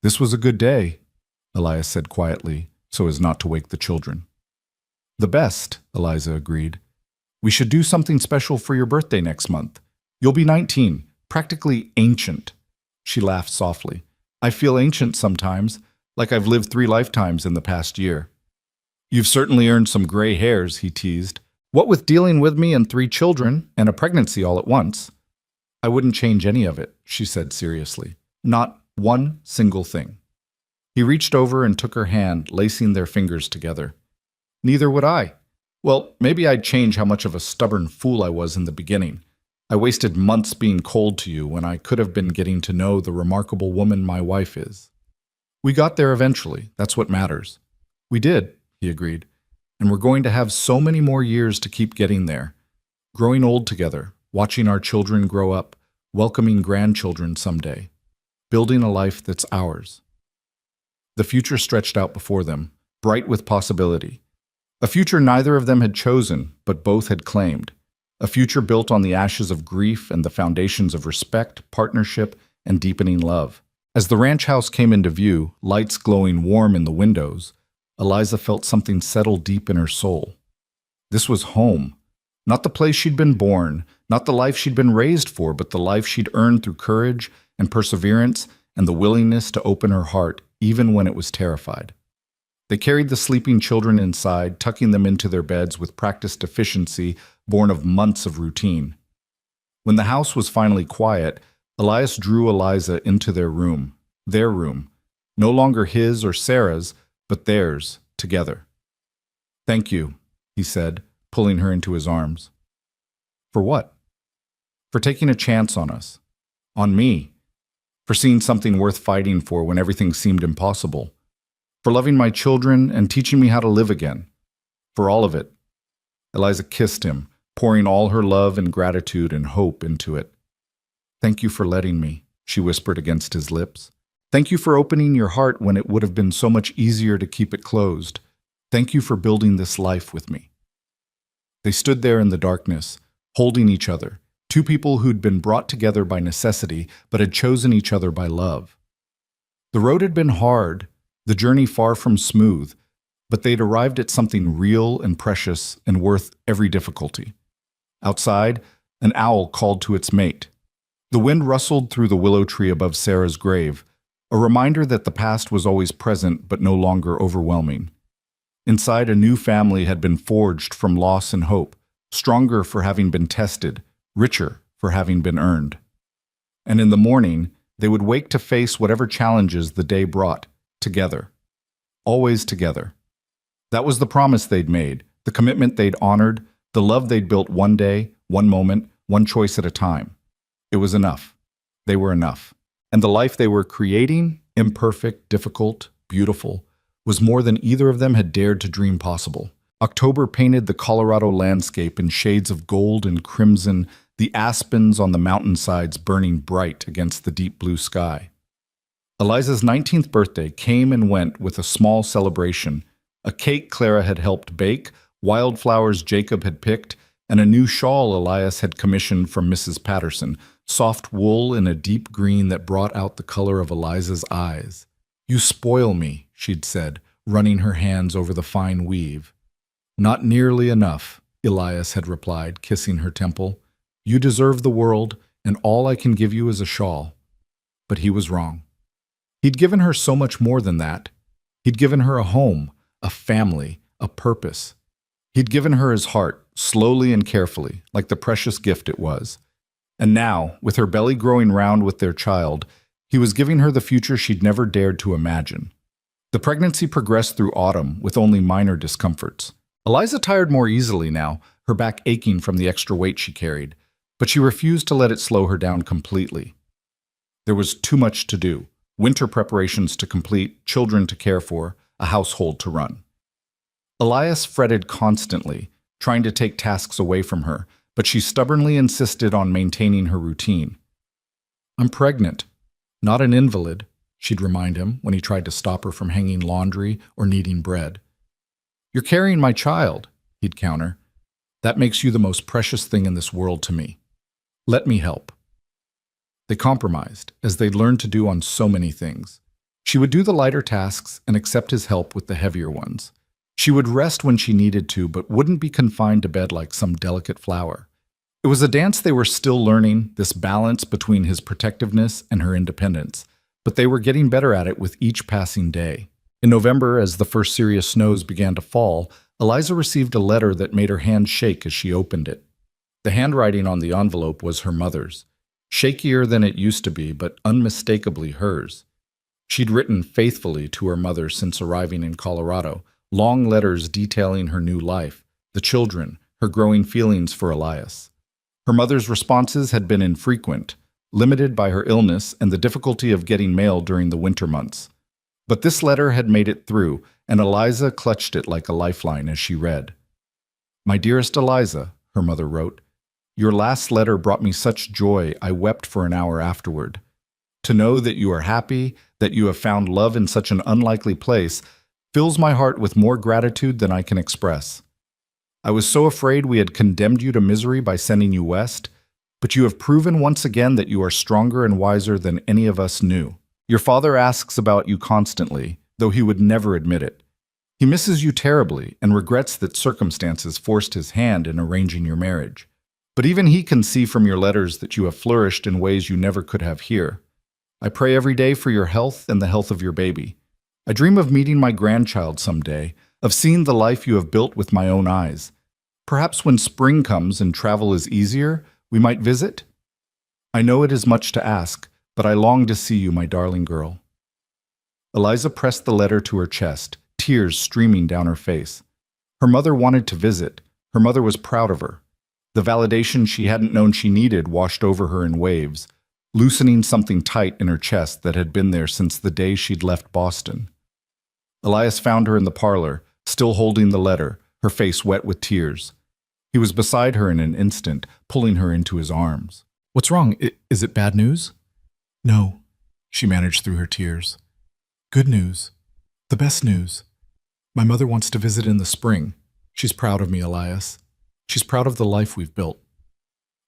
Speaker 1: This was a good day, Elias said quietly, so as not to wake the children. The best, Eliza agreed. We should do something special for your birthday next month. You'll be 19, practically ancient. She laughed softly. I feel ancient sometimes, like I've lived 3 lifetimes in the past year. You've certainly earned some gray hairs, he teased. What with dealing with me and 3 children and a pregnancy all at once? I wouldn't change any of it, she said seriously. Not one single thing. He reached over and took her hand, lacing their fingers together. Neither would I. Well, maybe I'd change how much of a stubborn fool I was in the beginning. I wasted months being cold to you when I could have been getting to know the remarkable woman my wife is. We got there eventually. That's what matters. We did, he agreed. And we're going to have so many more years to keep getting there. Growing old together, watching our children grow up, welcoming grandchildren someday. Building a life that's ours. The future stretched out before them, bright with possibility. A future neither of them had chosen, but both had claimed. A future built on the ashes of grief and the foundations of respect, partnership, and deepening love. As the ranch house came into view, lights glowing warm in the windows, Eliza felt something settle deep in her soul. This was home. Not the place she'd been born, not the life she'd been raised for, but the life she'd earned through courage and perseverance and the willingness to open her heart even when it was terrified. They carried the sleeping children inside, tucking them into their beds with practiced efficiency born of months of routine. When the house was finally quiet, Elias drew Eliza into their room, no longer his or Sarah's, but theirs, together. Thank you, he said, pulling her into his arms. For what? For taking a chance on us. On me. For seeing something worth fighting for when everything seemed impossible. For loving my children and teaching me how to live again. For all of it. Eliza kissed him, pouring all her love and gratitude and hope into it. Thank you for letting me, she whispered against his lips. Thank you for opening your heart when it would have been so much easier to keep it closed. Thank you for building this life with me. They stood there in the darkness, holding each other, 2 people who'd been brought together by necessity but had chosen each other by love. The road had been hard, the journey far from smooth, but they'd arrived at something real and precious and worth every difficulty. Outside, an owl called to its mate. The wind rustled through the willow tree above Sarah's grave, a reminder that the past was always present but no longer overwhelming. Inside, a new family had been forged from loss and hope, stronger for having been tested, richer for having been earned. And in the morning, they would wake to face whatever challenges the day brought, together. Always together. That was the promise they'd made, the commitment they'd honored, the love they'd built one day, one moment, one choice at a time. It was enough. They were enough. And the life they were creating, imperfect, difficult, beautiful, was more than either of them had dared to dream possible. October painted the Colorado landscape in shades of gold and crimson, the aspens on the mountainsides burning bright against the deep blue sky. Eliza's 19th birthday came and went with a small celebration, a cake Clara had helped bake, wildflowers Jacob had picked, and a new shawl Elias had commissioned from Mrs. Patterson, soft wool in a deep green that brought out the color of Eliza's eyes. You spoil me, she'd said, running her hands over the fine weave. Not nearly enough, Elias had replied, kissing her temple. You deserve the world, and all I can give you is a shawl.
Speaker 2: but he was wrong. He'd given her so much more than that. He'd given her a home, a family, a purpose. He'd given her his heart, slowly and carefully, like the precious gift it was. And now, with her belly growing round with their child, he was giving her the future she'd never dared to imagine. The pregnancy progressed through autumn with only minor discomforts. Eliza tired more easily now, her back aching from the extra weight she carried, but she refused to let it slow her down completely. There was too much to do. Winter preparations to complete, children to care for, a household to run. Elias fretted constantly, trying to take tasks away from her, but she stubbornly insisted on maintaining her routine. "I'm pregnant, not an invalid," she'd remind him when he tried to stop her from hanging laundry or kneading bread. "You're carrying my child," he'd counter. "That makes you the most precious thing in this world to me. Let me help." They compromised, as they'd learned to do on so many things. She would do the lighter tasks and accept his help with the heavier ones. She would rest when she needed to, but wouldn't be confined to bed like some delicate flower. It was a dance they were still learning, this balance between his protectiveness and her independence, but they were getting better at it with each passing day. In November, as the first serious snows began to fall, Eliza received a letter that made her hand shake as she opened it. The handwriting on the envelope was her mother's. Shakier than it used to be, but unmistakably hers. She'd written faithfully to her mother since arriving in Colorado, long letters detailing her new life, the children, her growing feelings for Elias. Her mother's responses had been infrequent, limited by her illness and the difficulty of getting mail during the winter months. But this letter had made it through, and Eliza clutched it like a lifeline as she read. "My dearest Eliza," her mother wrote, "your last letter brought me such joy I wept for an hour afterward. To know that you are happy, that you have found love in such an unlikely place, fills my heart with more gratitude than I can express. I was so afraid we had condemned you to misery by sending you west, but you have proven once again that you are stronger and wiser than any of us knew. Your father asks about you constantly, though he would never admit it. He misses you terribly and regrets that circumstances forced his hand in arranging your marriage. But even he can see from your letters that you have flourished in ways you never could have here. I pray every day for your health and the health of your baby. I dream of meeting my grandchild someday, of seeing the life you have built with my own eyes. Perhaps when spring comes and travel is easier, we might visit? I know it is much to ask, but I long to see you, my darling girl." Eliza pressed the letter to her chest, tears streaming down her face. Her mother wanted to visit. Her mother was proud of her. The validation she hadn't known she needed washed over her in waves, loosening something tight in her chest that had been there since the day she'd left Boston. Elias found her in the parlor, still holding the letter, her face wet with tears. He was beside her in an instant, pulling her into his arms. "What's wrong? Is it bad news?" "No," she managed through her tears. "Good news. The best news. My mother wants to visit in the spring. She's proud of me, Elias. She's proud of the life we've built."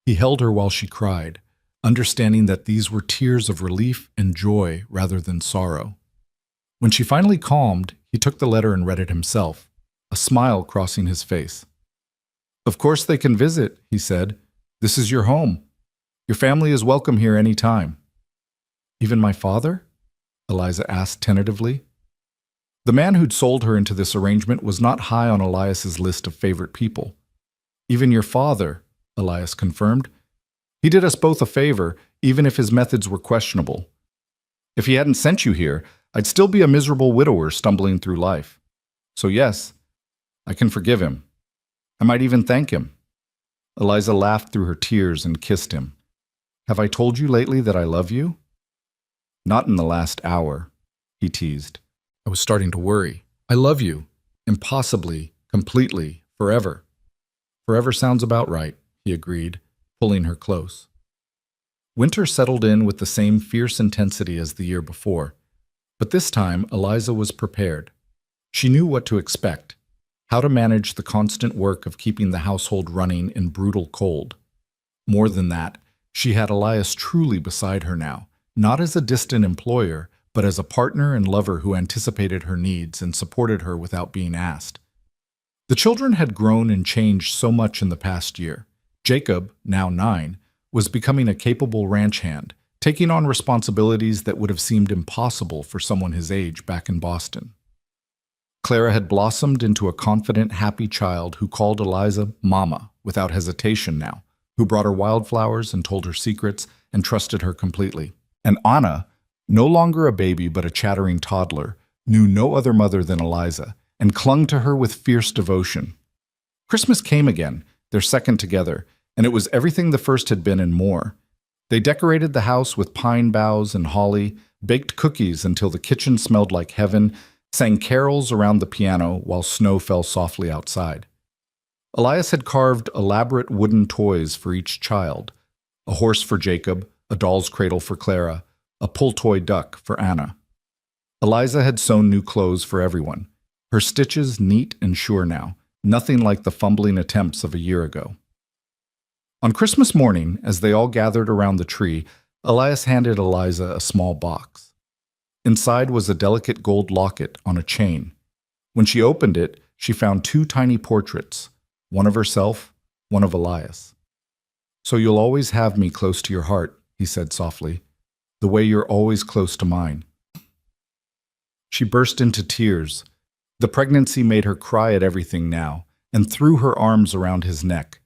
Speaker 2: He held her while she cried, understanding that these were tears of relief and joy rather than sorrow. When she finally calmed, he took the letter and read it himself, a smile crossing his face. "Of course they can visit," he said. "This is your home. Your family is welcome here any time." "Even my father?" Eliza asked tentatively. The man who'd sold her into this arrangement was not high on Elias's list of favorite people. "Even your father," Elias confirmed. "He did us both a favor, even if his methods were questionable. If he hadn't sent you here, I'd still be a miserable widower stumbling through life. So yes, I can forgive him. I might even thank him." Eliza laughed through her tears and kissed him. "Have I told you lately that I love you?" "Not in the last hour," he teased. "I was starting to worry. I love you. Impossibly, completely, forever." "Forever sounds about right," he agreed, pulling her close. Winter settled in with the same fierce intensity as the year before, but this time Eliza was prepared. She knew what to expect, how to manage the constant work of keeping the household running in brutal cold. More than that, she had Elias truly beside her now, not as a distant employer, but as a partner and lover who anticipated her needs and supported her without being asked. The children had grown and changed so much in the past year. Jacob, now 9, was becoming a capable ranch hand,
Speaker 1: taking on responsibilities that would have seemed impossible for someone his age back in Boston. Clara had blossomed into a confident, happy child who called Eliza Mama without hesitation now, who brought her wildflowers and told her secrets and trusted her completely. And Anna, no longer a baby but a chattering toddler, knew no other mother than Eliza and clung to her with fierce devotion. Christmas came again, their second together, and it was everything the first had been and more. They decorated the house with pine boughs and holly, baked cookies until the kitchen smelled like heaven, sang carols around the piano while snow fell softly outside. Elias had carved elaborate wooden toys for each child, a horse for Jacob, a doll's cradle for Clara, a pull toy duck for Anna. Eliza had sewn new clothes for everyone, her stitches neat and sure now, nothing like the fumbling attempts of a year ago. On Christmas morning, as they all gathered around the tree, Elias handed Eliza a small box. Inside was a delicate gold locket on a chain. When she opened it, she found two tiny portraits, one of herself, one of Elias. "So you'll always have me close to your heart," he said softly, "the way you're always close to mine." She burst into tears. The pregnancy made her cry at everything now, and threw her arms around his neck.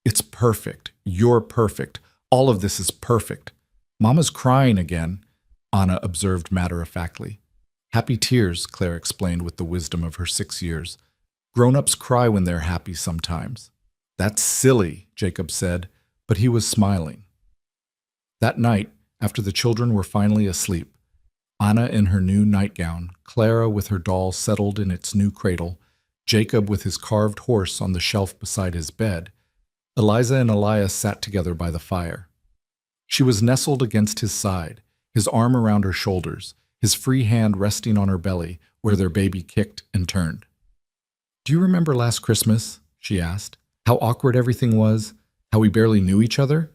Speaker 1: "It's perfect. You're perfect. All of this is perfect." "Mama's crying again," Anna observed matter-of-factly. "Happy tears," Claire explained with the wisdom of her 6 years. "Grown-ups cry when they're happy sometimes." "That's silly," Jacob said, but he was smiling. That night, after the children were finally asleep, Anna in her new nightgown, Clara with her doll settled in its new cradle, Jacob with his carved horse on the shelf beside his bed, Eliza and Elias sat together by the fire. She was nestled against his side, his arm around her shoulders, his free hand resting on her belly where their baby kicked and turned. "Do you remember last Christmas?" she asked. "How awkward everything was? How we barely knew each other?"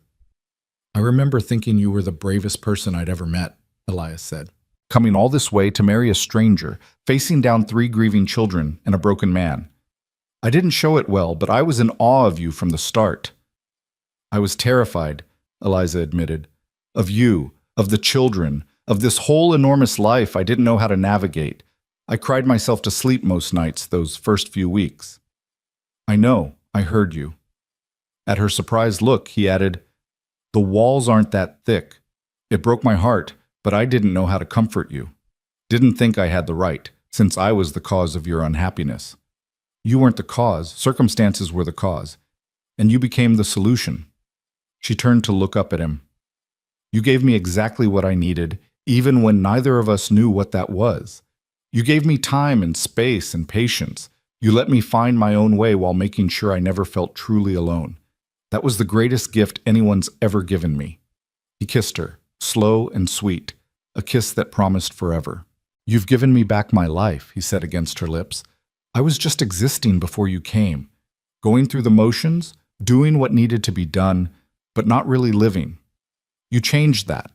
Speaker 1: "I remember thinking you were the bravest person I'd ever met," Elias said. "Coming all this way to marry a stranger, facing down 3 grieving children and a broken man. I didn't show it well, but I was in awe of you from the start." "I was terrified," Eliza admitted. "Of you, of the children, of this whole enormous life I didn't know how to navigate. I cried myself to sleep most nights those first few weeks." "I know, I heard you." At her surprised look, he added, "The walls aren't that thick. It broke my heart, but I didn't know how to comfort you. Didn't think I had the right, since I was the cause of your unhappiness. You weren't the cause, circumstances were the cause, and you became the solution." She turned to look up at him. "You gave me exactly what I needed, even when neither of us knew what that was. You gave me time and space and patience. You let me find my own way while making sure I never felt truly alone. That was the greatest gift anyone's ever given me." He kissed her, slow and sweet, a kiss that promised forever. "You've given me back my life," he said against her lips. "I was just existing before you came, going through the motions, doing what needed to be done, but not really living. You changed that.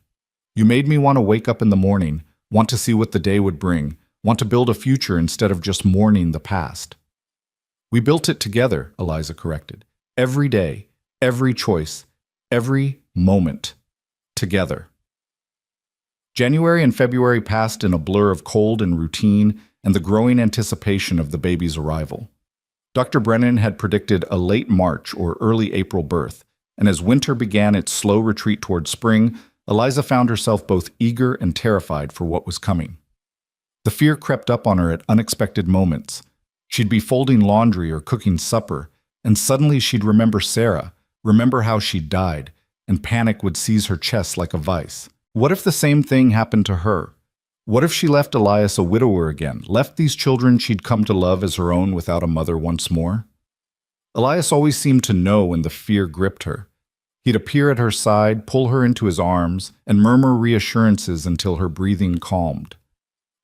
Speaker 1: You made me want to wake up in the morning, want to see what the day would bring, want to build a future instead of just mourning the past." "We built it together," Eliza corrected. "Every day, every choice, every moment. Together." January and February passed in a blur of cold and routine and the growing anticipation of the baby's arrival. Dr. Brennan had predicted a late March or early April birth, and as winter began its slow retreat toward spring, Eliza found herself both eager and terrified for what was coming. The fear crept up on her at unexpected moments. She'd be folding laundry or cooking supper, and suddenly she'd remember Sarah, remember how she'd died, and panic would seize her chest like a vice. What if the same thing happened to her? What if she left Elias a widower again, left these children she'd come to love as her own without a mother once more? Elias always seemed to know when the fear gripped her. He'd appear at her side, pull her into his arms, and murmur reassurances until her breathing calmed.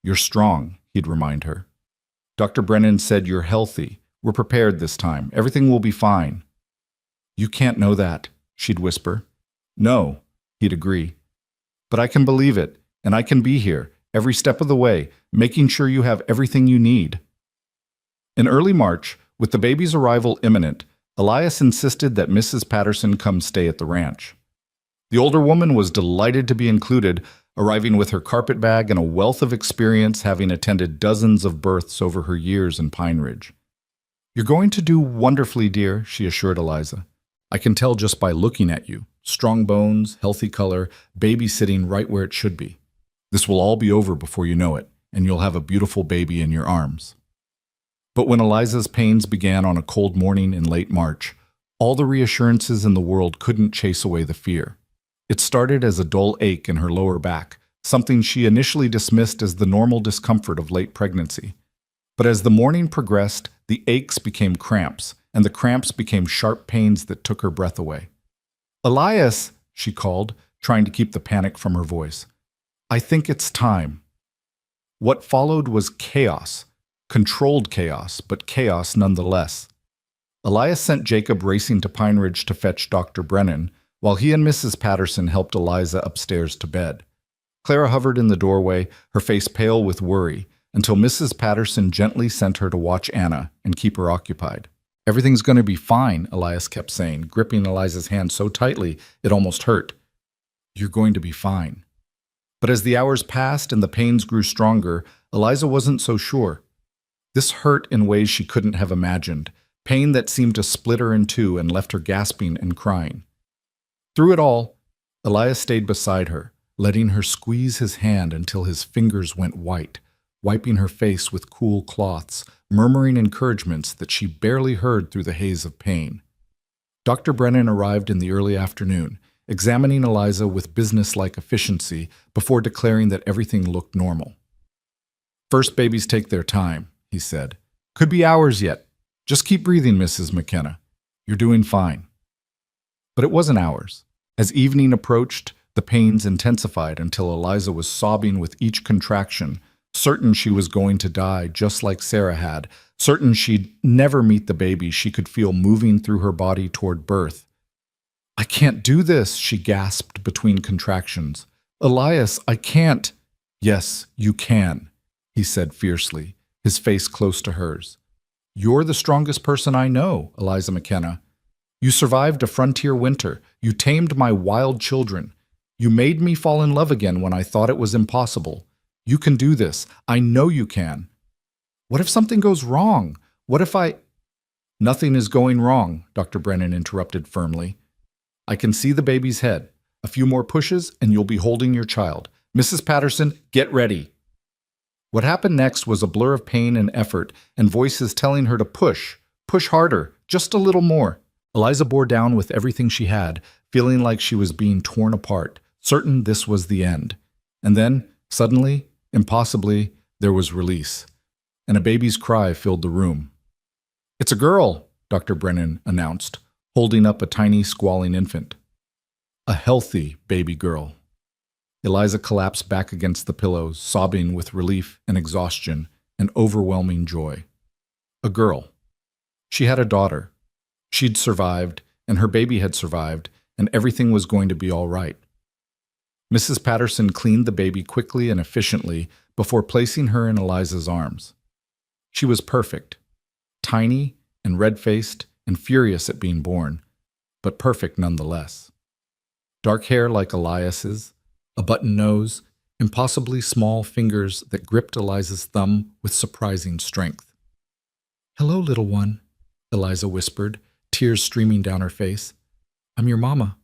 Speaker 1: "You're strong," he'd remind her. "Dr. Brennan said you're healthy. We're prepared this time. Everything will be fine." "You can't know that," she'd whisper. "No," he'd agree. "But I can believe it, and I can be here, every step of the way, making sure you have everything you need." In early March, with the baby's arrival imminent, Elias insisted that Mrs. Patterson come stay at the ranch. The older woman was delighted to be included, arriving with her carpet bag and a wealth of experience, having attended dozens of births over her years in Pine Ridge. "You're going to do wonderfully, dear," she assured Eliza. "I can tell just by looking at you. Strong bones, healthy color, baby sitting right where it should be. This will all be over before you know it, and you'll have a beautiful baby in your arms." But when Eliza's pains began on a cold morning in late March, all the reassurances in the world couldn't chase away the fear. It started as a dull ache in her lower back, something she initially dismissed as the normal discomfort of late pregnancy. But as the morning progressed, the aches became cramps, and the cramps became sharp pains that took her breath away. "Elias," she called, trying to keep the panic from her voice. "I think it's time." What followed was chaos, controlled chaos, but chaos nonetheless. Elias sent Jacob racing to Pine Ridge to fetch Dr. Brennan, while he and Mrs. Patterson helped Eliza upstairs to bed. Clara hovered in the doorway, her face pale with worry, until Mrs. Patterson gently sent her to watch Anna and keep her occupied. "Everything's going to be fine," Elias kept saying, gripping Eliza's hand so tightly it almost hurt. "You're going to be fine." But as the hours passed and the pains grew stronger, Eliza wasn't so sure. This hurt in ways she couldn't have imagined, pain that seemed to split her in two and left her gasping and crying. Through it all, Elias stayed beside her, letting her squeeze his hand until his fingers went white, wiping her face with cool cloths, murmuring encouragements that she barely heard through the haze of pain. Dr. Brennan arrived in the early afternoon, examining Eliza with businesslike efficiency before declaring that everything looked normal. "First babies take their time," he said. "Could be hours yet. Just keep breathing, Mrs. McKenna. You're doing fine." But it wasn't hours. As evening approached, the pains intensified until Eliza was sobbing with each contraction, certain she was going to die just like Sarah had, certain she'd never meet the baby she could feel moving through her body toward birth. "I can't do this," she gasped between contractions. "Elias, I can't." "Yes, you can," he said fiercely, his face close to hers. "You're the strongest person I know, Eliza McKenna. You survived a frontier winter. You tamed my wild children. You made me fall in love again when I thought it was impossible. You can do this. I know you can." "What if something goes wrong? What if I—" "Nothing is going wrong," Dr. Brennan interrupted firmly. "I can see the baby's head. A few more pushes and you'll be holding your child. Mrs. Patterson, get ready." What happened next was a blur of pain and effort, and voices telling her to push harder, just a little more. Eliza bore down with everything she had, feeling like she was being torn apart, certain this was the end. And then, suddenly, impossibly, there was release, and a baby's cry filled the room. "It's a girl," Dr. Brennan announced, holding up a tiny, squalling infant. A healthy baby girl. Eliza collapsed back against the pillows, sobbing with relief and exhaustion and overwhelming joy. A girl. She had a daughter. She'd survived, and her baby had survived, and everything was going to be all right. Mrs. Patterson cleaned the baby quickly and efficiently before placing her in Eliza's arms. She was perfect, tiny and red-faced and furious at being born, but perfect nonetheless. Dark hair like Elias's, a button nose, impossibly small fingers that gripped Eliza's thumb with surprising strength. "Hello, little one," Eliza whispered, tears streaming down her face. "I'm your mama.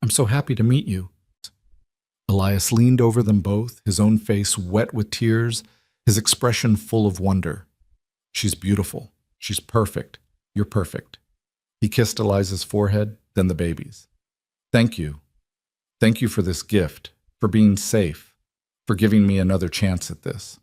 Speaker 1: I'm so happy to meet you." Elias leaned over them both, his own face wet with tears, his expression full of wonder. "She's beautiful. She's perfect. You're perfect." He kissed Eliza's forehead, then the baby's. "Thank you. Thank you for this gift, for being safe, for giving me another chance at this."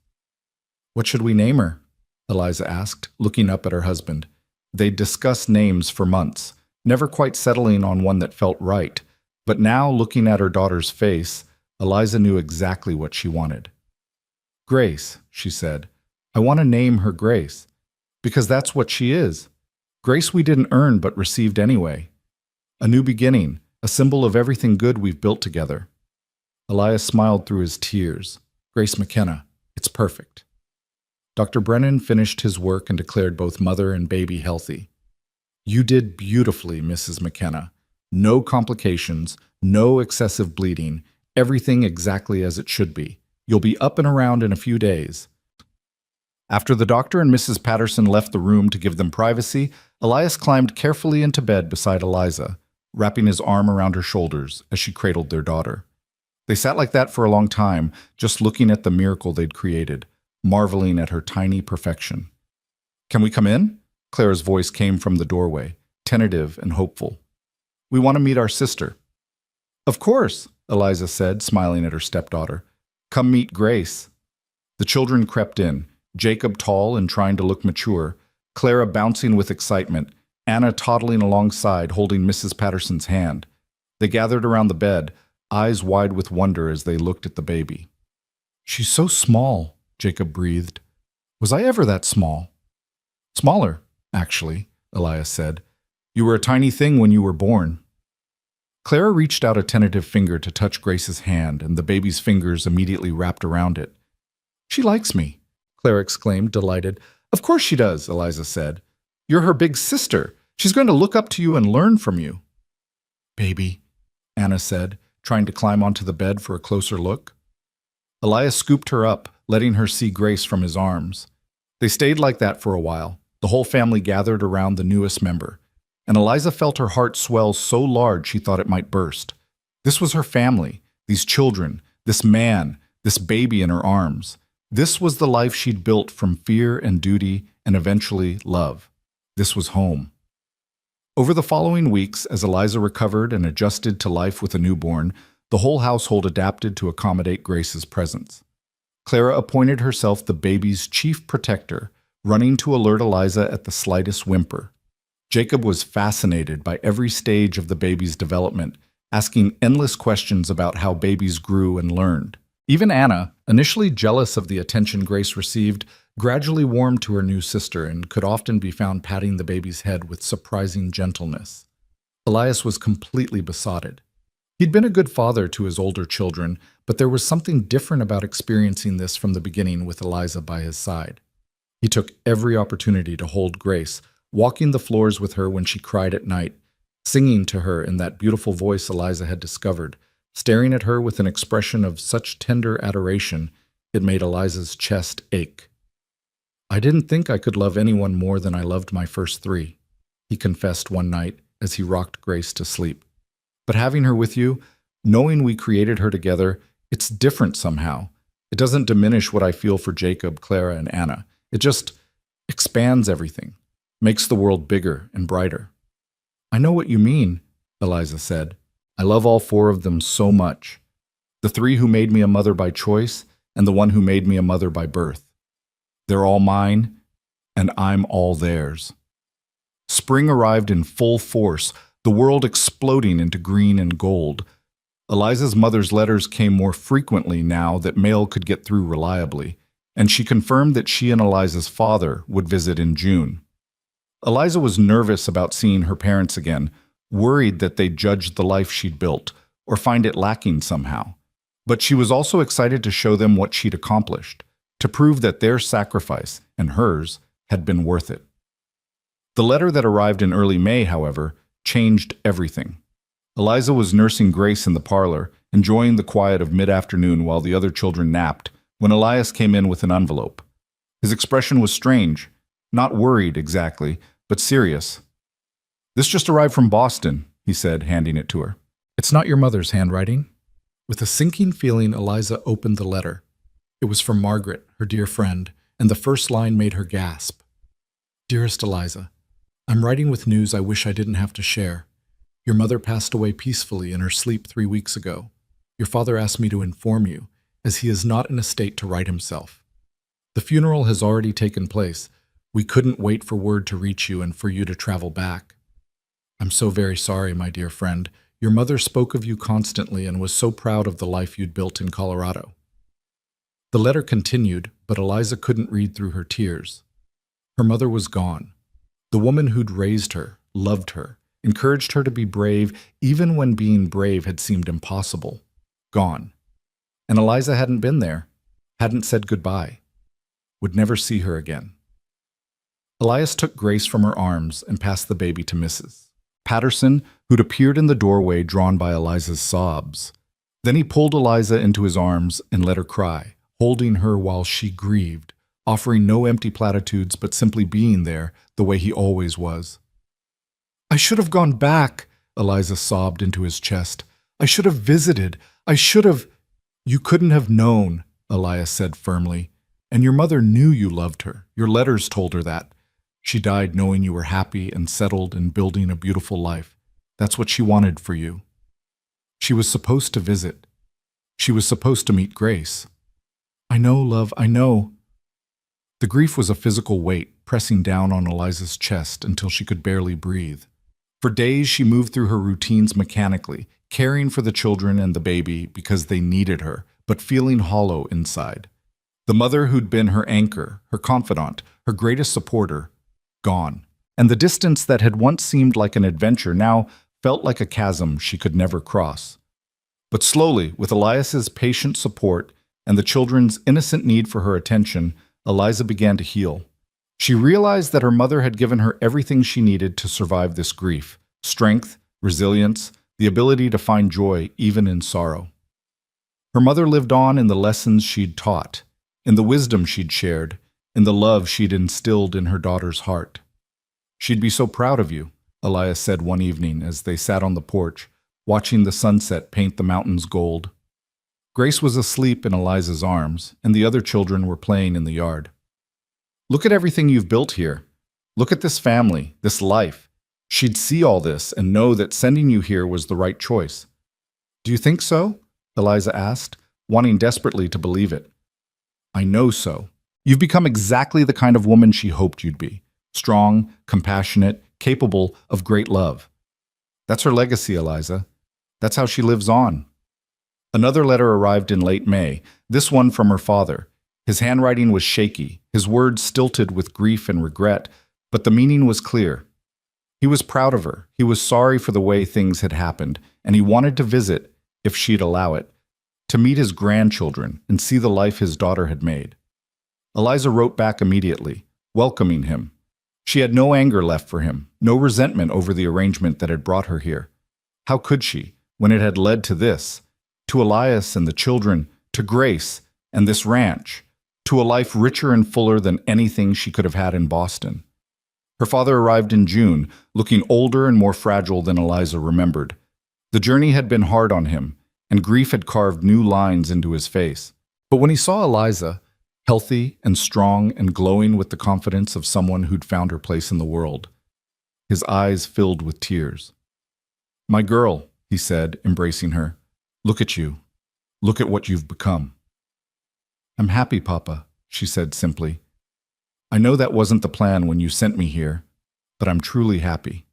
Speaker 1: "What should we name her?" Eliza asked, looking up at her husband. They'd discussed names for months, never quite settling on one that felt right, but now, looking at her daughter's face, Eliza knew exactly what she wanted. "Grace," she said. "I want to name her Grace, because that's what she is. Grace we didn't earn but received anyway. A new beginning, a symbol of everything good we've built together." Elias smiled through his tears. "Grace McKenna, it's perfect." Dr. Brennan finished his work and declared both mother and baby healthy. "You did beautifully, Mrs. McKenna. No complications,
Speaker 2: No excessive bleeding. Everything exactly as it should be. You'll be up and around in a few days.
Speaker 1: After the doctor and Mrs. Patterson left the room to give them privacy, Elias climbed carefully into bed beside Eliza, wrapping his arm around her shoulders as she cradled their daughter. They sat like that for a long time, just looking at the miracle they'd created, marveling at her tiny perfection. "Can we come in?" Clara's voice came from the doorway, tentative and hopeful. "We want to meet our sister." "Of course," Eliza said, smiling at her stepdaughter. "Come meet Grace." The children crept in, Jacob tall and trying to look mature, Clara bouncing with excitement, Anna toddling alongside, holding Mrs. Patterson's hand. They gathered around the bed, eyes wide with wonder as they looked at the baby. "She's so small," Jacob breathed. "Was I ever that small?" "Smaller, actually," Elias said. "You were a tiny thing when you were born." Clara reached out a tentative finger to touch Grace's hand, and the baby's fingers immediately wrapped around it. "She likes me," Clara exclaimed, delighted. "Of course she does," Eliza said. "You're her big sister. She's going to look up to you and learn from you." "Baby," Anna said, trying to climb onto the bed for a closer look. Elias scooped her up, letting her see Grace from his arms. They stayed like that for a while. The whole family gathered around the newest member, and Eliza felt her heart swell so large she thought it might burst. This was her family, these children, this man, this baby in her arms. This was the life she'd built from fear and duty and eventually love. This was home. Over the following weeks, as Eliza recovered and adjusted to life with a newborn, the whole household adapted to accommodate Grace's presence. Clara appointed herself the baby's chief protector, running to alert Eliza at the slightest whimper. Jacob was fascinated by every stage of the baby's development, asking endless questions about how babies grew and learned. Even Anna, initially jealous of the attention Grace received, gradually warmed to her new sister and could often be found patting the baby's head with surprising gentleness. Elias was completely besotted. He'd been a good father to his older children, but there was something different about experiencing this from the beginning with Eliza by his side. He took every opportunity to hold Grace, walking the floors with her when she cried at night, singing to her in that beautiful voice Eliza had discovered, staring at her with an expression of such tender adoration it made Eliza's chest ache. "I didn't think I could love anyone more than I loved my first three," he confessed one night as he rocked Grace to sleep. "But having her with you, knowing we created her together, it's different somehow. It doesn't diminish what I feel for Jacob, Clara, and Anna. It just expands everything, makes the world bigger and brighter." "I know what you mean," Eliza said. "I love all four of them so much. The three who made me a mother by choice and the one who made me a mother by birth. They're all mine, and I'm all theirs." Spring arrived in full force, the world exploding into green and gold. Eliza's mother's letters came more frequently now that mail could get through reliably, and she confirmed that she and Eliza's father would visit in June. Eliza was nervous about seeing her parents again, worried that they'd judge the life she'd built or find it lacking somehow. But she was also excited to show them what she'd accomplished, to prove that their sacrifice and hers had been worth it. The letter that arrived in early May, however, changed everything. Eliza was nursing Grace in the parlor, enjoying the quiet of mid-afternoon while the other children napped, when Elias came in with an envelope. His expression was strange, not worried exactly, but serious. "This just arrived from Boston," he said, handing it to her. "It's not your mother's handwriting?" With a sinking feeling, Eliza opened the letter. It was from Margaret, her dear friend, and the first line made her gasp. "Dearest Eliza, I'm writing with news I wish I didn't have to share. Your mother passed away peacefully in her sleep 3 weeks ago. Your father asked me to inform you, as he is not in a state to right himself. The funeral has already taken place. We couldn't wait for word to reach you and for you to travel back. I'm so very sorry, my dear friend. Your mother spoke of you constantly and was so proud of the life you'd built in Colorado." The letter continued, but Eliza couldn't read through her tears. Her mother was gone. The woman who'd raised her, loved her, encouraged her to be brave even when being brave had seemed impossible. Gone. And Eliza hadn't been there, hadn't said goodbye, would never see her again. Elias took Grace from her arms and passed the baby to Mrs. Patterson, who'd appeared in the doorway drawn by Eliza's sobs. Then he pulled Eliza into his arms and let her cry, holding her while she grieved, offering no empty platitudes but simply being there the way he always was. "I should have gone back," Eliza sobbed into his chest. "I should have visited. I should have—" "You couldn't have known," Elias said firmly. "And your mother knew you loved her. Your letters told her that. She died knowing you were happy and settled and building a beautiful life. That's what she wanted for you. She was supposed to visit. She was supposed to meet Grace." "I know, love, I know." The grief was a physical weight pressing down on Eliza's chest until she could barely breathe. For days she moved through her routines mechanically, caring for the children and the baby because they needed her, but feeling hollow inside. The mother who'd been her anchor, her confidant, her greatest supporter, gone. And the distance that had once seemed like an adventure now felt like a chasm she could never cross. But slowly, with Elias's patient support and the children's innocent need for her attention, Eliza began to heal. She realized that her mother had given her everything she needed to survive this grief: strength, resilience, the ability to find joy even in sorrow. Her mother lived on in the lessons she'd taught, in the wisdom she'd shared, in the love she'd instilled in her daughter's heart. "She'd be so proud of you," Elias said one evening as they sat on the porch, watching the sunset paint the mountains gold. Grace was asleep in Eliza's arms, and the other children were playing in the yard. "Look at everything you've built here. Look at this family, this life." She'd see all this and know that sending you here was the right choice. "Do you think so?" Eliza asked, wanting desperately to believe it. "I know so. You've become exactly the kind of woman she hoped you'd be. Strong, compassionate, capable of great love. That's her legacy, Eliza. That's how she lives on." Another letter arrived in late May, this one from her father. His handwriting was shaky, his words stilted with grief and regret, but the meaning was clear. He was proud of her, he was sorry for the way things had happened, and he wanted to visit, if she'd allow it, to meet his grandchildren and see the life his daughter had made. Eliza wrote back immediately, welcoming him. She had no anger left for him, no resentment over the arrangement that had brought her here. How could she, when it had led to this? To Elias and the children, to Grace and this ranch, to a life richer and fuller than anything she could have had in Boston. Her father arrived in June, looking older and more fragile than Eliza remembered. The journey had been hard on him, and grief had carved new lines into his face. But when he saw Eliza, healthy and strong and glowing with the confidence of someone who'd found her place in the world, his eyes filled with tears. "My girl," he said, embracing her, "look at you. Look at what you've become." "I'm happy, Papa," she said simply. "I know that wasn't the plan when you sent me here, but I'm truly happy."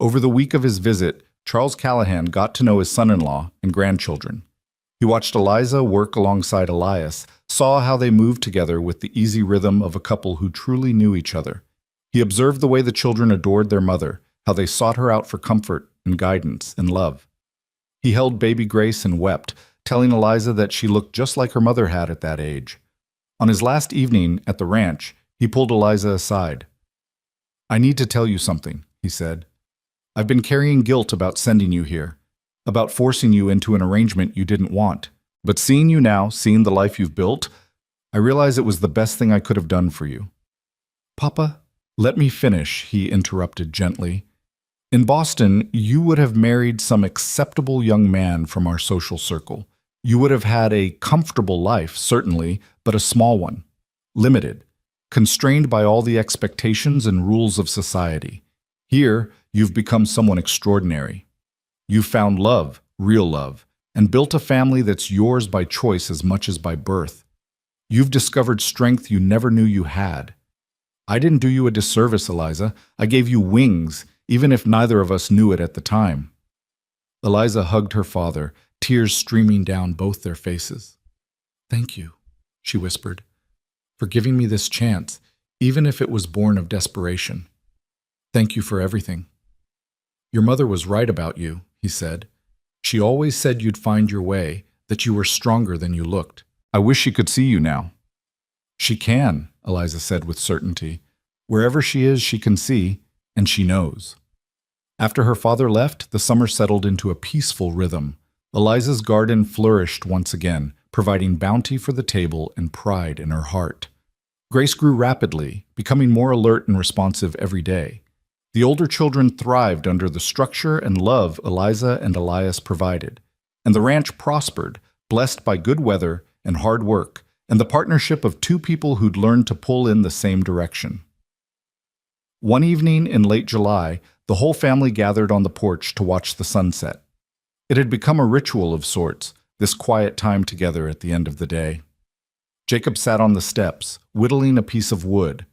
Speaker 1: Over the week of his visit, Charles Callahan got to know his son-in-law and grandchildren. He watched Eliza work alongside Elias, saw how they moved together with the easy rhythm of a couple who truly knew each other. He observed the way the children adored their mother, how they sought her out for comfort and guidance and love. He held baby Grace and wept, telling Eliza that she looked just like her mother had at that age. On his last evening at the ranch, he pulled Eliza aside. "I need to tell you something," he said. "I've been carrying guilt about sending you here, about forcing you into an arrangement you didn't want. But seeing you now, seeing the life you've built, I realize it was the best thing I could have done for you." "Papa, let me finish," he interrupted gently. "In Boston, you would have married some acceptable young man from our social circle. You would have had a comfortable life, certainly, but a small one, limited, constrained by all the expectations and rules of society. Here, you've become someone extraordinary. You've found love, real love, and built a family that's yours by choice as much as by birth. You've discovered strength you never knew you had. I didn't do you a disservice, Eliza. I gave you wings, even if neither of us knew it at the time." Eliza hugged her father, tears streaming down both their faces. "Thank you," she whispered, "for giving me this chance, even if it was born of desperation. Thank you for everything." "Your mother was right about you," he said. "She always said you'd find your way, that you were stronger than you looked. I wish she could see you now." "She can," Eliza said with certainty. "Wherever she is, she can see, and she knows." After her father left, the summer settled into a peaceful rhythm. Eliza's garden flourished once again, providing bounty for the table and pride in her heart. Grace grew rapidly, becoming more alert and responsive every day. The older children thrived under the structure and love Eliza and Elias provided, and the ranch prospered, blessed by good weather and hard work, and the partnership of two people who'd learned to pull in the same direction. One evening in late July, the whole family gathered on the porch to watch the sunset. It had become a ritual of sorts, this quiet time together at the end of the day. Jacob sat on the steps, whittling a piece of wood.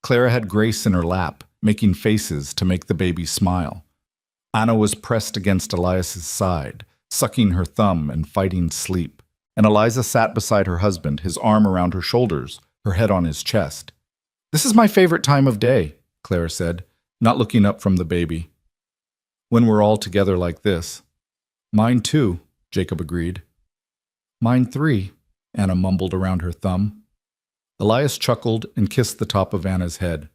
Speaker 1: Clara had Grace in her lap, making faces to make the baby smile. Anna was pressed against Elias's side, sucking her thumb and fighting sleep. And Eliza sat beside her husband, his arm around her shoulders, her head on his chest. "This is my favorite time of day," Clara said, not looking up from the baby. "When we're all together like this." "Mine too," Jacob agreed. "Mine three," Anna mumbled around her thumb. Elias chuckled and kissed the top of Anna's head.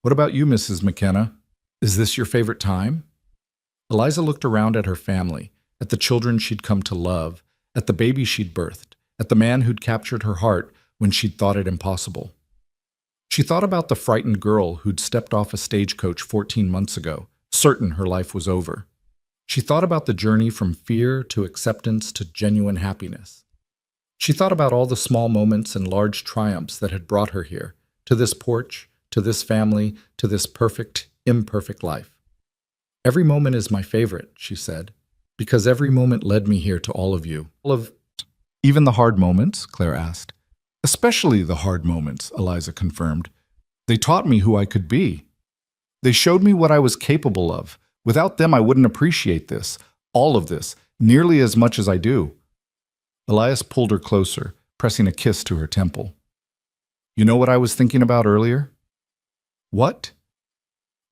Speaker 1: "What about you, Mrs. McKenna? Is this your favorite time?" Eliza looked around at her family, at the children she'd come to love, at the baby she'd birthed, at the man who'd captured her heart when she'd thought it impossible. She thought about the frightened girl who'd stepped off a stagecoach 14 months ago, certain her life was over. She thought about the journey from fear to acceptance to genuine happiness. She thought about all the small moments and large triumphs that had brought her here, to this porch, to this family, to this perfect, imperfect life. "Every moment is my favorite," she said, "because every moment led me here to all of you." "Even the hard moments?" Claire asked. "Especially the hard moments," Eliza confirmed. "They taught me who I could be. They showed me what I was capable of. Without them, I wouldn't appreciate this, all of this, nearly as much as I do." Elias pulled her closer, pressing a kiss to her temple. "You know what I was thinking about earlier?" "What?"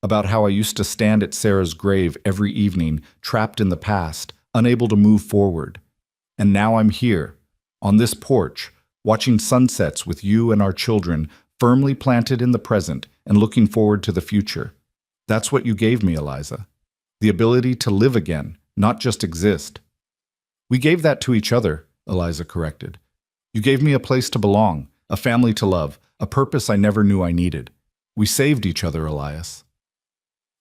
Speaker 1: "About how I used to stand at Sarah's grave every evening, trapped in the past, unable to move forward. And now I'm here, on this porch, watching sunsets with you and our children, firmly planted in the present and looking forward to the future. That's what you gave me, Eliza. The ability to live again, not just exist." "We gave that to each other," Eliza corrected. "You gave me a place to belong, a family to love, a purpose I never knew I needed. We saved each other, Elias."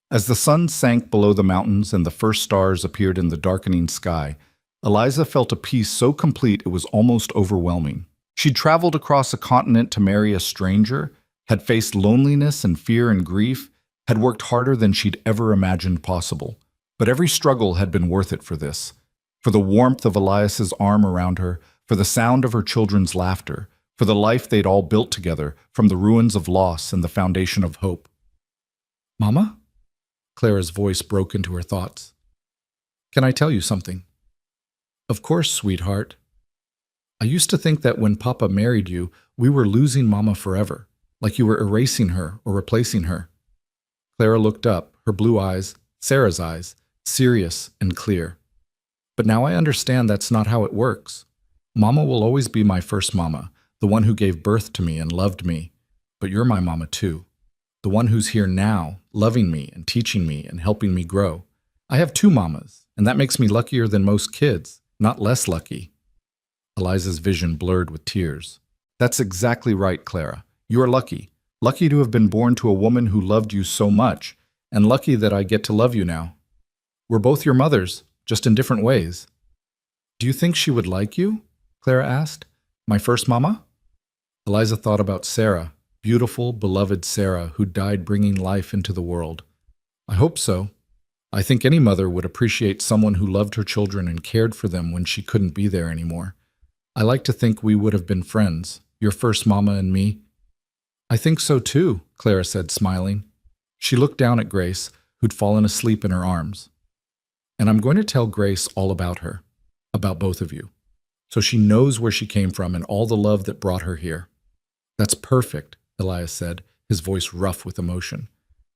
Speaker 1: As the sun sank below the mountains and the first stars appeared in the darkening sky, Eliza felt a peace so complete it was almost overwhelming. She'd traveled across a continent to marry a stranger, had faced loneliness and fear and grief, had worked harder than she'd ever imagined possible. But every struggle had been worth it for this. For the warmth of Elias's arm around her, for the sound of her children's laughter, for the life they'd all built together from the ruins of loss and the foundation of hope. "Mama?" Clara's voice broke into her thoughts. "Can I tell you something?" "Of course, sweetheart." "I used to think that when Papa married you, we were losing Mama forever, like you were erasing her or replacing her." Clara looked up, her blue eyes, Sarah's eyes, serious and clear. "But now I understand that's not how it works. Mama will always be my first mama, the one who gave birth to me and loved me. But you're my mama too, the one who's here now, loving me and teaching me and helping me grow. I have two mamas, and that makes me luckier than most kids, not less lucky." Eliza's vision blurred with tears. "That's exactly right, Clara. You are lucky. Lucky to have been born to a woman who loved you so much, and lucky that I get to love you now. We're both your mothers, just in different ways." "Do you think she would like you?" Clara asked. "My first mama?" Eliza thought about Sarah, beautiful, beloved Sarah, who died bringing life into the world. "I hope so. I think any mother would appreciate someone who loved her children and cared for them when she couldn't be there anymore. I like to think we would have been friends, your first mama and me." "I think so too," Clara said, smiling. She looked down at Grace, who'd fallen asleep in her arms. "And I'm going to tell Grace all about her, about both of you, so she knows where she came from and all the love that brought her here." "That's perfect," Elias said, his voice rough with emotion.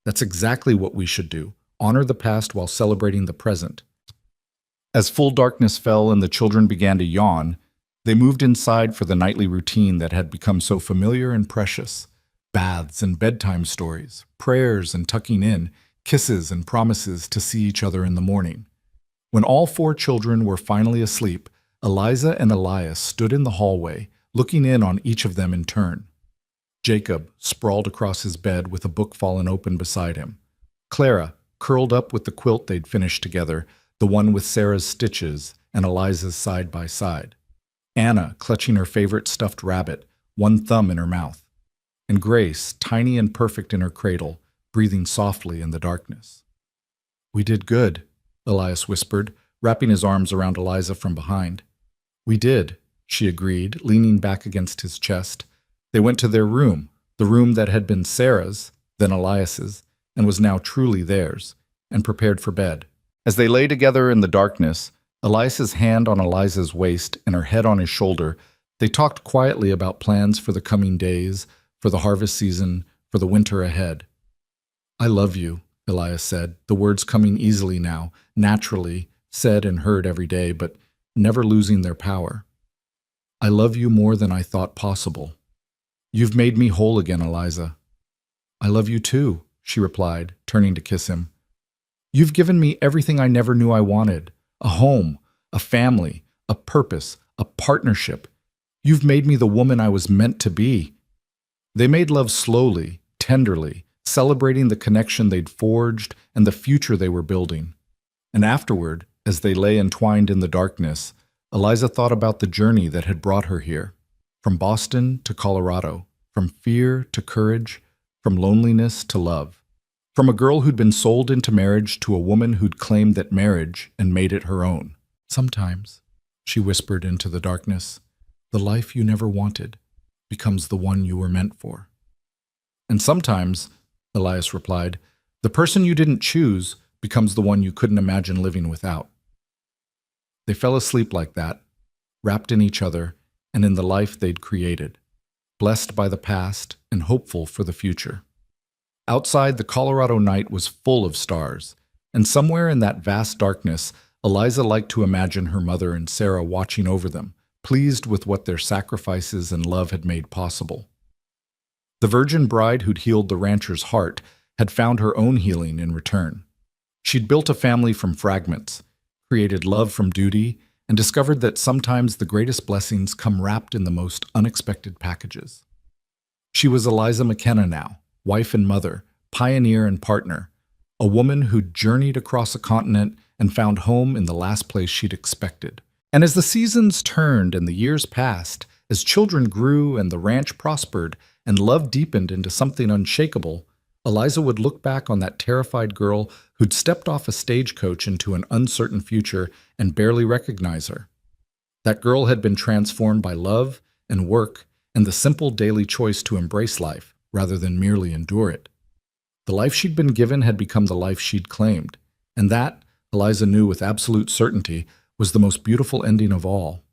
Speaker 1: "That's exactly what we should do, honor the past while celebrating the present." As full darkness fell and the children began to yawn, they moved inside for the nightly routine that had become so familiar and precious. Baths and bedtime stories, prayers and tucking in,
Speaker 2: kisses and promises to see each other in the morning. When all 4 children were finally asleep, Eliza and Elias stood in the hallway, looking in on each of them in turn. Jacob sprawled across his bed with a book fallen open beside him. Clara curled up with the quilt they'd finished together, the one with Sarah's stitches and Eliza's side by side. Anna clutching her favorite stuffed rabbit, one thumb in her mouth. And Grace, tiny and perfect in her cradle, breathing softly in the darkness. "We did good," Elias whispered, wrapping his arms around Eliza from behind. "We did," she agreed, leaning back against his chest. They went to their room, the room that had been Sarah's, then Elias's, and was now truly theirs, and prepared for bed. As they lay together in the darkness, Elias's hand on Eliza's waist and her head on his shoulder, they talked quietly about plans for the coming days, for the harvest season, for the winter ahead. "I love you," Elias said, the words coming easily now, naturally, said and heard every day, but never losing their power. "I love you more than I thought possible. You've made me whole again, Eliza." "I love you too," she replied, turning to kiss him. "You've given me everything I never knew I wanted. A home, a family, a purpose, a partnership. You've made me the woman I was meant to be." They made love slowly, tenderly, celebrating the connection they'd forged and the future they were building. And afterward, as they lay entwined in the darkness, Eliza thought about the journey that had brought her here. From Boston to Colorado, from fear to courage, from loneliness to love. From a girl who'd been sold into marriage to a woman who'd claimed that marriage and made it her own. "Sometimes," she whispered into the darkness, "the life you never wanted becomes the one you were meant for." "And sometimes," Elias replied, "the person you didn't choose becomes the one you couldn't imagine living without." They fell asleep like that, wrapped in each other and in the life they'd created, blessed by the past and hopeful for the future. Outside, the Colorado night was full of stars, and somewhere in that vast darkness, Eliza liked to imagine her mother and Sarah watching over them, pleased with what their sacrifices and love had made possible. The virgin bride who'd healed the rancher's heart had found her own healing in return. She'd built a family from fragments, created love from duty, and discovered that sometimes the greatest blessings come wrapped in the most unexpected packages. She was Eliza McKenna now, wife and mother, pioneer and partner, a woman who'd journeyed across a continent and found home in the last place she'd expected. And as the seasons turned and the years passed, as children grew and the ranch prospered and love deepened into something unshakable, Eliza would look back on that terrified girl who'd stepped off a stagecoach into an uncertain future and barely recognize her. That girl had been transformed by love and work and the simple daily choice to embrace life rather than merely endure it. The life she'd been given had become the life she'd claimed, and that, Eliza knew with absolute certainty, was the most beautiful ending of all.